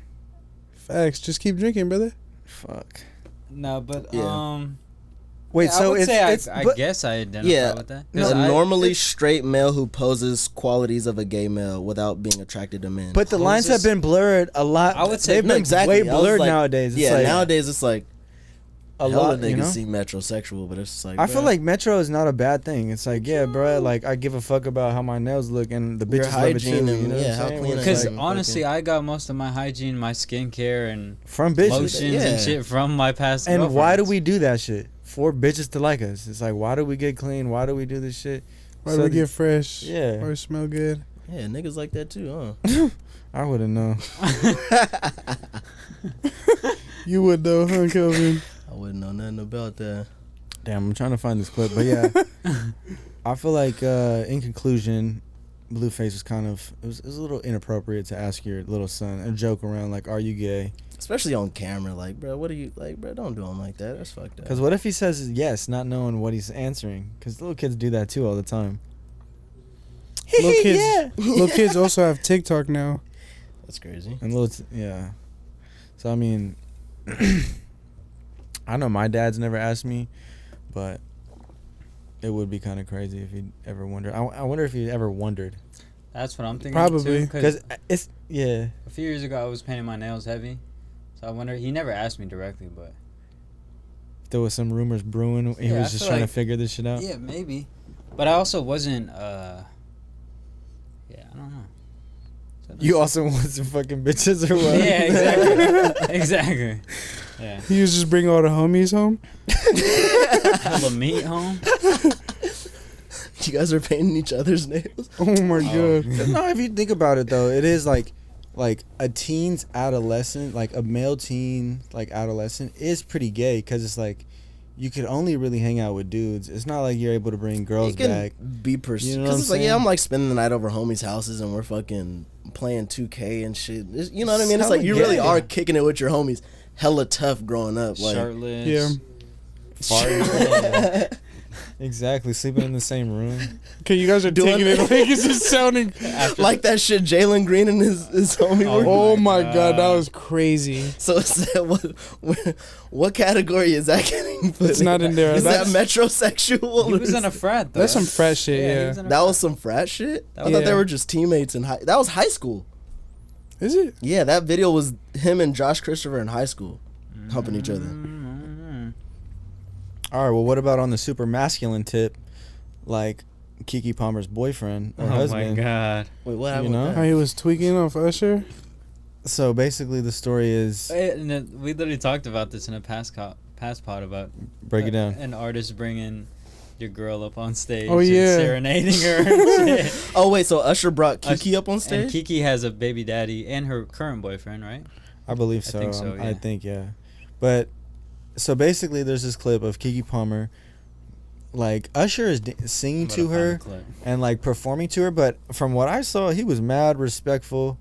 facts. Just keep drinking, brother. Fuck. No, but Yeah. Wait, yeah, so I would it's, say it's I but- guess I identify Yeah, with that. a 'Cause I- normally straight male who poses qualities of a gay male without being attracted to men. But the lines have been blurred a lot. I would say- they've No, been exactly. way I was blurred like- nowadays. It's yeah, like nowadays it's like a hella lot. niggas You know? see metrosexual, but it's just like I feel bruh, like metro is not a bad thing. It's like, yeah, bro, like I give a fuck about how my nails look and the Your bitches love it too. hygiene and- You know yeah, what how I'm saying? clean Where it's Because like, honestly, I got most of my hygiene, my skincare, and from bitches. lotions yeah. and shit from my past. And why do girlfriends. we do that shit? For bitches to like us. It's like, why do we get clean? Why do we do this shit? Why So do we the- get fresh? Yeah. Or smell good? yeah, niggas like that too, huh? I wouldn't know. You would though, huh, Kelvin? I wouldn't know nothing about that. Damn, I'm trying to find this clip, but yeah, I feel like in conclusion, Blueface was kind of it was a little inappropriate to ask your little son and joke around like, "Are you gay?" Especially on camera, like, bro, what are you like, bro? Don't do him like that. That's fucked up. Because what if he says yes, not knowing what he's answering? Because little kids do that too all the time. Little kids, little kids also have TikTok now. That's crazy. And yeah. So I mean, I know my dad's never asked me, but it would be kind of crazy if he ever wondered. I wonder if he ever wondered. That's what I'm thinking. Probably. Because Because it's yeah. a few years ago, I was painting my nails heavy, so I wonder. He never asked me directly, but There was some rumors brewing. He Yeah, I was just feel trying like- to figure this shit out. yeah, maybe. But I also wasn't. Yeah, I don't know. So You also want some fucking bitches or what? Yeah, exactly. Exactly. Yeah. He was just bring all the homies home. Hella meat home. You guys are painting each other's nails. Oh my god. No, if you think about it though, it is like a teen's adolescent, like a male teen, like adolescent is pretty gay because it's like you could only really hang out with dudes. It's not like you're able to bring girls You can back. be pursued. You know Because what it's I'm like, yeah, saying? I'm like spending the night over homies' houses and we're fucking playing 2K and shit. You know what I mean? It's It's like you hella really gay. are kicking it with your homies. Hella tough growing up. Like, Shirtless. Yeah. Farting. Exactly, sleeping in the same room. Okay, you guys are Doing- taking it like it's just sounding. like that shit Jalen Green and his homie were. Oh my god, that was crazy. So is that what category is that getting put It's not in there. Is that That's- metrosexual? He was in a frat though. That's some fresh shit, he yeah. was in a That frat. was some frat shit? I was- thought they Yeah. were just teammates in high. That was high school. Is it? Yeah, that video was him and Josh Christopher in high school, humping each other. Mm-hmm. All right, well, what about on the super masculine tip, like Keke Palmer's boyfriend or Oh husband? my god. Wait, what You happened? know? with How that? he was tweaking off Usher? So basically, the story is We literally talked about this in a past pod about break it down. an artist bringing your girl up on stage. Oh, and yeah. serenading her. And shit. Oh wait, so Usher brought Keke up on And stage? Keke has a baby daddy and her current boyfriend, right? I believe I so. think so, I yeah. think yeah. But so basically, there's this clip of Keke Palmer, like Usher is singing I'm to gonna her find the clip. and like performing to her. But from what I saw, he was mad respectful.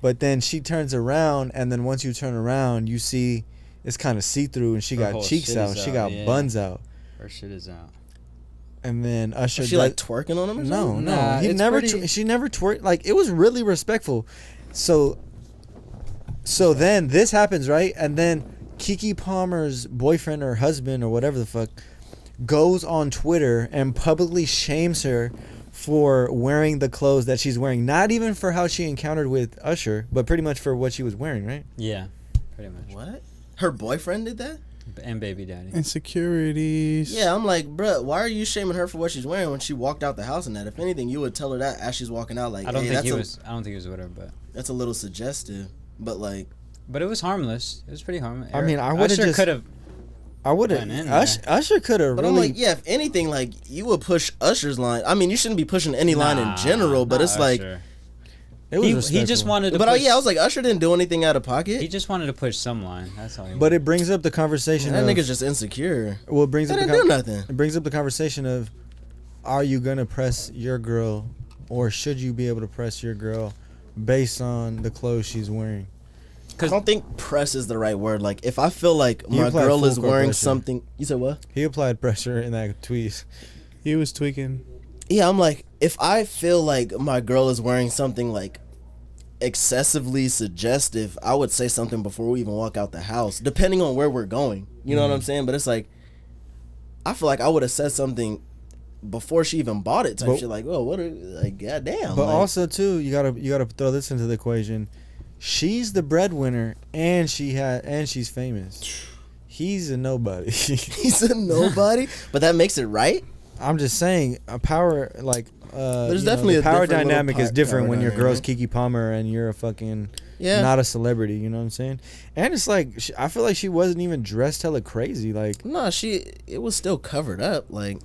But then she turns around, and then once you turn around, you see it's kind of see through, and she Her got whole cheeks shit out, is she out, got yeah. buns out. Her shit is out. And then Usher. Was she like twerking on him or something? No, Nah, he it's never. pretty- She never twerked. Like it was really respectful. So then this happens, right? And then Keke Palmer's boyfriend or husband or whatever the fuck goes on Twitter and publicly shames her for wearing the clothes that she's wearing. Not even for how she encountered with Usher, but pretty much for what she was wearing, right? Yeah, pretty much. What? Her boyfriend did that? And baby daddy. Insecurities. Yeah, I'm like, bruh, why are you shaming her for what she's wearing when she walked out the house and that? If anything, you would tell her that as she's walking out. Like, I don't hey, think that's he a, was. I don't think he was with her, but. That's a little suggestive, but like. But it was harmless. It was pretty harmless. I mean, I would've Usher just- could have. I would Went in have. there. Usher could have But really. I'm like, yeah, if anything, like, you would push Usher's line. I mean, you shouldn't be pushing any line in general, but it's like. it was He respectful. just wanted to. But push, yeah, I was like, Usher didn't do anything out of pocket. He just wanted to push some line. That's all. But it brings up the conversation. That of, nigga's just insecure. Well, it brings That up the didn't do nothing. It brings up the conversation of, are you gonna press your girl, or should you be able to press your girl, based on the clothes she's wearing? I don't think press is the right word. Like, if I feel like He my applied girl full is court wearing pressure. something. You said what? He applied pressure in that tweet. He was tweaking. Yeah, I'm like, if I feel like my girl is wearing something like excessively suggestive, I would say something before we even walk out the house, depending on where we're going. You know what I'm saying? But it's like, I feel like I would have said something before she even bought it. Type But- shit like, oh, what? Like, goddamn. But like, also too, you gotta throw this into the equation. She's the breadwinner, and she's famous. He's a nobody. he's a nobody. But that makes it right. I'm just saying, a power like. There's you know, definitely the a power different little dynamic is power different when your girl's dynamic. Keke Palmer and you're a fucking Yeah. not a celebrity. You know what I'm saying? And it's like I feel like she wasn't even dressed hella crazy. Like No, it was still covered up. Like,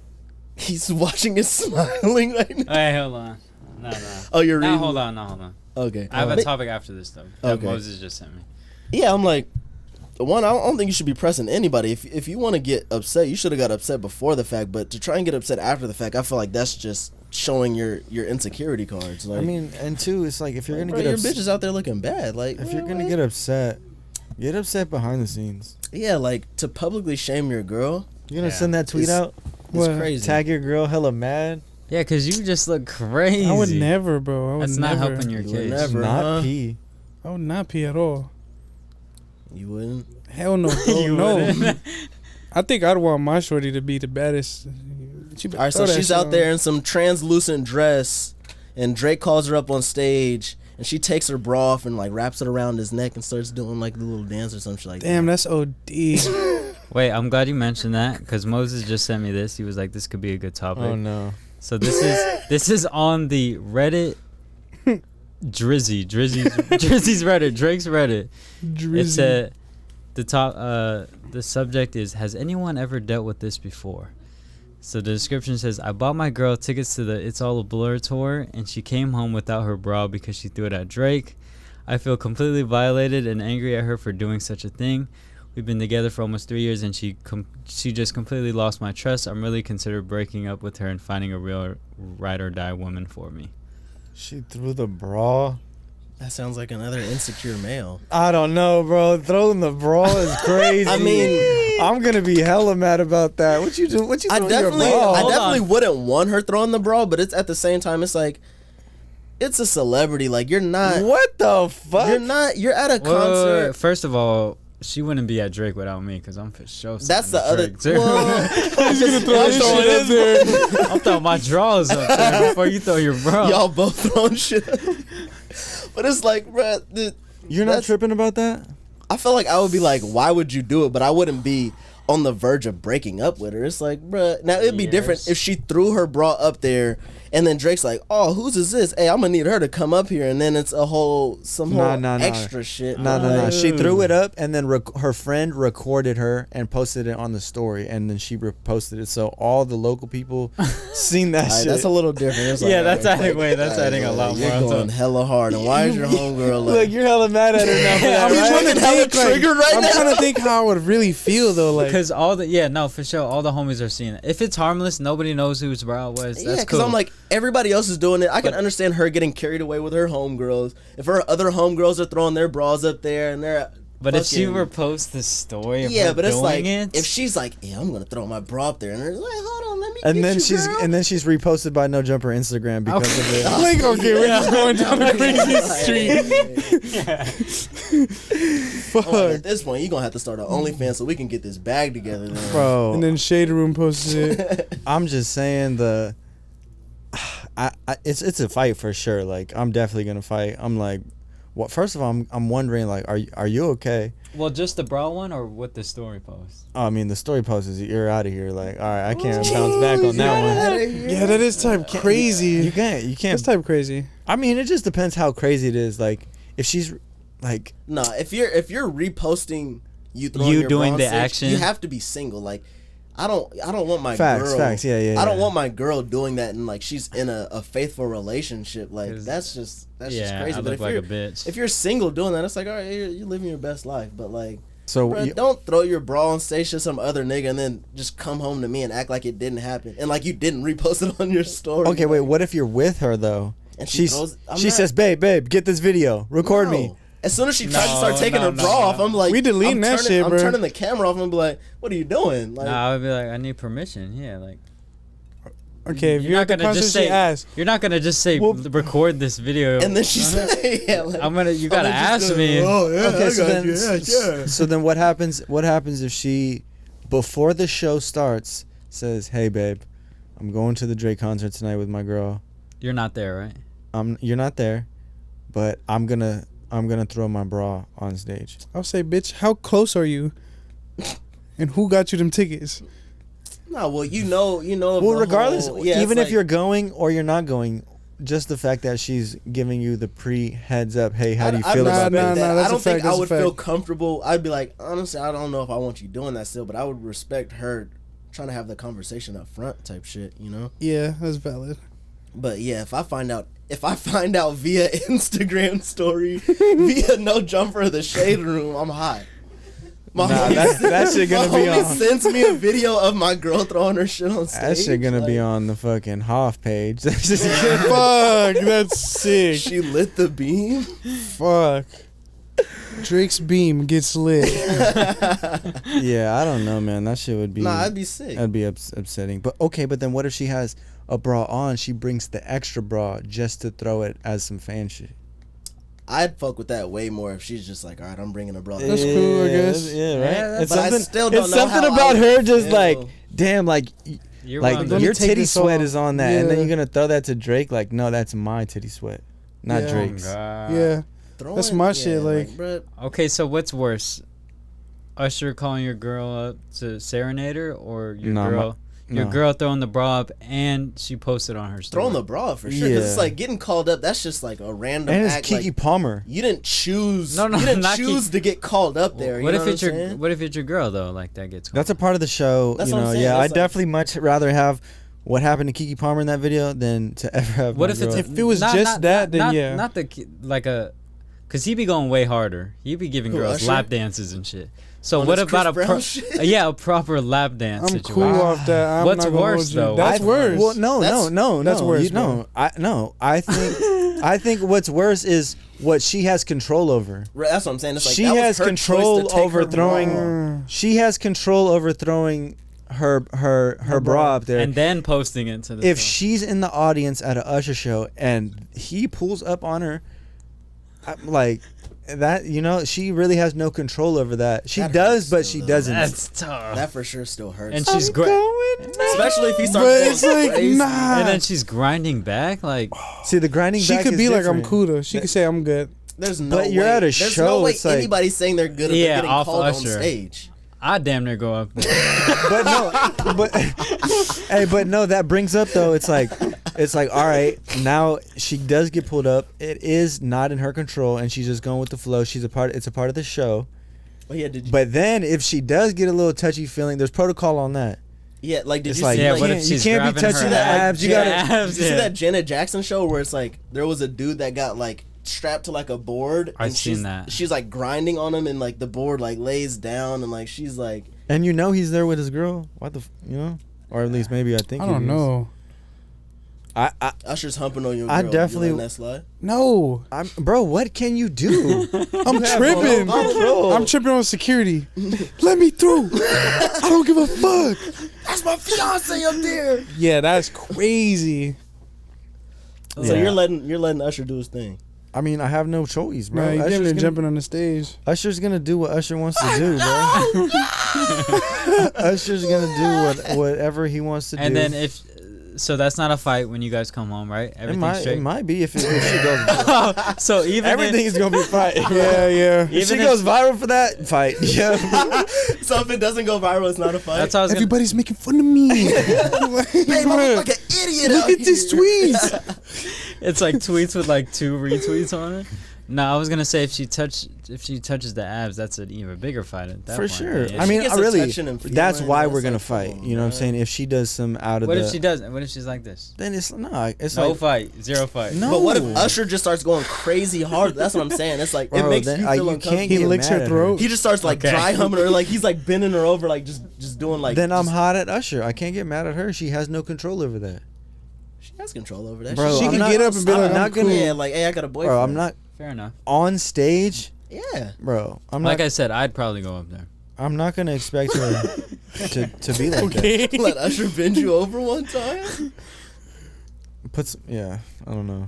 he's watching it smiling right now. Hey, hold on. No. Oh, you're Now reading? hold on. Okay. I have a But- topic after this though. That Okay. Moses just sent me. Yeah, I'm like, one, I don't think you should be pressing anybody. If you want to get upset, you should have got upset before the fact. But to try and get upset after the fact, I feel like that's just showing your insecurity cards. Like, I mean, and two, it's like if you're gonna bro, get your upset, bitch is out there looking bad. Like, if you're gonna what? get upset behind the scenes. Yeah, like, to publicly shame your girl, You're gonna Yeah. send that tweet It's- out, it's What? crazy. tag your girl hella mad. Yeah, cause you just look crazy. I would never, bro. I would That's never. not helping your You would case. never. Not huh? pee. I would not pee at all. You wouldn't. Hell no, bro. You No. wouldn't. I think I'd want my shorty to be the baddest. She All right, so she's out there in some translucent dress, and Drake calls her up on stage, and she takes her bra off and like wraps it around his neck and starts doing like the little dance or some shit like Damn, that. that's OD. Wait, I'm glad you mentioned that because Moses just sent me this. He was like, "This could be a good topic." Oh no. So this is on the Reddit. Drizzy's Reddit, Drake's Reddit. It said the subject is, has anyone ever dealt with this before? So the description says, I bought my girl tickets to the It's All a Blur tour and she came home without her bra because she threw it at Drake. I feel completely violated and angry at her for doing such a thing. We've been together for almost 3 years and she just completely lost my trust. I'm really considering breaking up with her and finding a real ride or die woman for me. She threw the bra. That sounds like another insecure male. I don't know, bro. Throwing the bra is crazy. I mean, I'm gonna be hella mad about that. What you do? What you I throwing your definitely, bra? I Hold definitely on. wouldn't want her throwing the bra, but it's at the same time, it's like, it's a celebrity. Like, you're not. What the fuck? You're not. You're at a concert. First of all, she wouldn't be at Drake without me because I'm for sure. That's the signing other. Drake, too. Well, I'm throwing my drawers up there before you throw your bra. y'all both throwing shit. But it's like, bruh, You're not that's- tripping about that? I feel like I would be like, why would you do it? But I wouldn't be on the verge of breaking up with her. It's like, bruh. Now, it'd be different Yes. if she threw her bra up there and then Drake's like, oh, whose is this? Hey, I'm going to need her to come up here. And then it's a whole, Nah. extra shit. No. Like, She threw it up, and then her friend recorded her and posted it on the story, and then she reposted it. So all the local people seen that Alright, shit. that's a little different. It's like, Yeah, that's alright, adding- wait, that's alright, adding a lot you're more onto going it. hella hard. And why is your homegirl Look, like, you're hella mad at her now. For that, I'm right? trying to hella triggered right I'm now. trying to think how I would really feel though. Like, Because for sure, all the homies are seeing it. If it's harmless, nobody knows whose bra it was. Yeah, That's because cool. I'm like, everybody else is doing it. I can But- understand her getting carried away with her homegirls. If her other homegirls are throwing their bras up there and they're but if she fucking- reposts the story of yeah, her but it's doing like, it, if she's like, yeah, I'm going to throw my bra up there, and they're like, hold on, let me And then she's reposted by No Jumper Instagram because of it. Like, okay, we're just going down a crazy street. Fuck. Oh, at this point, you're gonna have to start an OnlyFans so we can get this bag together, then. Bro. And then Shade Room posted it. I'm just saying it's a fight for sure. Like, I'm definitely gonna fight. I'm like, well, first of all, I'm wondering, like, are you okay? Well, just the bra one or with the story post? I mean, the story post is you're out of here. Like, all right, I can't bounce back on that one. Yeah, that is type crazy. You can't. That's type crazy. I mean, it just depends how crazy it is. Like, if she's like, nah, if you're reposting you throwing You your doing bra on the stage, action? you have to be single. Like, I don't want my Facts, girl. facts, yeah. I don't want my girl doing that and like she's in a faithful relationship. Like, that's just crazy. I But look if like you're a bitch. if you're single doing that, it's like, all right, you're living your best life. But like, so bruh, don't throw your bra on stage to some other nigga and then just come home to me and act like it didn't happen and like you didn't repost it on your story. okay, wait. What if you're with her though? And She she says, babe, get this video, record me. As soon as she tries to start taking her bra off, I'm like, We deleting that shit, I'm bro. turning the camera off and be like, what are you doing? Like, Nah, I would be like, I need permission. Yeah, like. Okay, if you're at the concert, she asked. You're not gonna just say record this video. and then she's like, yeah, like, You gotta ask me. Oh yeah, Okay, so then, yeah. so then what happens? What happens if she, before the show starts, says, "Hey, babe, I'm going to the Drake concert tonight with my girl. You're not there, right? You're not there, but I'm gonna throw my bra on stage." I'll say, bitch, how close are you? And who got you them tickets? No, well, you know. Well, regardless, yeah, even it's if you're going or you're not going, just the fact that she's giving you the heads up, hey, how do you feel about that? that? I don't think I would feel comfortable. I'd be like, honestly, I don't know if I want you doing that still, but I would respect her trying to have the conversation up front type shit, you know? Yeah, that's valid. But yeah, if I find out via Instagram story, via No Jumper or the Shade Room, I'm hot. My that shit gonna be on. Sends me a video of my girl throwing her shit on stage. That shit gonna be on the fucking Hoff page. Fuck, that's sick. She lit the beam. Fuck. Drake's beam gets lit. Yeah, I don't know, man. That shit would be. Nah, I'd be sick. That'd be upsetting. But okay, but then what if she has a bra on? She brings the extra bra just to throw it as some fan shit. I'd fuck with that way more if she's just like, all right, I'm bringing a bra. That's cool, I guess. Yeah, right. Yeah, It's but I something. still don't It's know something how about I her would just feel. like, damn, like You're like wrong. Let me your take titty this sweat off. is on that, and then Yeah. you're gonna throw that to Drake. Like, no, that's my titty sweat, not Yeah. Drake's. Yeah. That's my shit, like- bruh, Okay, so what's worse? Usher calling your girl up to serenade her, or your No, no. girl throwing the bra up and she posted on her story? throwing the bra up for sure. Because it's Yeah. like getting called up. That's just like a random And it's act. Keke like, Palmer. you didn't choose. No, you didn't not choose to get called up there. What you if know it's what I'm your saying? What if it's your girl though? Like that gets. That's a part of the show. That's you what I'm know, saying. yeah. That's I like- definitely much rather have what happened to Keke Palmer in that video than to ever have. What my if it's girl. If it was just that, then yeah. Not the like a, cause he be going way harder. He be giving Who, girls Usher? lap dances and shit. So On what this about Chris Brown shit? a proper lap dance I'm situation? cool off that. I'm What's not gonna worse, hold you. though? That's worse. Well, no. That's worse, You know, I think, I think what's worse is what she has control over. Right, that's what I'm saying. It's like, She that was has her control choice to take over her bra throwing. off. She has control over throwing her bra up there. And then posting it to the. If story. she's in the audience at an Usher show and he pulls up on her, I'm like that, you know, she really has no control over that. She That does, hurts but still, she though. doesn't. That's tough. That for sure still hurts. And she's great. Especially if he starts But going it's like, crazy. nah. And then she's grinding back like. See, the grinding She back could is be like, I'm different. cool though. She could say, I'm good. There's no But you're way. at a There's show, no way it's like- anybody's saying they're good if Yeah, they're getting off called on Usher. stage. I damn near go up there. But no, but no, that brings up though. It's like, all right, now she does get pulled up. It is not in her control, and she's just going with the flow. It's a part of the show. Oh yeah, did you? But then if she does get a little touchy feeling, there's protocol on that. Yeah, like did It's you like, see? Yeah, like, what you if can't- she's you can't be grabbing touching her the abs? abs. You gotta. abs, Did you see yeah. that Janet Jackson show where it's like there was a dude that got like strapped to like a board? I've and seen that. She's like grinding on him, and like the board like lays down, and like she's like, And you know he's there with his girl. What the, you know, or at least maybe I think. I he don't is. know. Usher's humping on your girl. I You definitely- letting that slide? No. Bro, what can you do? I'm tripping. control. I'm tripping on security. Let me through. I don't give a fuck. That's my fiance up there. Yeah, that's crazy. So you're letting Usher do his thing. I mean, I have no choice, bro. Bro, you Usher's damn near gonna- jumping on the stage. Usher's gonna do what Usher wants to do, bro. Usher's gonna do whatever he wants to do. And then so that's not a fight when you guys come home, right? Everything's it straight. might be if she goes. So even Everything's gonna be a fight. Yeah. If she goes viral for that, fight. Yeah. So if it doesn't go viral, it's not a fight. that's how I was gonna, Everybody's making fun of me. Babe, I look like an idiot. Look out at this here. tweets. it's like tweets with like 2 retweets on it. No, I was gonna say if she touches the abs, that's an even bigger fight at that For point. sure. Yeah. I mean, gets a really, touching and that's feeling, why that's we're gonna like, fight. come on, You know what I'm bro. saying? If she does some out of What the, if she doesn't? What if she's like this? then it's No like fight, 0 fight. No. But what if Usher just starts going crazy hard? That's what I'm saying. It's like it Bro, makes then, you like, feel you uncomfortable. can't He get licks mad her at throat. He just starts like Okay. dry humming her, like he's like bending her over, like just doing like. Then I'm just- hot at Usher. I can't get mad at her. She has no control over that. She has control over that. Bro, She I'm can not- get up and be I'm like, not I'm gonna- cool. Yeah, like hey, I got a boyfriend. Bro, I'm not Fair enough. on stage, Yeah. bro. I'm Like not. I said, I'd probably go up there. I'm not gonna expect her to be like Okay. Let Usher bend you over one time. that. Yeah, I don't know.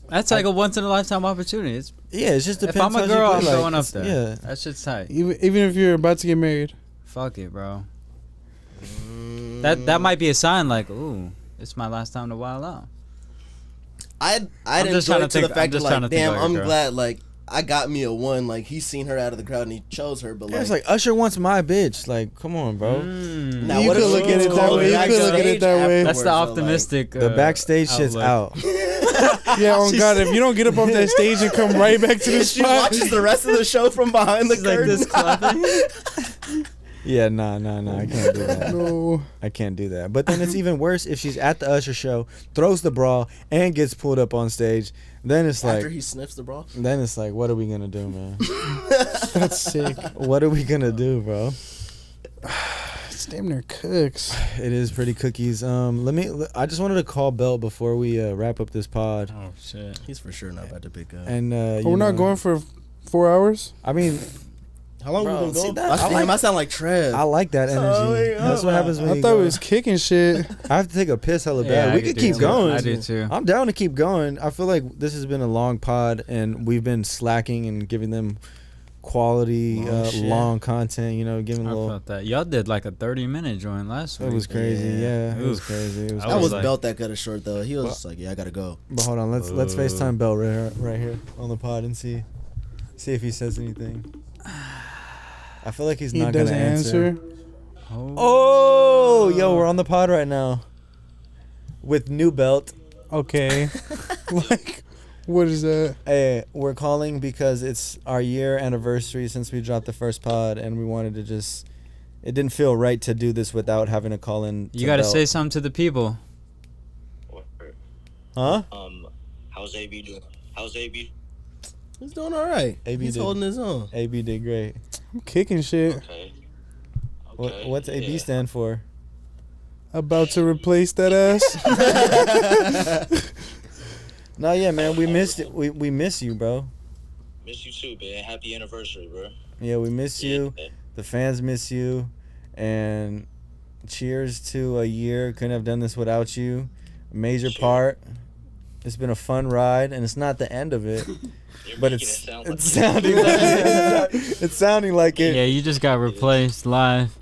That's like a once in a lifetime opportunity. Yeah, it just depends. If I'm a how she girl, play, I'm like, going up it's- there. Yeah, That shit's tight. Even if you're about to get married. Fuck it, bro. That might be a sign like, ooh, it's my last time to wild out. I'd I'm just enjoy trying it to to the think- I'm fact that just trying like, to think damn, like a I'm girl. glad like I got me a one. Like he's seen her out of the crowd and he chose her, but yeah. like, It's like Usher wants my bitch. Like, come on, bro. now You what could if look she at it gets that called way. You backstage could look at it that way. That's the afterwards, so, optimistic. The backstage shit's outlook. out. Yeah, on God, if you don't get up off that stage and come right back to the Like, she spot. watches the rest of the show from behind the She's like curtain. this clapping. Yeah, nah. I can't do that. No. I can't do that. But then it's even worse if she's at the Usher show, throws the bra, and gets pulled up on stage. Then it's After like, he sniffs the bra. then it's like, what are we gonna do, man? That's sick. What are we gonna do, bro? It's damn near cooks. It is pretty cookies. I just wanted to call Belt before we wrap up this pod. Oh shit. He's for sure not about to pick up. And Oh, we're not going for 4 hours? I mean, How long Bro, we been see going? that? I, I damn, like- I sound like Trev. I like that energy. That's what happens when I you thought go. we was kicking shit. I have to take a piss hella bad. Yeah, We I could do keep too. going. I do too. I'm down to keep going. I feel like this has been a long pod, and we've been slacking and giving them quality, Long shit. long content. You know, giving a I little. felt that. Y'all did like a 30-minute joint last week. It was crazy. Yeah. Yeah, it was Oof. crazy. It was. I That was was like- Belt that cut it short though. He was just like, yeah, I gotta go. But hold on, let's FaceTime Bell right here on the pod and see if he says anything. I feel like he's He not gonna doesn't answer. Oh. Oh, yo, we're on the pod right now with new Belt. Okay. Like, what is that? Hey, we're calling because it's our year anniversary since we dropped the first pod, and we wanted to just. It didn't feel right to do this without having to call in. You got to say something to the people. Huh? How's AB doing? How's AB? He's doing all right. AB He's did. holding his own. AB did great. I'm kicking shit. Okay. What's AB yeah. stand for? About to replace that ass. No, yeah, man, we missed it. We miss you, bro. Miss you too, man. Happy anniversary, bro. Yeah, we miss you. Yeah. The fans miss you, and cheers to a year. Couldn't have done this without you. A major Sure. part. It's been a fun ride, and it's not the end of it, You're but making it's it sound like it's sounding like it's sounding like it. Yeah, you just got replaced live.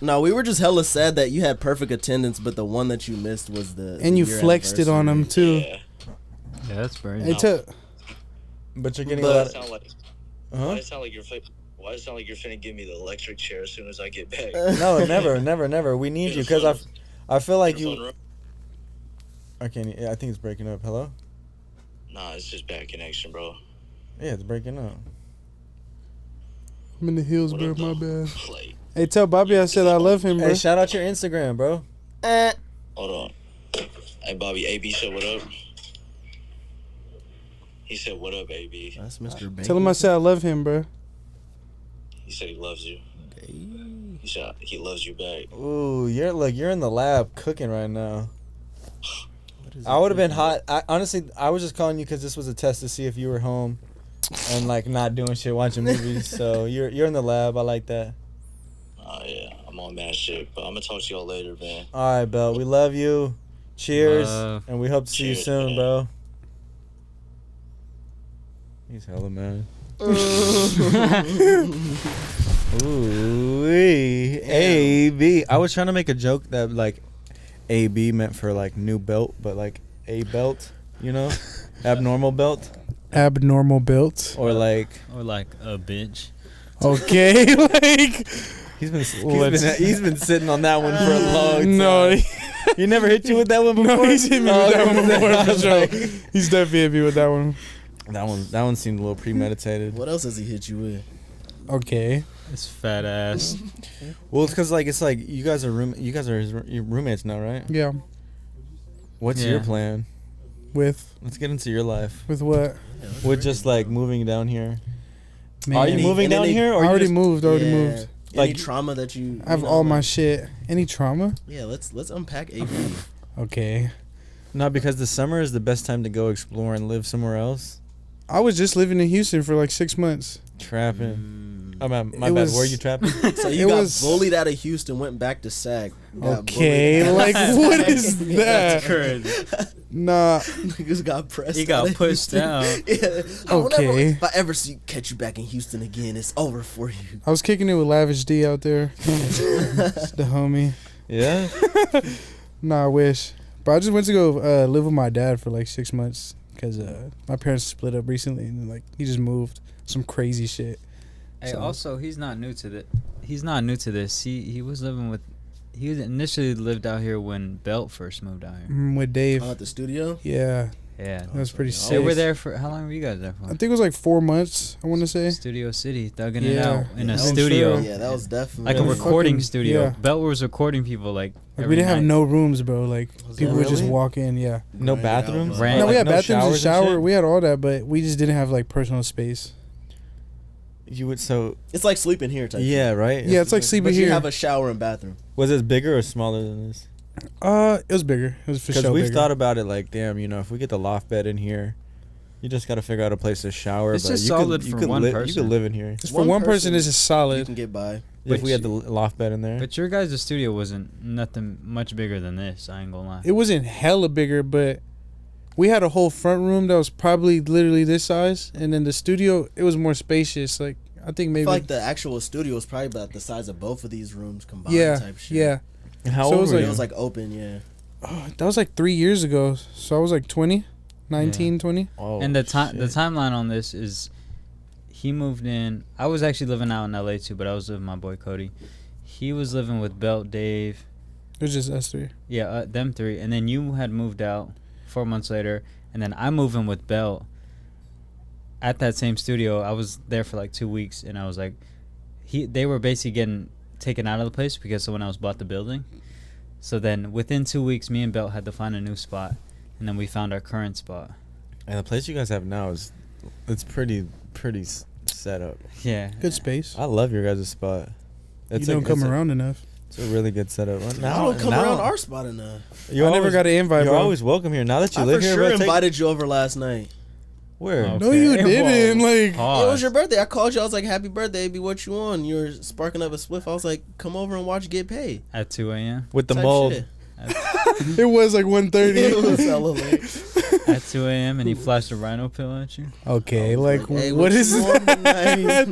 No, we were just hella sad that you had perfect attendance, but the one that you missed was the. And you year flexed it on him, anniversary. too. Yeah. Yeah, that's crazy. Hey, took. But you're getting But- a Why lot. it sound like? Huh? Why it sound like you're? Why it sound like you're finna give me the electric chair as soon as I get back? No, never. We need you because I feel like Your phone you. rung? I can't. Yeah, I think it's breaking up. Hello. Nah, it's just bad connection, bro. Yeah, it's breaking up. I'm in the hills, What bro. up, My though? bad. Like, Hey, tell Bobby I said I love him, bro. Hey, shout out your Instagram, bro. hold on. Hey, Bobby, AB said what up? He said what up, AB? That's Mr. Bacon. Tell him I said I love him, bro. He said he loves you. He said he loves you back. Ooh, you're in the lab cooking right now. What is I it? would have been hot. Honestly, I was just calling you because this was a test to see if you were home, and like not doing shit, watching movies. So you're in the lab. I like that. Yeah, I'm on mad shit. But I'm gonna talk to y'all later, man. All right, Bell. We love you. Cheers, Love. and we hope to see you Cheers, soon, man. bro. He's hella mad. Ooh, A-B. I was trying to make a joke that like A-B meant for like new belt, but like a belt, you know, abnormal belt, Abnormal built. or like Or like a bitch. Okay, like he's been sitting on that one for a long time. no, He never hit you with that one before. no, he's hit me Oh, with that one before I for was sure. like- He's definitely hit me with that one. That one seemed a little premeditated. What else has he hit you with? Okay, This fat ass. Well, it's because like you guys are your roommates now, right? yeah. What's Yeah. your plan? With Let's get into your life. what? With just like moving down here. Man, Are you moving and then down they- here? Or I you already just- moved. Already Yeah. moved. Any Like- trauma that you? I have you know, all my like- shit. Any trauma? Yeah, let's unpack AB. Okay. Not because the summer is the best time to go explore and live somewhere else. I was just living in Houston for like 6 months. Trapping. Oh, my It bad. was- Where are you trapping? So you It got was- bullied out of Houston, went back to SAC. got Okay, bullied. like what is that? That's crazy. Nah. Niggas got pressed. He out got of pushed Houston. down. Yeah. I will never- Okay. if I ever catch you back in Houston again, it's over for you. I was kicking it with Lavish D out there. It's the homie. Yeah. Nah, I wish. But I just went to go live with my dad for like 6 months because my parents split up recently and like he just moved. Some crazy shit. Hey, So- also, he's not new to this. He's not new to this. He was living with. He was initially lived out here when Belt first moved out here. With Dave. At the studio. Yeah, Yeah. that was pretty They sick. They were there for how long were you guys there I for? think it was like 4 months, I want to say. Studio City, thugging it Yeah. out in a that was studio, true. Yeah, that was definitely like a Yeah. recording Fucking- studio. yeah. Belt was recording people like. Like, every we didn't have night. no rooms, bro. Like Was people that would just really? walk in. Yeah. No Right, bathrooms. Ran- No, we Like, had bathrooms and showers shower. shit? We had all that, but we just didn't have like personal space. You would so It's like sleeping here type. yeah, right. Yeah, it's like shit. sleeping But you here. have a shower and bathroom. Was it bigger or smaller than this? It was bigger. It was for Because sure we've bigger. thought about it like, damn, you know, if we get the loft bed in here, you just got to figure out a place to shower. It's but just you solid could, you for could one You person. could live in here Just for one person, this is You solid. can get by. if we had the loft bed in there. But your guys' studio wasn't nothing much bigger than this. I ain't gonna lie. It wasn't hella bigger, but we had a whole front room that was probably literally this size, and then the studio it was more spacious. Like I think I maybe feel like the actual studio was probably about the size of both of these rooms combined. yeah, Type shit. yeah. And how so it old was were It you? was like open. Yeah. Oh, that was like 3 years ago. So I was like 20, 19, 20. Oh, And the shit. timeline on this is he moved in. I was actually living out in LA too, but I was living with my boy Cody. He was living with Belt, Dave, It was just us three. yeah, them three, and then you had moved out 4 months later, and then I moved in with Belt at that same studio. I was there for like 2 weeks, and I was like, they were basically getting taken out of the place because someone else bought the building. So then within 2 weeks, me and Belt had to find a new spot, and then we found our current spot. And the place you guys have now it's pretty set up. Yeah, Good space. I love your guys' spot. You don't come around enough. It's a really good setup. I don't come around our spot enough. You I never got an invite, You're bro. always welcome here. Now that you I live for here, sure bro, invited you over last night. where? Oh. No, you Okay. didn't. Whoa. Like, Pause. It was your birthday. I called you. I was like, "Happy birthday, be what you on?" You were sparking up a spliff. I was like, "Come over and watch Get Paid." At 2 a.m. With the Type mold. shit. it was like 1:30. It was hella late. At 2 a.m. and he flashed a rhino pill at you. Okay, I was like, like, hey, what what is you want that?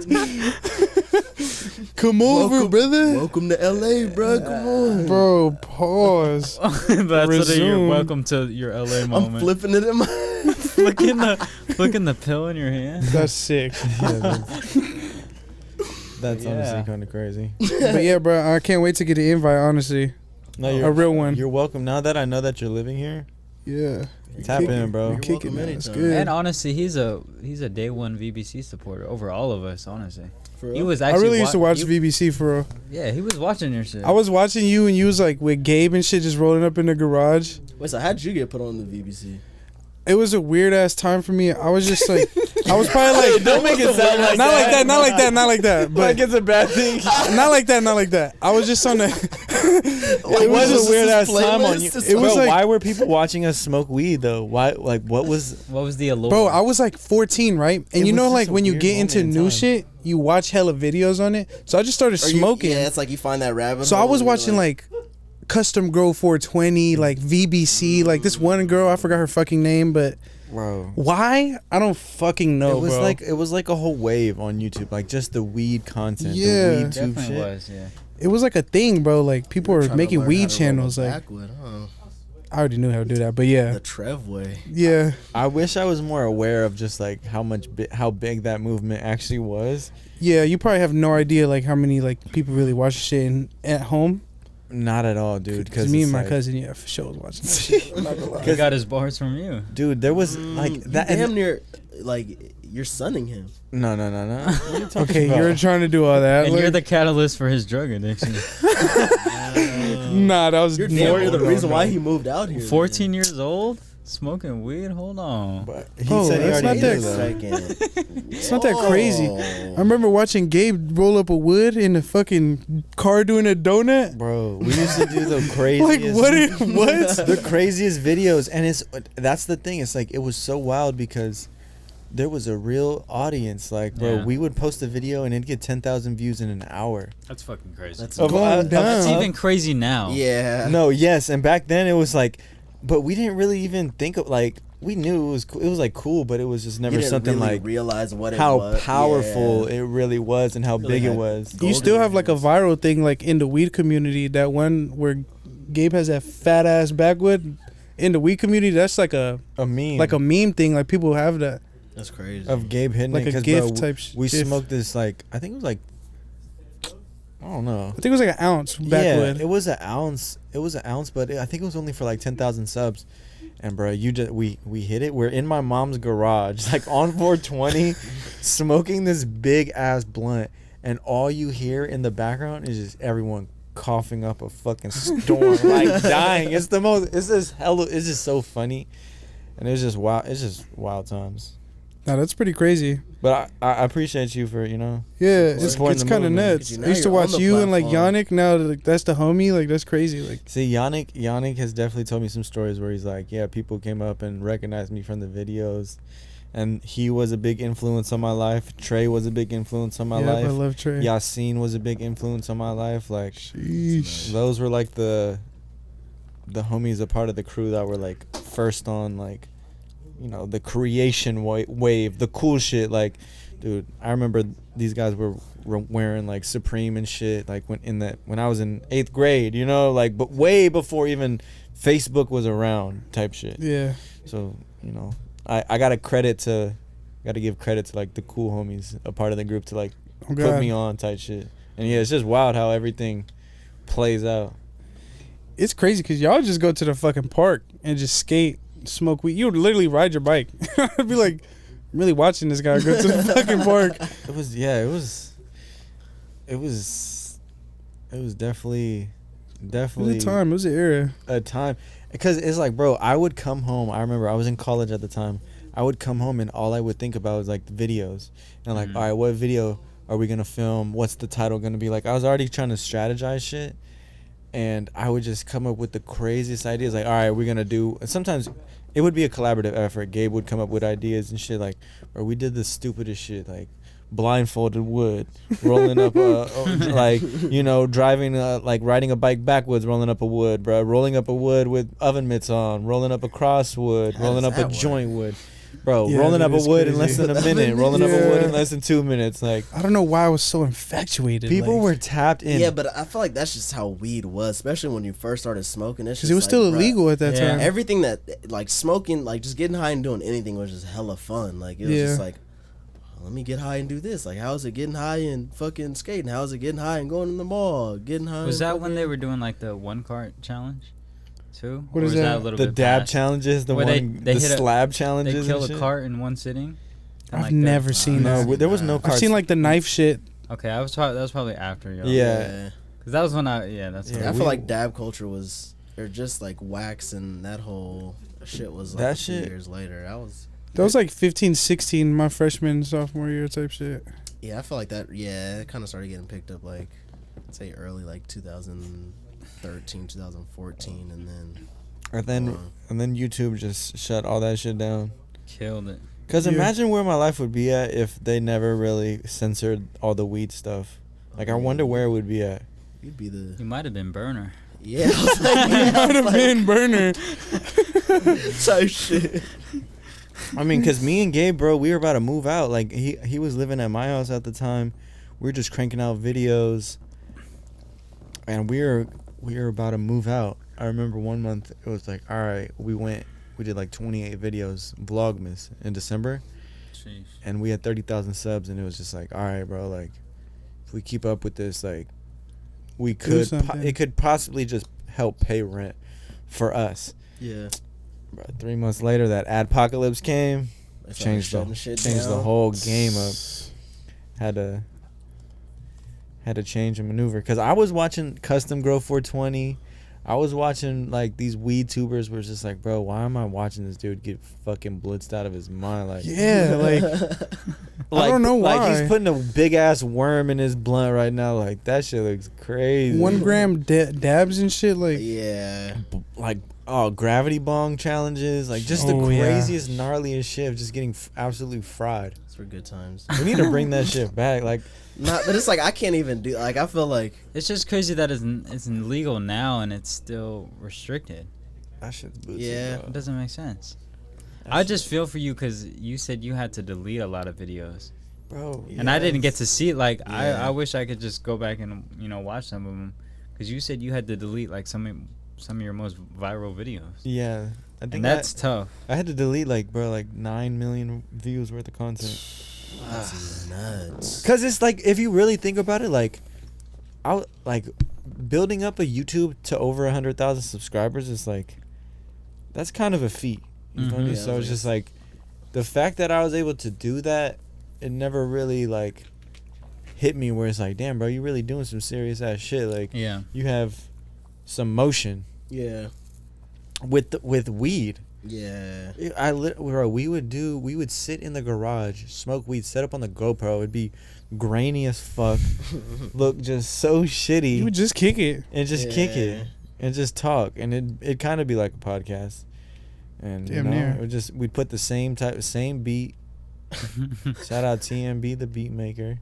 Come over, Welcome- brother. Welcome to LA, bro. Come on, Bro, pause. That's what you're Resume. welcome to your LA I'm moment. flipping it in my. flicking the pill in your hand. That's sick. That's Yeah. honestly kind of crazy. But yeah, bro, I can't wait to get an invite, honestly. No, A real one. You're welcome. Now that I know that you're living here, Yeah. tap in, bro. You're Kick it, welcome man. It's anytime. good. And honestly, he's a day one VBC supporter over all of us. Honestly, For he real? was I actually. really used to watch VBC for real. Yeah, he was watching your shit. I was watching you and you was like with Gabe and shit just rolling up in the garage. Wait, so how'd you get put on the VBC? It was a weird ass time for me. I was just like, I was probably like, Don't make it sound like not that. like that, not like that, not like that. But Like it's a bad thing. not like that, not like that. I was just on the. It was a weird ass time on you. It was Bro, like- why were people watching us smoke weed though? Why? Like, what was? the allure? Bro, I was like 14, right? And It you was know, just like a when you weird get into moment in new time. shit, you watch hella videos on it. So I just started smoking. Yeah, it's like you find that rabbit. So I hole was and you're watching like Custom Grow 420, like VBC, like this one girl, I forgot her fucking name, but Bro. why? I don't fucking know, It was bro. it was like a whole wave on YouTube, like just the weed content, Yeah. the weed tube definitely shit. was, yeah. It was like a thing, bro. Like people were trying to making learn how weed to roll channels. a Like backwood, huh? I already knew how to do that, but yeah, The Trev way. yeah. I wish I was more aware of just like how big that movement actually was. Yeah, you probably have no idea like how many like people really watch shit at home. Not at all, dude. Because me and my cousin, yeah, for sure was watching that shit. I'm not gonna lie. He got his bars from you. dude, there was like that. You damn And, near, like, you're sunning him. no. What are you talking Okay, about? you're trying to do all that. And like, you're the catalyst for his drug addiction. nah, that was You're no, the no, reason no. why he moved out here. 14 years old? Smoking weed? Hold on. But he Bro, said he that's already not knew that- though. It's not that crazy. I remember watching Gabe roll up a wood in a fucking car doing a donut. Bro, we used to do the Like craziest. what? The craziest videos, and that's the thing. It's like it was so wild because there was a real audience. Like, bro, Yeah. we would post a video and it'd get 10,000 views in an hour. That's fucking crazy. That's Of- Going down. It's even crazy now. yeah. No, yes, and back then it was like, but we didn't really even think of like we knew it was cool. It was like cool, but it was just You never didn't something really like realize what it how was. powerful Yeah. it really was and how Really big it had was. gold You still in have your like a hands. viral thing like in the weed community. That one where Gabe has that fat ass backwood in the weed community. That's like a Meme, meme thing. Like people have that. That's crazy. of Gabe hitting Like it a 'cause, gift bro, type We gif. smoked this like I think it was like I don't know. I think it was like an ounce backwood. Yeah, it was an ounce. It was an ounce, but I think it was only for like 10,000 subs. And bro, we hit it. We're in my mom's garage, like on 420, smoking this big ass blunt, and all you hear in the background is just everyone coughing up a fucking storm, like dying. It's the most. It's just hella. It's just so funny, and it's just wild. It's just wild times. Nah, that's pretty crazy. But I appreciate you for Yeah, it's supporting the kind of movement. nuts. Because now I used to you're on watch the you and like platform. Yannick. Now like, that's the homie. Like that's crazy. Like See, Yannick has definitely told me some stories where he's like, yeah, people came up and recognized me from the videos, and he was a big influence on my life. Trey was a big influence on my yeah, I life. love Trey. Yassine was a big influence on my life. Like Sheesh. those were like the homies, a part of the crew that were like first on like, you know, the creation wave, the cool shit. Like, dude, I remember these guys were wearing like Supreme and shit. Like when I was in 8th grade, you know, like but way before even Facebook was around, type shit. Yeah. So you know, I gotta give credit to like the cool homies, a part of the group to like Oh put God. me on type shit. And yeah, it's just wild how everything plays out. It's crazy because y'all just go to the fucking park and just skate, smoke weed. You would literally ride your bike. I'd be like, I'm really watching this guy go to the fucking park. It was definitely It was a time. It was an era. a time, because it's like, bro, I would come home. I remember I was in college at the time. I would come home and all I would think about was like the videos and like, all right, what video are we gonna film? What's the title gonna be? Like I was already trying to strategize shit, and I would just come up with the craziest ideas. Like, all right, we're gonna do. And sometimes it would be a collaborative effort. Gabe would come up with ideas and shit. Like, or we did the stupidest shit, like blindfolded wood, rolling up like, you know, driving like riding a bike backwards, rolling up a wood, bro, rolling up a wood with oven mitts on, rolling up a cross wood, How rolling does up a that work? joint wood, bro, Yeah, rolling dude, up a it's wood in crazy. less than a minute, rolling up a wood in Yeah. less than 2 minutes. Like, I don't know why I was so infatuated. people like, were tapped in. Yeah, but I feel like that's just how weed was, especially when you first started smoking. It's because just it was like, still bruh, illegal at that Yeah. time. Everything that, like, smoking, like, just getting high and doing anything was just hella fun. Like, it was Yeah. just like, let me get high and do this. Like, how is it getting high and fucking skating? How is it getting high and going in the mall? Getting high. Was and that when fucking- they were doing like the one cart challenge, too? What Or is was that? a little the bit dab past? challenges, the Where they one, the hit a- slab They challenges. kill and a shit? cart in one sitting. Kinda I've like never that. seen No, that. there was no I've carts. I've seen like the knife shit. Okay, that was probably after y'all. Yeah. Cause that was when I that's Yeah, when I we- feel like dab culture was, or just like wax and that whole. shit was like That a few shit- years later. That was like 15, 16, my freshman, sophomore year type shit. Yeah, I feel like that. Yeah, it kind of started getting picked up like, I'd say early like 2013, 2014, and then YouTube just shut all that shit down. Killed it. Cause Yeah. imagine where my life would be at if they never really censored all the weed stuff. Like I wonder where it would be at. you'd be the You might have been Burner. yeah. I was like, Might have been burner. type shit. I mean, cause me and Gabe, bro, we were about to move out. Like he was living at my house at the time. We were just cranking out videos, and we were about to move out. I remember one month it was like, all right, we did like 28 videos, Vlogmas in December, Sheesh. and we had 30,000 subs, and it was just like, all right, bro, like if we keep up with this, like we could, something. it could possibly just help pay rent for us. Yeah. Bro, 3 months later, that Adpocalypse came, They started changed shutting the shit changed the down. whole game up. Had to change and maneuver because I was watching Custom Grow 420. I was watching like these weed tubers were just like, bro, why am I watching this dude get fucking blitzed out of his mind? Like, Yeah, like I don't know Like why. he's putting a big ass worm in his blunt right now. Like that shit looks crazy. 1 gram dabs and shit. Like Yeah. Like gravity bong challenges, like just the Oh, yeah. craziest, gnarliest shit of just getting absolutely fried. It's for good times. We need to bring that shit back. Like, Not, but it's like I can't even do. Like I feel like It's just crazy that it's illegal now and it's still restricted. that shit's bootsy, Yeah. bro. It doesn't make sense. That I shit- just feel for you because you said you had to delete a lot of videos, bro. and I didn't get to see it. Like Yeah. I wish I could just go back and watch some of them, because you said you had to delete like some of your most viral videos, Yeah, I think and that's tough. I had to delete like 9 million views worth of content. that's nuts. Cause it's like if you really think about it, like, building up a YouTube to over 100,000 subscribers is like, that's kind of a feat. You know what I mean? Mhm. Yeah, So it's just like, the fact that I was able to do that, it never really like hit me where it's like, damn, bro, you really doing some serious ass shit. Like, Yeah. you have some motion Yeah. with weed. Yeah. We would sit in the garage, smoke weed, set up on the GoPro. It'd be grainy as fuck, look just so shitty, you would just kick it. and just kick Yeah. it and just talk, and it'd kind of be like a podcast. And Damn near. it would just, we'd put the same beat. Shout out TMB, the beat maker.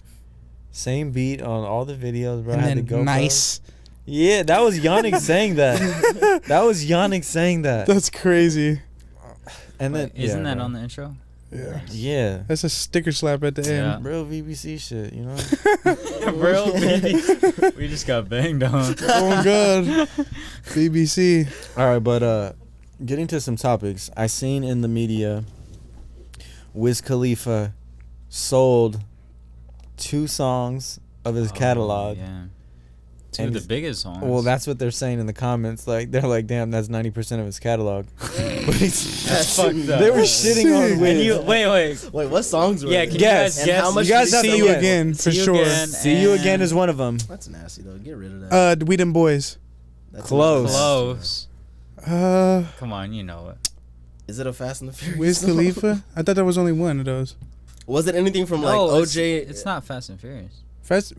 Same beat on all the videos, bro. I And had then the GoPro. nice. Yeah, that was Yannick saying that. That was Yannick saying that. That's crazy. And then Isn't that bro. on the intro? Yeah. Yeah. That's a sticker slap at the Yeah. end. Real VBC shit, you know? Bro, we just got banged on. Oh god. BBC. All right, but getting to some topics. I seen in the media Wiz Khalifa sold 2 songs of his catalog. Yeah. Two And of the biggest songs. Well, that's what they're saying in the comments. Like, they're like, damn, that's 90% of his catalog. But That's fucked up. they were shitting on Sick. Wiz. And you wait. Wait, what songs were Yeah, they? can Guess. you guys guess? And how much You guys did have he to See you guess. again for See you sure. again. See You Again and- is one of them. That's nasty though. Get rid of that. We Them Boys. That's Close. Close. Uh, Come on, you know it. Is it a Fast and the Furious? Wiz song? Khalifa. I thought that was only one of those. Was it anything from like No, OJ? It's not Fast and Furious. See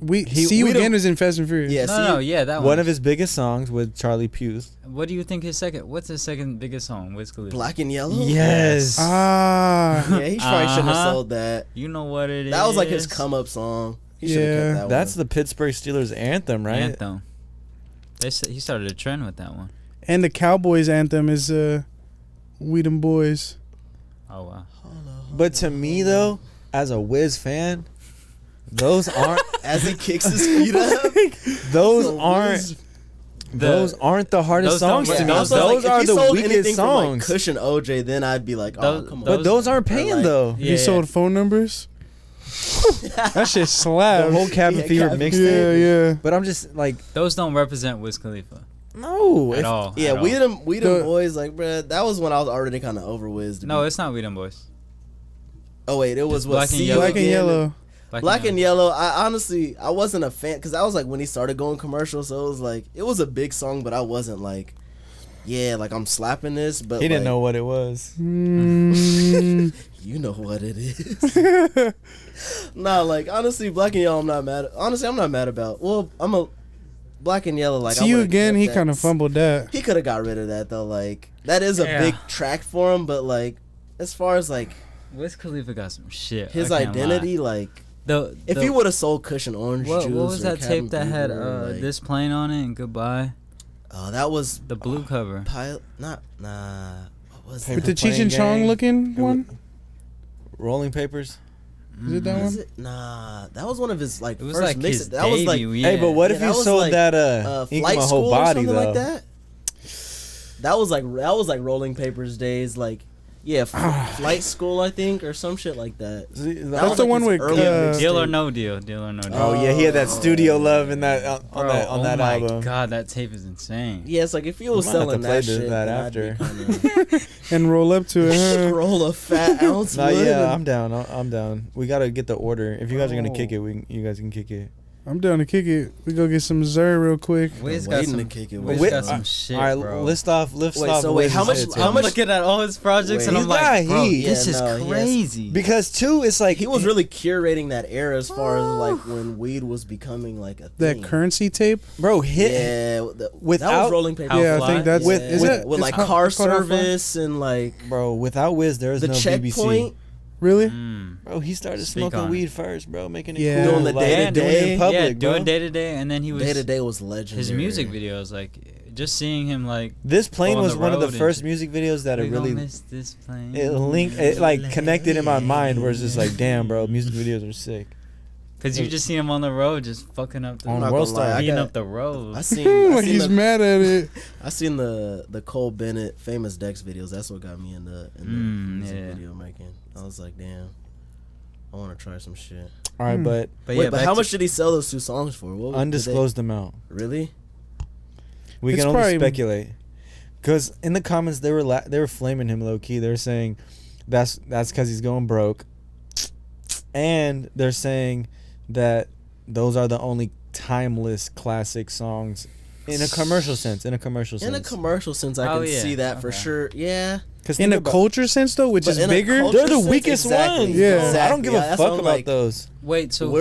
You we Again don't- is in Fast and Furious. Yeah. No, yeah, that one. One of his biggest songs with Charlie Puth. What do you think what's his second biggest song? Wiz Khalifa. Black and Yellow. Yes. Ah. Yeah, he probably shouldn't have Uh-huh. sold that. You know what it is? That was like his come up song. He should have Yeah. kept that That's one. the Pittsburgh Steelers anthem, right? Anthem. He started a trend with that one. And the Cowboys anthem is We Them Boys. Oh wow. But to me, though, as a Wiz fan, those aren't As he kicks his feet up. those So aren't Wiz- those aren't the hardest those don't- songs to yeah, me. those Those, like, are if he the sold weakest anything from, like, songs. Kush and OJ, then I'd be like, oh, Those- come on. But those aren't paying like- though. He sold phone numbers. That shit slaps. The whole Cabin Yeah, Fever Cabin- mixtape. Yeah, yeah. But I'm just like, Those don't represent Wiz Khalifa no. at if- all. Yeah, at we all. them The- boys, like, bruh, that was when I was already kind of over Wiz. No, it's not We Them Boys. Oh wait, it was what? Black and See You Yellow. Black and Again. Yellow. Black and Yellow. I honestly, I wasn't a fan because that was like when he started going commercial. So it was like it was a big song, but I wasn't like yeah, like I'm slapping this, but He didn't like, know what it was. You know what it is. Nah, like honestly, Black and Yellow, I'm not mad. Honestly, I'm not mad about. Well, I'm a Black and Yellow. Like See I you would've again. kept He that. kind of fumbled that. He could have got rid of that though. Like that is a Yeah. big track for him, but like as far as like Wiz Khalifa got some shit. his I can't identity, lie. like The, if he would have sold Cushion Orange what Juice, was or that tape that Cabin had Fever, like, this plane on it and Goodbye? that was The blue cover. What was Paper With the Cheech Plane and Chong Gang. looking one. Rolling Papers. Is it that Was one? it? Nah, that was one of his like It was first like mixes. his That was like debut, Hey, but what Yeah, if that you was sold like, that Ink Flight My School Whole or Body something though? like that. That was like Rolling Papers days. Like Flight School, I think, or some shit like that. See, That That's was, the like, one his with, early mixtape. Deal or No Deal. Deal or No Deal. Oh yeah, he had that Studio Love in that on Bro, that oh that my album. god, that tape is insane. Yeah, it's like if you was might have to selling play that shit, that then after. I'd be And roll up to it. kinda Huh? roll a fat ounce. Nah, wood yeah, and- I'm down. I'm down. We gotta get the order. If you guys are gonna Bro. kick it, you guys can kick it. I'm down to kick it. We go get some Zer real quick. Wiz I'm got waiting some, to kick it. Wiz Wait, got some shit, All right, bro. list off. Wait, so Wiz's wait, how much- hits how here. I'm much- looking at all his projects Wait. and I'm He's like, got bro, heat. this Yeah, is no, he has- crazy. Because two, it's like He was really curating that era as far as like when weed was becoming like a That thing. currency tape. bro hit. Yeah, that Without- was Rolling Papers. How Yeah, Fly? I think that's With- Yeah, is it with it's like called- car it's called How Fly? service and like Bro, without Wiz, there is the no BBC. checkpoint. Really? Bro, he started Speak smoking on weed it. first, bro, making it Yeah. cool. Doing the like, day-to-day. doing it in public, yeah, bro. doing day to day, and then he was Day to Day was legendary. his music videos, like just seeing him like This plane on was the one of the road and first music videos that we it really gonna miss this plane. it like connected in my mind, where it's just like, damn, bro, music videos are sick. Cause you just see him on the road, just fucking up the On not World gonna lie, Star. I beating got- up the road. I seen Like he's the, mad at it. I seen the Cole Bennett Famous Dex videos. That's what got me in the music yeah. video making. I was like, damn, I want to try some shit. All right, but But Wait, yeah, but back how to- much did he sell those two songs for? What did undisclosed amount. they- really? We It's can only probably- speculate. Because in the comments they were flaming him low key. They were saying that's because he's going broke, and they're saying that those are the only timeless classic songs in a commercial sense. In a commercial sense. In a commercial sense, I Oh, can yeah. see that for Okay. sure. Yeah. Because In a culture sense though, which But is in a bigger. culture they're the sense, weakest exactly. ones. Yeah. bro. I don't give Exactly. a That's fuck what I'm about like. those. Wait, so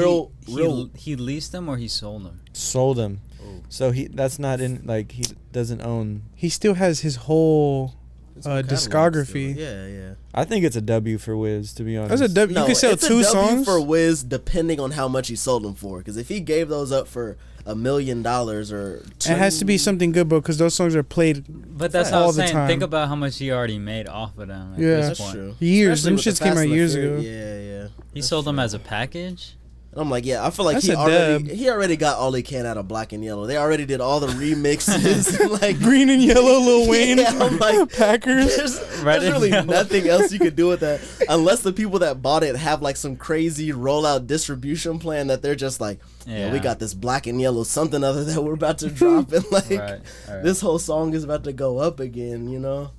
Real- he leased them or he sold them? Sold them. Oh. So that's not in, like, he doesn't own. He still has his whole It's catalog discography. still. Yeah, yeah. I think it's a W for Wiz, to be honest. That's a W. You can sell it's two a W songs. for Wiz depending on how much he sold them for. Because if he gave those up for $1 million or It has to be something good, bro, because those songs are played But that's All what I'm the saying. time. Think about how much he already made off of them at Yeah. this That's point. true. years. Especially Them with the shits came Fast out and the years Furious. ago. Yeah, yeah. He That's sold them true. as a package. And I'm like, yeah, I feel like That's he a already got all he can out of Black and Yellow. They already did all the remixes. and like Green and yellow, Lil Wayne, Yeah, I'm like, Packers. there's Red and really yellow. nothing else you could do with that unless the people that bought it have like some crazy rollout distribution plan that they're just like, yeah, we got this Black and Yellow something other that we're about to drop and like Right. this whole song is about to go up again, you know?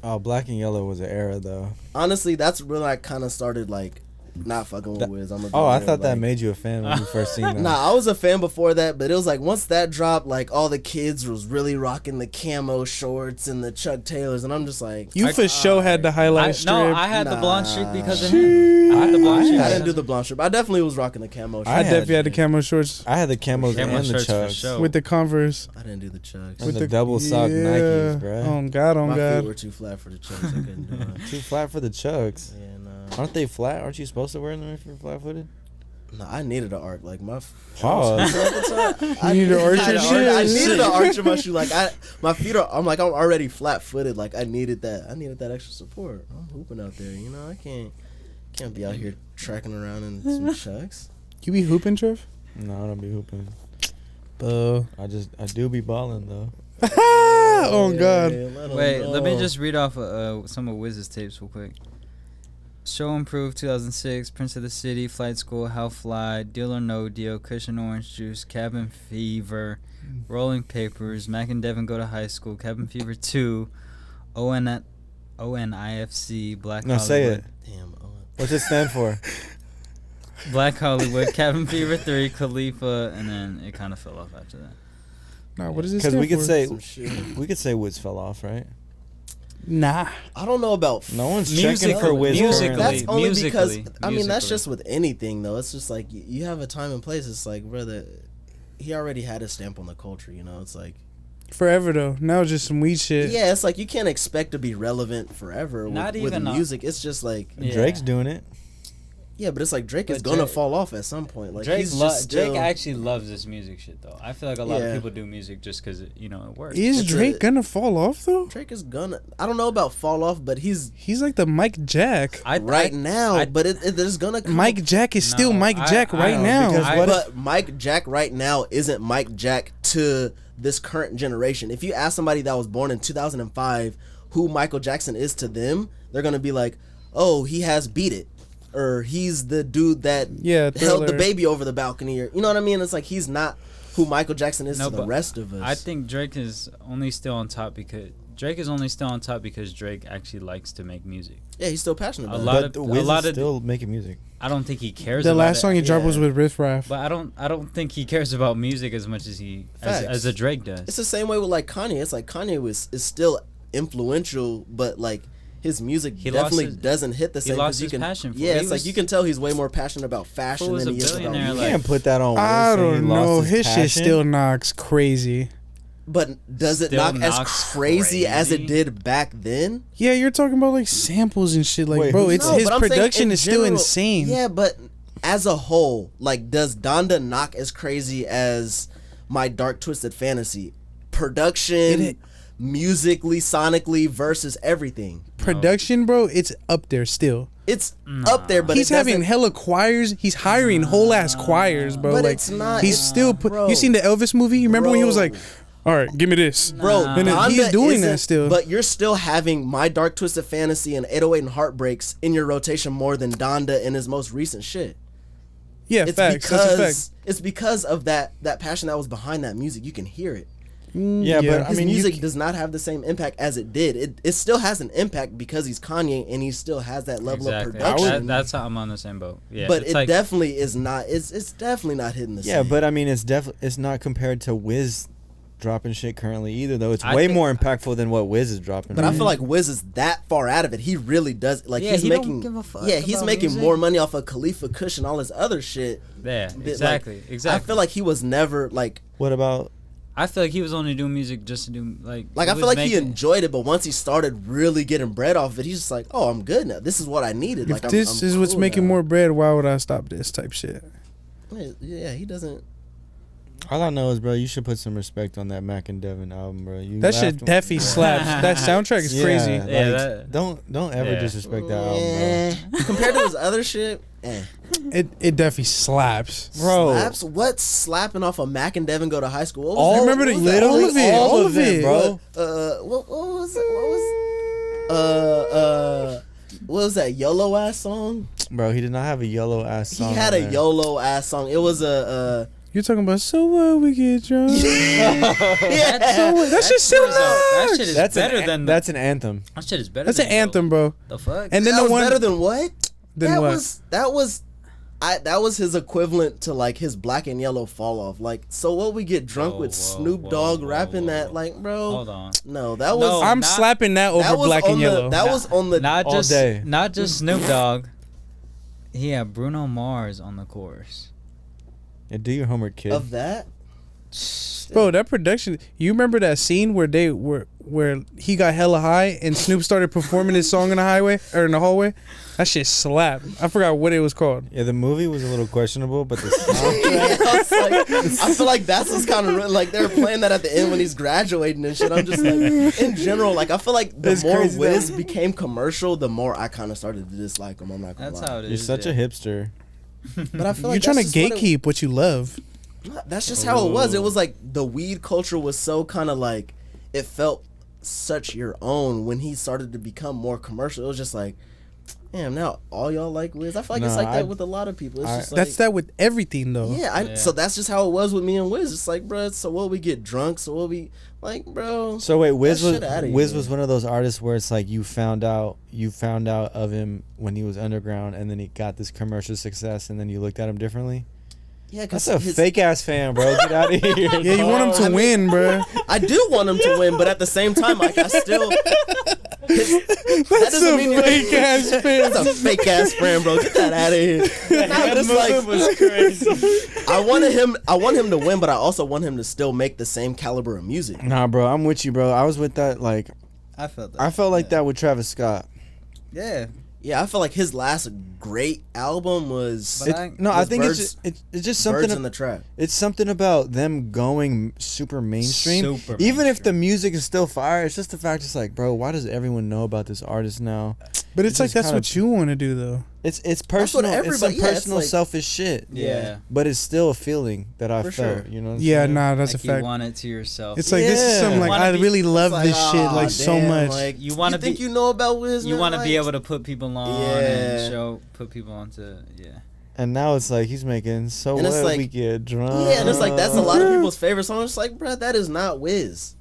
Oh, Black and Yellow was an era, though. Honestly, that's when I kind of started like not fucking with Wiz. Oh, I thought that made you a fan when you first seen that. Nah, I was a fan before that, but it was like once that dropped, like all the kids was really rocking the camo shorts and the Chuck Taylors, and I'm just like, You for sure had the highlight strip. No, I had the blonde Nah. streak because of him. I had the blonde streak. I didn't do the blonde strip. I definitely was rocking the camo. I I definitely had the camo shorts I had the camos Camo and the shirts for chucks. sure. with the Converse. I didn't do the chucks. And With the double sock Nikes, bruh. Oh God, oh My feet God. were too flat for the chucks. I couldn't do it. Too flat for the chucks. Yeah, nah. Aren't they flat? Aren't you supposed to wear them if you're flat-footed? No, I needed an arc. Like my Pause. I You need to arch your I shoes. needed an arch in my shoe. Like my feet are. I'm already flat-footed. Like I needed that. I needed that extra support. I'm hooping out there. You know, I can't be out here tracking around in some chucks. You be hooping, Trev? No, I don't be hooping. Oh I do be balling though. Oh God. Wait, let me just read off some of Wiz's tapes real quick. Show Improved 2006, Prince of the City, Flight School, How Fly, Deal or No Deal, Cushion Orange Juice, Cabin Fever, Rolling Papers, Mac and Devin Go to High School, Cabin Fever 2, ONIFC, Black No, Hollywood. say it. Damn. What's it stand for? Black Hollywood, Cabin Fever 3, Khalifa, and then it kind of fell off after that. Nah, what does it Because stand we could for? say Some shit. we could say Wiz fell off, right? Nah. I don't know about No one's Musically- checking for Wiz. musically- currently. That's only because musically- I mean that's musically. just with anything though. It's just like you have a time and place. It's like, brother, he already had his stamp on the culture. You know, it's like Forever though. Now it's just some weed shit. yeah, it's like you can't expect to be relevant forever Not with even music. It's just like Yeah. Drake's doing it. yeah, but it's like Drake is But gonna Drake- fall off at some point. Like Drake, he's just still, Drake actually loves this music shit though. I feel like a lot Yeah. of people do music just because it works. Is It's Drake a- gonna fall off though? Drake is gonna. I don't know about fall off, but he's He's like the Mike Jack. right now. But there's gonna come Mike Jack is still No, Mike I- Jack I right don't, now. because what but Mike Jack right now isn't Mike Jack to this current generation. If you ask somebody that was born in 2005 who Michael Jackson is to them, they're gonna be like, "Oh, he has Beat It," or "He's the dude that held the Thriller. baby over the balcony," or you know what I mean? It's like he's not who Michael Jackson is to the but rest of us. I think Drake is only still on top because Drake actually likes to make music. yeah, he's still passionate A about lot it. But of- Wiz lot is of- still making music. I don't think he cares. The about last it, song he dropped was Yeah. with Riff Raff. but I don't think he cares about music as much as Facts. as a Drake does. It's the same way with like Kanye. It's like Kanye is still influential, but like his music He lost definitely his- doesn't hit the he same. lost 'cause you his can, passion for it. yeah, He it's like was- you can tell he's way more passionate about fashion Fool was than he a is about billionaire, music. You like- can't put that on Wiz. I saying he don't lost know. his His shit passion. still knocks crazy. But does it Still knock as knocks crazy as it crazy? did back then? Yeah, you're talking about like samples and shit. Like, Wait, bro, who's- it's No, his but I'm saying production in is still general- insane. Yeah, but as a whole, like, does Donda knock as crazy as My Dark Twisted Fantasy? Production, It- musically, sonically, versus everything. Production, bro, it's up there still. It's up there, but He's it having doesn't- hella choirs. He's hiring whole ass choirs, bro. But like, it's not- He's it's- still bro. You seen the Elvis movie? You remember when he was Bro. like, "All right, give me this." Bro, And then he's Donda doing that isn't- still. But you're still having My Dark Twisted Fantasy and 808 and Heartbreaks in your rotation more than Donda in his most recent shit. Yeah, It's facts. That's a fact. because it's because of that passion that was behind that music. You can hear it. Yeah, but I His mean, music does not have the same impact as it did. It still has an impact because he's Kanye and he still has that level of Exactly. production. That's how I'm on the same boat. Yeah, but it's it like, definitely is not. It's definitely not hitting the yeah, same. but I mean, it's not compared to Wiz dropping shit currently either. Though it's I way think- more impactful than what Wiz is dropping. But I feel like Wiz is that far out of it. He really does. Like Yeah, he's he don't making. give a fuck Yeah, he's about making music. more money off of Khalifa Kush and all his other shit. yeah, That, exactly, exactly. I feel like he was never like. what about? I feel like he was only doing music just to do like. Like he I feel was like he making- enjoyed it, but once he started really getting bread off of it, he's just like, "Oh, I'm good now. This is what I needed." If Like this I'm is what's cool making now. more bread, why would I stop this type shit? Yeah, he doesn't. All I know is, bro, you should put some respect on that Mac and Devin album, bro. You That shit laughed- definitely slaps. That soundtrack is Yeah, crazy. like, Yeah, that- don't ever Yeah. disrespect that album, Eh. Compared to his other shit, It definitely slaps. bro. slaps. What's slapping off of Mac and Devin go to high school? What was All that? remember the- What was that? literally What was that? all of it, bro. What was that YOLO ass song? Bro, he did not have a yellow ass song. He had a man. YOLO ass song. It was a You're talking about so what we get drunk. yeah. That shit still That knocks. shit is That's better an, than that's an anthem. that shit is better. That's than an anthem, bro. The fuck. And then That the was one better than what? Then that what? that was his equivalent to like his Black and Yellow fall off. Like, so what we get drunk Whoa, with whoa, Snoop whoa, Dogg whoa, rapping whoa. that, like, bro. Hold on. No, that was No, I'm not- slapping that over that was black on and the, yellow. That was on the Not all just day. not just Snoop Dogg. He had Bruno Mars on the chorus. Yeah, do your homework, kid. of that. Bro, that production. You remember that scene where where he got hella high and Snoop started performing his song in the highway or in the hallway? That shit slapped. I forgot what it was called. Yeah, the movie was a little questionable, but the soundtrack. Yeah, I was like, I feel like that's what's kind of like they're playing that at the end when he's graduating and shit. I'm just like, in general, like I feel like the It's more crazy Wiz that- became commercial, the more I kind of started to dislike him. I'm not gonna That's lie. how it is. You're such a hipster. But I feel You're like trying to that's just what gatekeep what you love. That's just how it was. It was like the weed culture was so kind of like it felt such your own when he started to become more commercial. It was just like, damn, now all y'all like Wiz. I feel like it's Nah, like that with a lot of people. It's just like, That's that with everything though. yeah, Yeah. so that's just how it was with me and Wiz. It's like, bro, so what we get drunk, so what we like, bro. So wait, Wiz That shit outta was here. one of those artists where it's like you found out of him when he was underground, and then he got this commercial success, and then you looked at him differently. Yeah, That's a fake ass fan, bro. Get out of here. Yeah, you want him to win, bro. I do want him to win, but at the same time, like I still. That's a fake ass fan. That's a fake ass friend, bro. Get that out of here. Nah, but it's like, was crazy. I want him to win, but I also want him to still make the same caliber of music. Nah, bro, I'm with you, bro. I was with that. Like, I felt that. I felt like that with Travis Scott. Yeah. Yeah, I feel like his last great album was. But I think Birds- it's just something. Birds in the Trap. It's something about them going super mainstream. Super Even if the mainstream. music is still fire, it's just the fact. It's like, bro, why does everyone know about this artist now? But it's like just that's kinda- what you want to do though. It's what personal. It's some everybody- yeah, it's personal like- selfish shit. Yeah. But it's still a feeling that I For felt. sure. You know. What I'm Yeah, saying? nah, that's Like a you fact. want it to yourself. It's like this is Yeah. something like Wanna I be- really love It's this shit "Aw, like so damn, much. Like, You wanna think be- you know about Wiz? you want to be able to put people on Yeah. and put people onto, yeah. And now it's like he's making so And it's what like- we get drunk. Yeah, and it's like that's a lot of people's favorite song. It's like, bruh, that is not Wiz.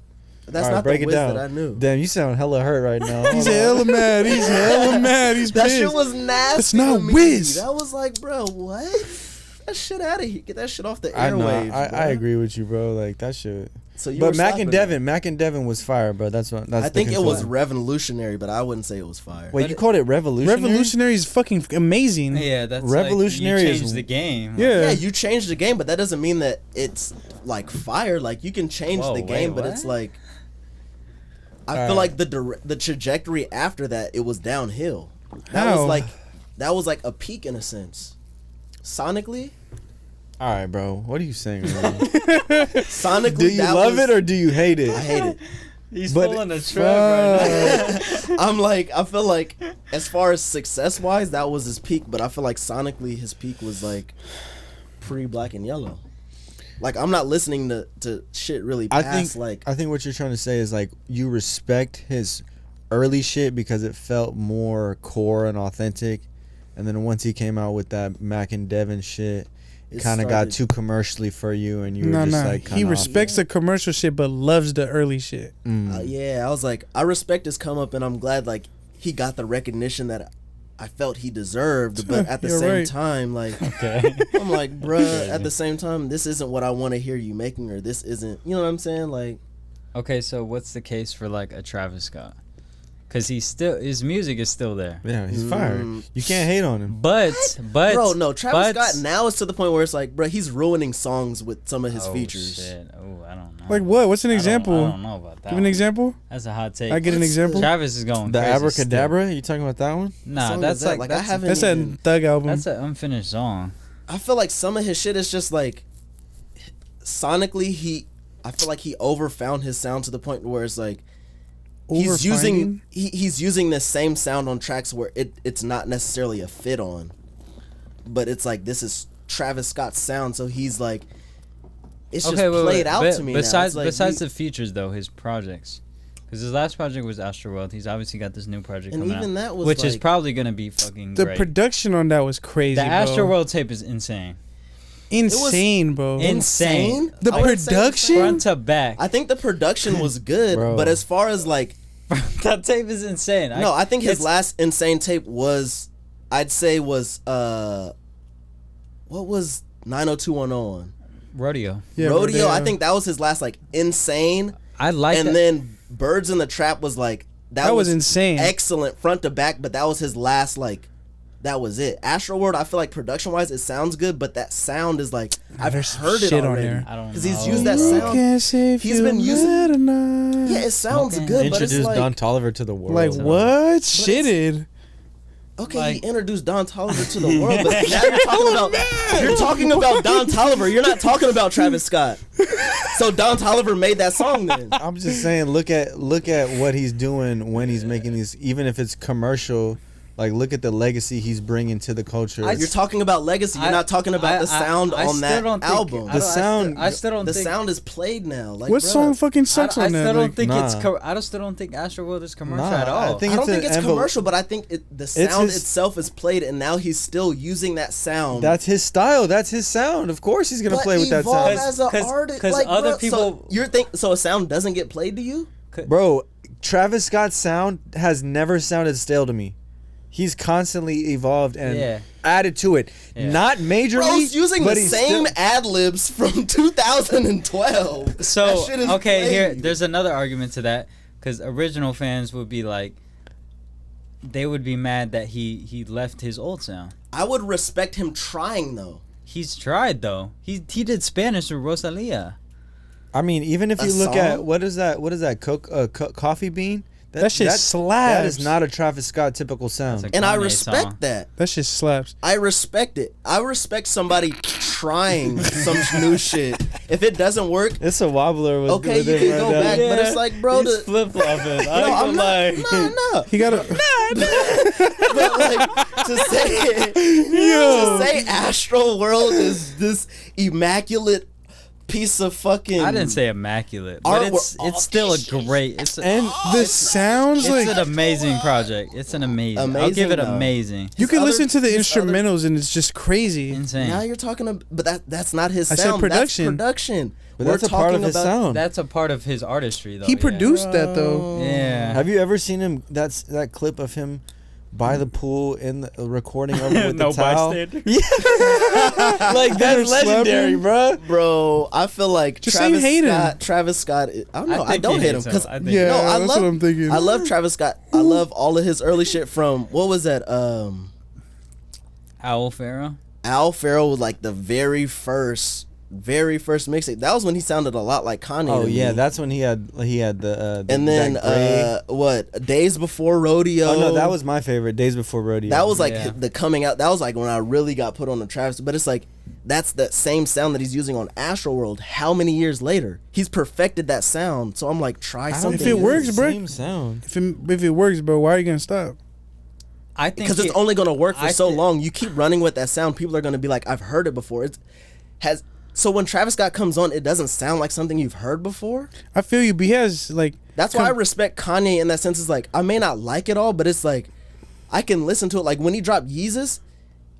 That's All right, not break the it Wiz down. that I knew. Damn, you sound hella hurt right now. He's Hold on. hella mad. He's hella mad. He's That pissed. shit was nasty. That's not to me. Wiz. That was like, bro, what? Get that shit out of here. Get that shit off the I know. airwaves. I bruh. agree with you, bro. Like that shit. So you But were Mac slapping and it. Devin was fire, bro. That's what. That's I the think it was concern. revolutionary, but I wouldn't say it was fire. Wait, you called it revolutionary? Revolutionary is fucking amazing. Yeah, that's Revolutionary like, is- you changed the game. Yeah. Yeah, you changed the game, but that doesn't mean that it's like fire. Like you can change Whoa, the game, wait, but what? it's like I feel Alright. like the trajectory after that it was downhill. That How? was like a peak in a sense. Sonically, All right, bro. What are you saying? Man? sonically, Do you that love was- it or do you hate it? I hate it. He's But- pulling a trap right now. I'm like, I feel like as far as success wise, that was his peak. But I feel like sonically, his peak was like pre-Black and Yellow. Like I'm not listening to shit really I past think like I think what you're trying to say is like you respect his early shit because it felt more core and authentic, and then once he came out with that Mac and Devin shit, it It kind of got started- too commercially for you, and you No, were just no. like He kinda respects the commercial shit, but loves the early shit. yeah, I was like, I respect his come up, and I'm glad like he got the recognition that I felt he deserved. But at the You're same right. time, like Okay. I'm like, bruh, at the same time, this isn't what I want to hear you making, or this isn't, you know what I'm saying? Like, Okay, so what's the case for like a Travis Scott? Because his music is still there. Yeah, he's fired. You can't hate on him. But bro, no, Travis but- Scott now is to the point where it's like, bruh, he's ruining songs with some of his Oh, features. Shit. Oh, I don't know. Like what? What's an example? I don't know about that. Give an example. That's a hot take. I get an example. Travis is going The crazy Abracadabra, you talking about that one? Still. Nah, Song that's is that? like, Like, I that's, haven't- That's that even- Thug album. that's an unfinished song. I feel like some of his shit is just like sonically I feel like he overfound his sound to the point where it's like he's using Overfinding? he's using the same sound on tracks where it's not necessarily a fit on, but it's like this is Travis Scott's sound, so he's like it's just played out to me. Besides now. It's like the features though, his projects. Because his last project was Astroworld. He's obviously got this new project and coming even out, that was which is like- probably gonna be fucking The great. production on that was crazy. The bro. Astroworld tape is insane. Insane, bro. Insane. The I wouldn't say production? insane. Front to back. I think the production was good, Bro. but as far as like That tape is insane. no, I think his it's- last insane tape was I'd say was what was 90210 on? Rodeo. Yeah, Rodeo. I Rodeo. think that was his last like insane, I like and that. then Birds in the Trap was like That was insane. excellent front to back, but that was his last like that was it. Astroworld, I feel like production wise it sounds good, but that sound is like I've there's some heard it shit on already there. I don't because he's know. used that You sound. can't say if He's you been using- let or not. Yeah, it sounds Smoking. good, but it's Introduced like Don Toliver to the world. Like what? Shitted. okay, like- he introduced Don Toliver to the world, but now you're talking about Don Toliver. You're not talking about Travis Scott. So Don Toliver made that song then. I'm just saying, look at what he's doing when he's making these, even if it's commercial. Like, look at the legacy he's bringing to the culture. You're talking about legacy. You're not talking about the sound I on still that don't think- album. I don't- sound- I still don't The think. sound is played now. Like, What bruh, song fucking sucks I on that? still don't Like, think it's. Nah. I still don't think Astroworld is commercial Nah, at all. I think I don't it's think an it's envelope. commercial, but I think the sound his- itself is played, and now he's still using that sound. That's his style. That's his sound. Of course, he's gonna but play with that evolve sound, as an 'Cause- artist. 'cause like, other bruh, people- so a sound doesn't get played to you? bro. Travis Scott's sound has never sounded stale to me. He's constantly evolved and Yeah. added to it. Yeah. Not majorly. Bro's using the but he's same still- ad libs from 2012. So That shit is okay, played. here there's another argument to that, because original fans would be like, they would be mad that he left his old sound. I would respect him trying though. He's tried though. He did Spanish with Rosalia. I mean, even if A you look at song? what is that coffee bean? That shit That slaps. is not a Travis Scott typical sound. That's a And I Kanye respect song. that. That shit slaps. I respect it. I respect somebody trying some new shit. If it doesn't work, It's a wobbler. With okay, with you it can right go now. back. But it's like, bro, He's the, flip flopping. no, I'm not. No. He got a But like to say Astro World is this immaculate piece of fucking. I didn't say immaculate, but Artwork- it's still a great. It's And the sounds it's like an amazing project. It's an amazing. I'll give Amazing, it though. amazing. you can other- listen to the his other- instrumentals and it's just crazy. Insane. Now you're talking about, but that's not his I sound. said production. That's production. But We're that's a part talking of his about- sound. That's a part of his artistry, though. He yeah. produced that though. Yeah. Have you ever seen him? That's that clip of him by the pool in the recording over with No the towel. bystander. Yeah, like that's Slapping? legendary, bro. Bro, I feel like Just say you hate him. Travis Scott. I don't know. I, think don't he hate him hates because I think Yeah, no, I that's love. what I'm thinking. I love Travis Scott. I love all of his early shit from what was that? Owl Pharaoh. Al Farrell was like the very first mixtape. That was when he sounded a lot like Kanye. Oh to yeah, me. that's when he had the And then that gray- what? Days Before Rodeo. oh no, that was my favorite. Days Before Rodeo. That was like Yeah. the coming out. That was like when I really got put on the Travis. But it's like that's the same sound that he's using on Astro World. How many years later? He's perfected that sound. So I'm like, try I don't something. If it think works, it's the bro. Same sound. If it works, bro, why are you gonna stop? I think Because it's only gonna work for I so thi- long. You keep running with that sound, people are gonna be like, I've heard it before. So when Travis Scott comes on, it doesn't sound like something you've heard before. I feel you, but he has like That's why I respect Kanye in that sense. Is like I may not like it all, but it's like I can listen to it. Like when he dropped Yeezus,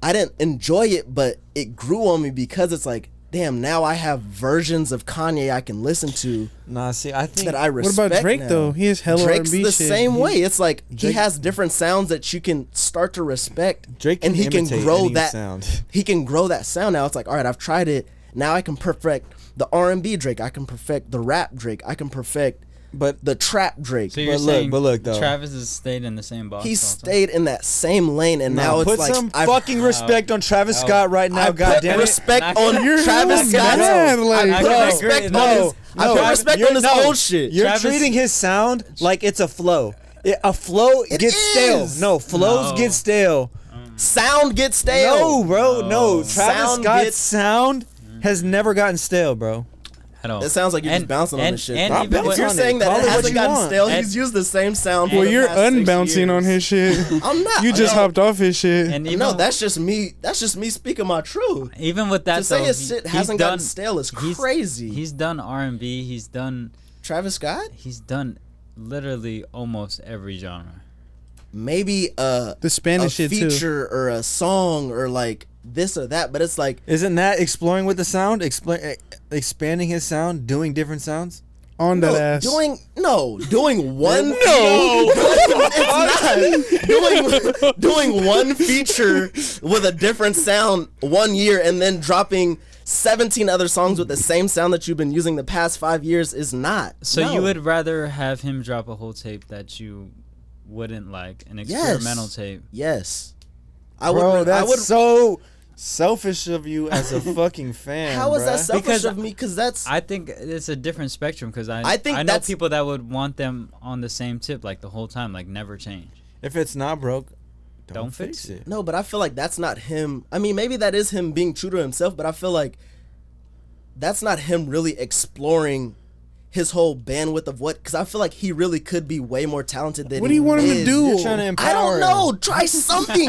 I didn't enjoy it, but it grew on me because it's like, damn, now I have versions of Kanye I can listen to Nah, see, I think that I What respect. about Drake now. though? He has hella Drake's R&B the shit. same way. It's like he Drake- has different sounds that you can start to respect. Drake can and he can imitate grow any that sound. He can grow that sound now. It's like, all right, I've tried it. Now I can perfect the R&B Drake. I can perfect the rap Drake. I can perfect but the trap Drake. So you're But look- saying but look, though. Travis has stayed in the same box. He all the time? stayed in that same lane, and now Nah, it's put like some I've- fucking respect on Travis no. Scott right now. I God put damn it. respect Not on gonna- You're Travis hella Scott. mad, like, I put bro. respect on No, his. I put no, respect you're- on his no. old shit. You're Travis- treating his sound like it's a flow. A flow It gets stale. is. No, flows No. get stale. Sound gets stale. No, bro, no. No. Travis Sound Scott's gets- sound has never gotten stale, bro. At all. It sounds like you're just bouncing on this shit. And Stop even If bouncing with, you're on saying it. that Call it it what hasn't you gotten want. stale, And- he's used the same sound. Well, for the you're past 6 unbouncing years. on his shit. I'm not. You just no. hopped off his shit. and even, No, that's just me. That's just me speaking my truth. even with that, To say though, his shit he's hasn't done, gotten stale is he's- crazy. He's done R&B. He's done Travis Scott, He's done literally almost every genre. maybe The a Spanish shit too. feature or a song or like this or that, but it's like Isn't that exploring with the sound? Expanding his sound, doing different sounds? On that ass. doing one No. it's not doing one feature with a different sound 1 year and then dropping 17 other songs with the same sound that you've been using the past 5 years is not. So No. you would rather have him drop a whole tape that you wouldn't like, an experimental tape? Yes. I Bro, would. that's I would. so selfish of you as a fucking fan. How is that bruh. selfish Because of me? Because that's. I think it's a different spectrum because I think I know that's- people that would want them on the same tip like the whole time, like never change. If it's not broke, don't Don't fix fix it. No, but I feel like that's not him. I mean, maybe that is him being true to himself, but I feel like that's not him really exploring his whole bandwidth of what. Because I feel like he really could be way more talented than. What do you want him to is. do? You're trying to empower I don't him. know. Try something,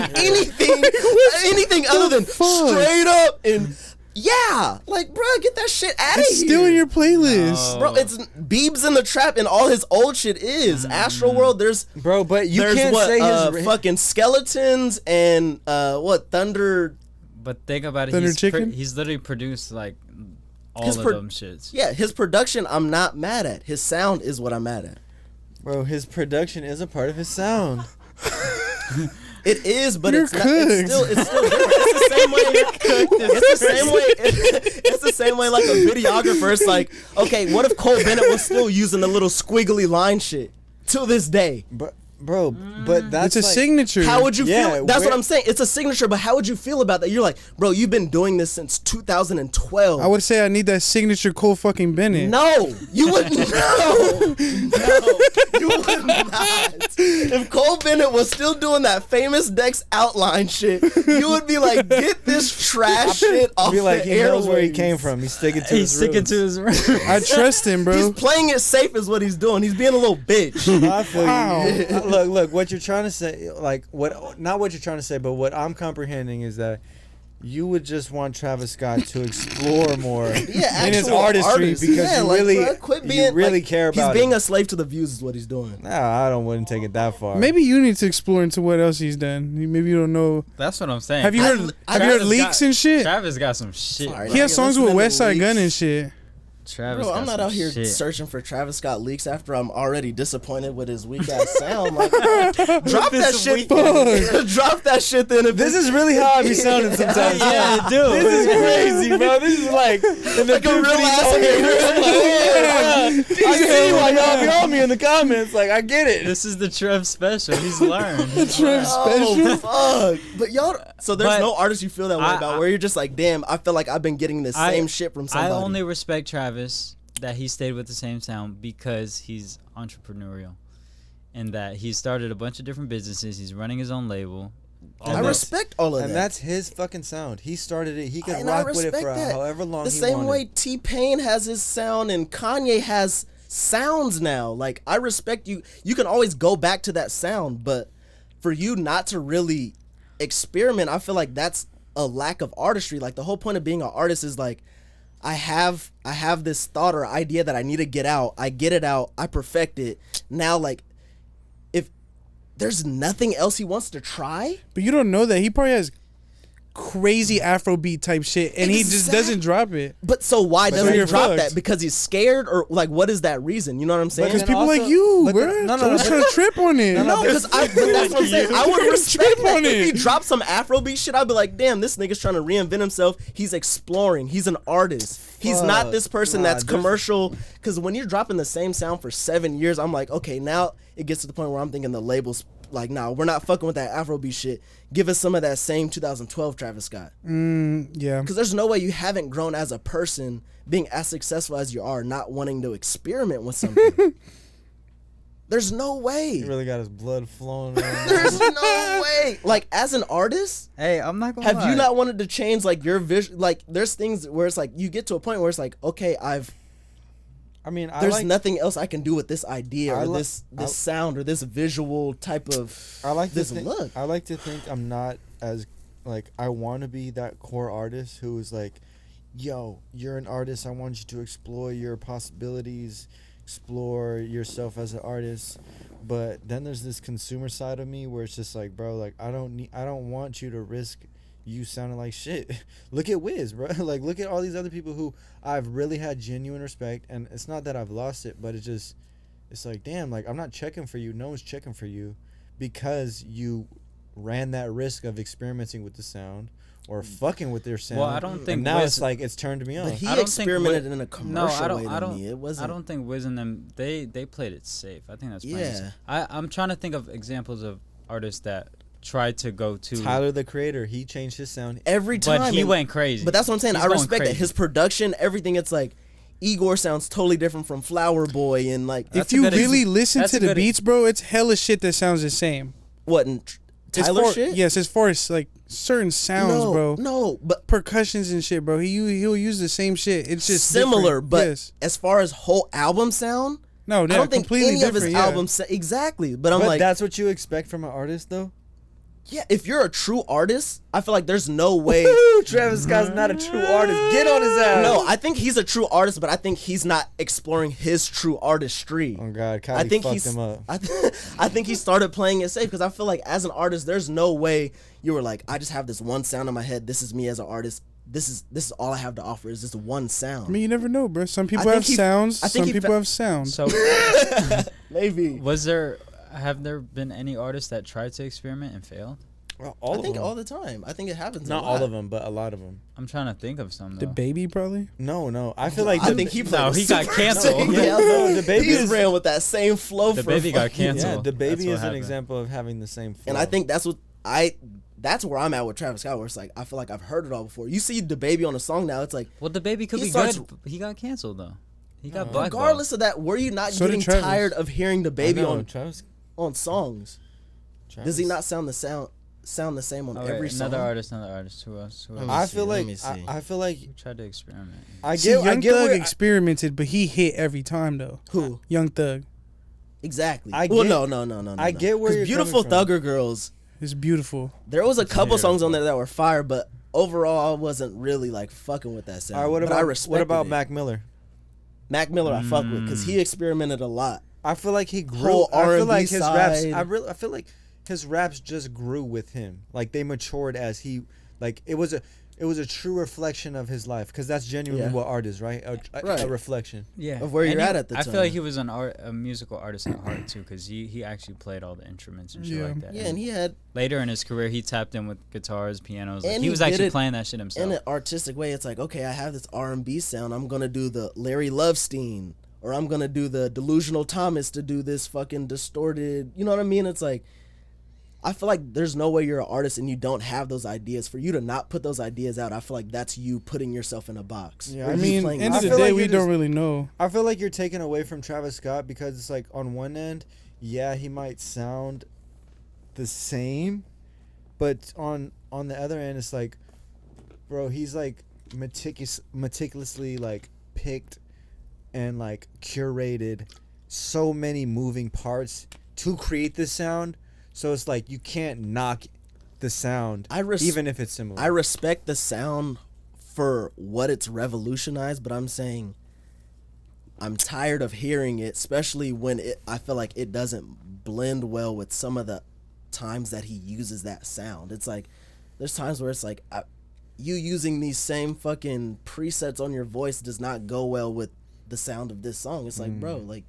anything other than fuck? straight up and yeah, like bro, get that shit out of It's here. still in your playlist. No. Bro, it's Biebs in the Trap and all his old shit is Astro World. There's Bro, but you there's can't what say his fucking skeletons and what Thunder. But think about it, Thunder Chicken? he's literally produced like all His of pro- them shits. Yeah, his production I'm not mad at. His sound is what I'm mad at. Bro, his production is a part of his sound. It is, but You're it's not. It's still different. It's the same way. It's the same way. Like a videographer, it's like, okay, what if Cole Bennett was still using the little squiggly line shit till this day? Bro, but that's It's a like, signature. How would you Yeah, feel? That's what where- I'm saying. It's a signature, but how would you feel about that? You're like, bro, you've been doing this since 2012. I would say I need that signature Cole fucking Bennett. No, you wouldn't. No, you would not. If Cole Bennett was still doing that famous Dex outline shit, you would be like, get this trash shit off be like, the he knows where he airwaves. came from. He's sticking to He's his sticking roots. to his roots. I trust him, bro. He's playing it safe, is what he's doing. He's being a little bitch. I feel Wow. you. Look, what you're trying to say, like not what you're trying to say, but what I'm comprehending is that you would just want Travis Scott to explore more Yeah, in his actual artistry artists. because Yeah, you like, really, bro, quit being, you really like, care about. He's being it. a slave to the views, is what he's doing. Nah, wouldn't take it that far. Maybe you need to explore into what else he's done. Maybe you don't know. That's what I'm saying. Have you heard? Have you heard leaks and shit? Travis got some shit. Sorry. He has songs with Listening to West Side leaks. Gun and shit. Travis Bro, got I'm not some out here shit. searching for Travis Scott leaks after I'm already disappointed with his weak ass sound. Like, drop that shit. Drop that shit then. If This is really how I be sounding sometimes. Yeah, dude. This is crazy, bro. This is like in the like a real ass I see why y'all be on me in the comments. Like, I get it. This is the Trev special. He's learned. Trev special. Oh, fuck. But y'all, so there's But no artist you feel that way I- about, where you're just like, damn, I feel like I've been getting the same shit from somebody. I only respect Travis that he stayed with the same sound because he's entrepreneurial and that he started a bunch of different businesses. He's running his own label. I respect all of And that. that's his fucking sound. He started it. He could And I rock with it respect for that. however long The he same wanted. way T-Pain has his sound and Kanye has sounds now. Like, I respect you. You can always go back to that sound, but for you not to really experiment, I feel like that's a lack of artistry. Like, the whole point of being an artist is like, I have this thought or idea that I need to get out. I get it out. I perfect it. Now, like, if there's nothing else he wants to try, But you don't know that he probably has crazy Afrobeat type shit, and he just Exactly. doesn't drop it. but so why But doesn't then he you're drop fucked. that? Because he's scared, or like, what is that reason? You know what I'm saying? Because then people also, like you, but bro. the- no, Always trying to trip on it. No, because but that's what I'm saying. I would respect Trip that. on If he it. dropped some Afrobeat shit, I'd be like, damn, this nigga's trying to reinvent himself. He's exploring. He's an artist. He's not Fuck. this person Nah, that's there's- commercial. Because when you're dropping the same sound for 7 years, I'm like, okay, now it gets to the point where I'm thinking the label's like, nah, we're not fucking with that Afrobeat shit. Give us some of that same 2012 Travis Scott. Yeah. Because there's no way you haven't grown as a person, being as successful as you are, not wanting to experiment with something. There's no way. He really got his blood flowing. Right There's no way. Like, as an artist, Hey, I'm not gonna have lie. you not wanted to change, like, your vision? Like, there's things where it's like, you get to a point where it's like, okay, I mean, there's nothing else I can do with this idea I or li- this I- sound or this visual type of I like this to think, look. I like to think I'm not as like I want to be that core artist who is like, yo, you're an artist. I want you to explore your possibilities, explore yourself as an artist. But then there's this consumer side of me where it's just like, bro, like I don't want you to risk you sounding like shit. Look at Wiz, bro. Like, look at all these other people who I've really had genuine respect, and it's not that I've lost it, but it's like, damn, like I'm not checking for you. No one's checking for you because you ran that risk of experimenting with the sound or fucking with their sound. Well, I don't think and now Wiz- it's like it's turned me on. But he I don't think experimented Wiz- in a commercial way to me. It wasn't. I don't think Wiz and them they played it safe. I think that's playing it Yeah. safe. I'm trying to think of examples of artists that tried to go to Tyler the Creator, he changed his sound. every time. but he and- went crazy. But that's what I'm saying. He's I going respect that. crazy. His production, everything. It's like Igor sounds totally different from Flower Boy, and like That's If a you good really ex- listen that's to a the good beats, bro, it's hella shit that sounds the same. what and As Tyler far- shit. Yes, as far as like certain sounds, no, bro. No, but Percussions and shit, bro. He'll use the same shit. It's just similar. different. But yes. as far as whole album sound, No, I they're don't think completely any different. of his yeah. albums exactly. But I'm But like, that's what you expect from an artist, though. yeah, if you're a true artist, I feel like there's no way. Travis Scott's not a true artist. Get on his ass. No, I think he's a true artist, but I think he's not exploring his true artistry. Oh God, Kylie I think fucked he's. him up. I think he started playing it safe because I feel like as an artist, there's no way you were like, I just have this one sound in my head. This is me as an artist. This is all I have to offer is this one sound. I mean, you never know, bro. Some people think have he- sounds. I think Some he people fa- have sounds. So Maybe. have there been any artists that tried to experiment and failed? I think all the time. I think it happens. Not a lot. all of them, but a lot of them. I'm trying to think of some. The baby probably. No. I feel like I think he played. he got canceled. Yeah, no, the baby He's is, ran with that same flow. The for baby got fucking- canceled. yeah, the baby That's what is an happened. example of having the same flow. And I think that's where I'm at with Travis Scott, where it's like I feel like I've heard it all before. You see the baby on a song now, it's like Well, the baby could He be starts- good. He got canceled though. He got blackballed. regardless of that, were you not So did getting Travis. tired of hearing the baby on Travis. songs? Does he not sound the same on every song? Another artist. Who else? Let me I see, feel let like me see. I feel like We tried to experiment. I See, get Young Thug where experimented, but he hit every time though. Who Young Thug. exactly? I Well, get- no. I get where 'Cause you're Beautiful coming from. Thugger Girls. It's beautiful. There was a couple songs on there that were fire, but overall, I wasn't really like fucking with that sound. All right, what But I about respected it. Mac Miller? Mac Miller? I fuck with because he experimented a lot. I feel like he grew. Whole I feel R&B like his raps. side. I feel like his raps just grew with him. Like they matured as he. Like it was a true reflection of his life because that's genuinely Yeah. what art is, right? Right. A reflection. Yeah, Of where And you're at the I feel time. like he was a musical artist at heart too, because he actually played all the instruments and shit Yeah. like that. Yeah, and he had Later in his career, he tapped in with guitars, pianos. Like, And he he was did actually it playing that shit himself. in an artistic way. It's like, okay, I have this R&B sound. I'm gonna do the Larry Lovestein, or I'm gonna do the Delusional Thomas to do this fucking distorted. You know what I mean? It's like, I feel like there's no way you're an artist and you don't have those ideas. For you to not put those ideas out, I feel like that's you putting yourself in a box. Yeah, Or I you mean, playing end I of the feel day, like we you're don't just- really know. I feel like you're taken away from Travis Scott because it's like on one end, yeah, he might sound the same, but on the other end, it's like, bro, he's like meticulously like picked and like curated so many moving parts to create this sound. So it's like you can't knock the sound, even if it's similar. I respect the sound for what it's revolutionized, but I'm saying I'm tired of hearing it, especially when I feel like it doesn't blend well with some of the times that he uses that sound. It's like there's times where it's like you using these same fucking presets on your voice does not go well with the sound of this song. It's like, bro, like,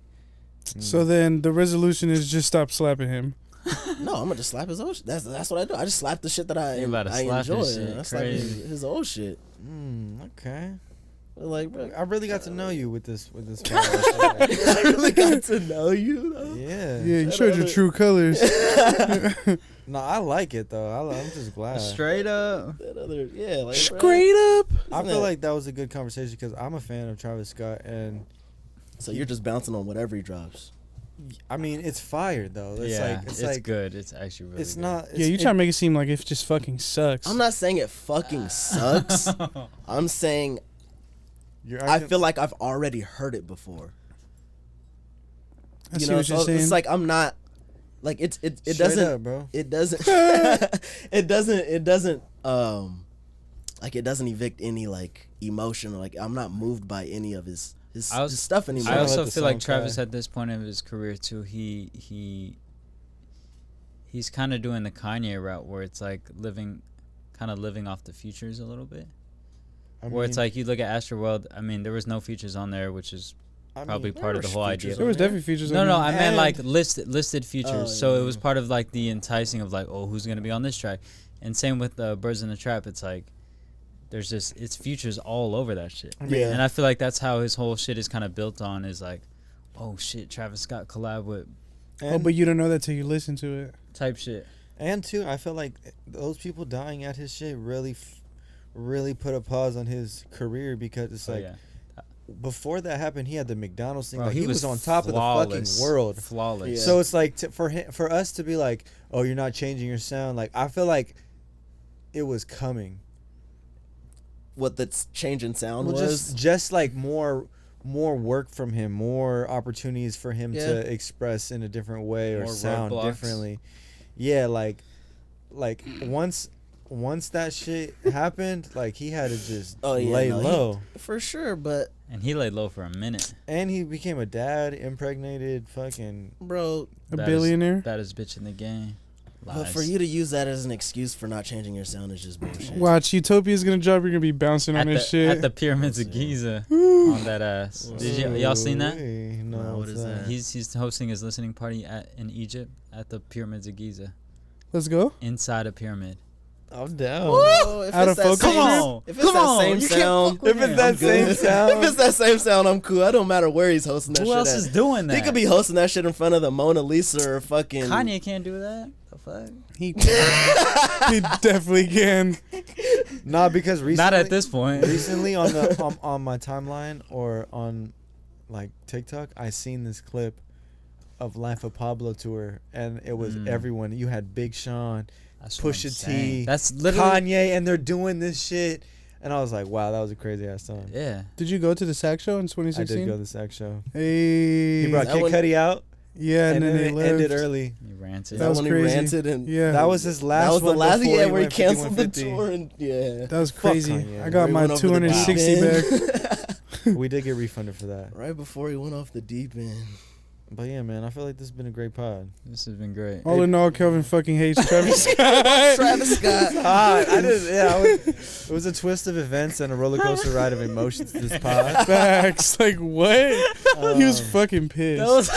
So then the resolution is just stop slapping him. no, I'm gonna just slap his old shit. That's what I do. I just slap the shit that I You about to I slap enjoy. his shit. I slap Crazy. his old shit. Okay. Like, bro, I really got to know you with this. I really got to know you though. Yeah. Yeah, you showed your true colors. No, I like it though. I'm just glad. Straight up. That other, yeah, like, bro. Straight up. I feel like that was a good conversation because I'm a fan of Travis Scott, and So you're just bouncing on whatever he drops. I mean it's fire though. It's Yeah, like it's good. It's actually really it's good. not. Yeah, you try to make it seem like it just fucking sucks. I'm not saying it fucking sucks. I'm saying You're I acting- feel like I've already heard it before. I see what you're so saying. it's like I'm not like it Straight doesn't up, bro. it doesn't it doesn't like it doesn't evict any like emotion, or like I'm not moved by any of his stuff anymore. I also let the feel like song Travis cry. at this point of his career too, he's kind of doing the Kanye route where it's like living off the features a little bit. Where it's like you look at Astroworld, I mean there was no features on there, which is probably part of the whole idea. there was definitely features. No, on no, there. I meant And- like listed features. Oh, So yeah. it was part of like the enticing of like, oh, who's gonna be on this track? And same with Birds in the Trap. It's like there's just it's features all over that shit. Yeah. And I feel like that's how his whole shit is kind of built on. Is like, oh shit, Travis Scott collab with Oh, but you don't know that till you listen to it. type shit. And too, I feel like those people dying at his shit really put a pause on his career because it's like yeah. before that happened, he had the McDonald's thing. Bro, Like he was on top flawless. of the fucking world. Flawless. Yeah. So it's like for us to be like, oh, you're not changing your sound. Like I feel like it was coming. What the change in sound Well, was. just like more work from him, more opportunities for him Yeah. to express in a different way or More sound roadblocks. differently. Yeah, like once that shit happened, like he had to just lay low. For sure, but And he laid low for a minute. And he became a dad, impregnated, fucking. bro, A billionaire. Baddest bitch in the game. but Lies. for you to use that as an excuse for not changing your sound is just bullshit. Watch, Utopia's gonna drop. You're gonna be bouncing on this shit. At the pyramids of Giza on that ass. Did y'all seen that? Ooh-wee. No, Nah, what what's is that? He's hosting his listening party in Egypt at the pyramids of Giza. Let's go. inside a pyramid. I'm down. If Out it's of that focus? same- Come on. If it's Come that on. same You can't sound, fuck with If it's him. that I'm good. same sound. If it's that same sound, I'm cool. I don't matter where he's hosting that Who shit else at. is doing that? He could be hosting that shit in front of the Mona Lisa or fucking. Kanye can't do that. The fuck? He he definitely can. Nah, because recently, Not at this point. recently on the on my timeline or on like TikTok, I seen this clip of Life of Pablo tour, and it was everyone. You had Big Sean, That's what I'm Pusha T, saying. That's literally Kanye, and they're doing this shit. And I was like, wow, that was a crazy ass song. Yeah. Did you go to the SAC show in I 2016? did go to the Sax show. Hey. He brought That Kid one- Cudi out, yeah, and then it they ended left. early. You ranted. That was when crazy. he ranted and Yeah. That was his last that was the one last before where he went canceled the 51-50. tour and yeah. That was Fuck crazy. Kanye. I got He my went over the 260 deep back. end. We did get refunded for that. Right before he went off the deep end. But yeah, man, I feel like this has been a great pod. This has been great. All in all, Kelvin fucking hates Travis Scott. Travis Scott. It was a twist of events and a roller coaster ride of emotions. This pod. Facts. Like, what? He was fucking pissed.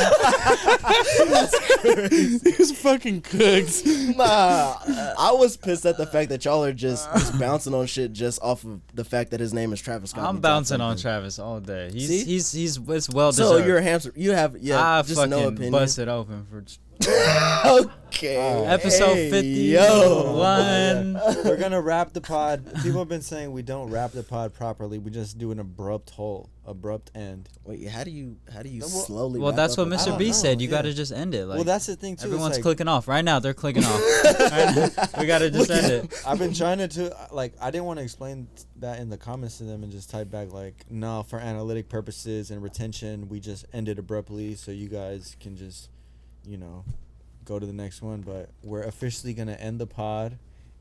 He was fucking cooked. Nah, I was pissed at the fact that y'all are just bouncing on shit just off of the fact that his name is Travis Scott. I'm bouncing on Travis all day. See? He's it's well So deserved. you're a hamster. You have I just fucking no opinion. busted open for Okay. episode Hey, 50. Yo. One. We're gonna wrap the pod. People have been saying we don't wrap the pod properly. We just do an abrupt end. Wait, how do you Well, slowly? Well, wrap that's up what a Mr. pod? B know, said. You yeah. gotta just end it. Like, Well, that's the thing too. everyone's It's like, clicking off right now. They're clicking off. Right now. We gotta just end it. I've been trying to I didn't want to explain that in the comments to them and just type back like, no, for analytic purposes and retention, we just end it abruptly so you guys can just, go to the next one. But we're officially gonna end the pod.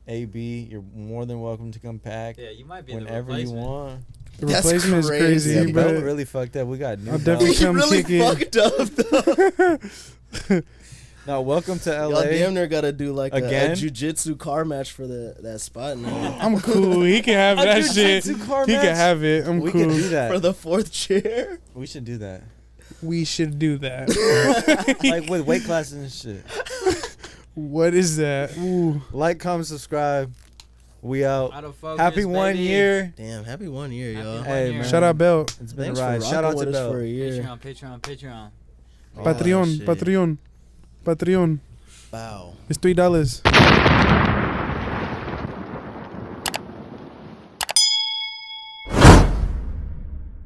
AB, you're more than welcome to come back Yeah, you might be whenever you want. The That's replacement is crazy. crazy, Yeah, bro, but really fucked up. We got new. I'll definitely He come really kick it. fucked up though. Now, welcome to LA. Y'all damn near gotta do like a Again? jiu-jitsu car match for that spot now. I'm cool. He can have that shit. He jiu-jitsu car can match? have it. I'm We cool. can do that. For the fourth chair. We should do that. We should do that. Like with weight classes and shit. What is that? Ooh. Like, comment, subscribe. We out. Out of focus, Happy 1 baby. year. Damn, happy 1 year, Happy y'all. one Hey, year. man. Shout out Bell. It's been Thanks a ride. for Shout out rocking to with us Bell. for a year. Patreon. Oh, Patreon. shit. Patreon. Patreon. Wow. It's $3.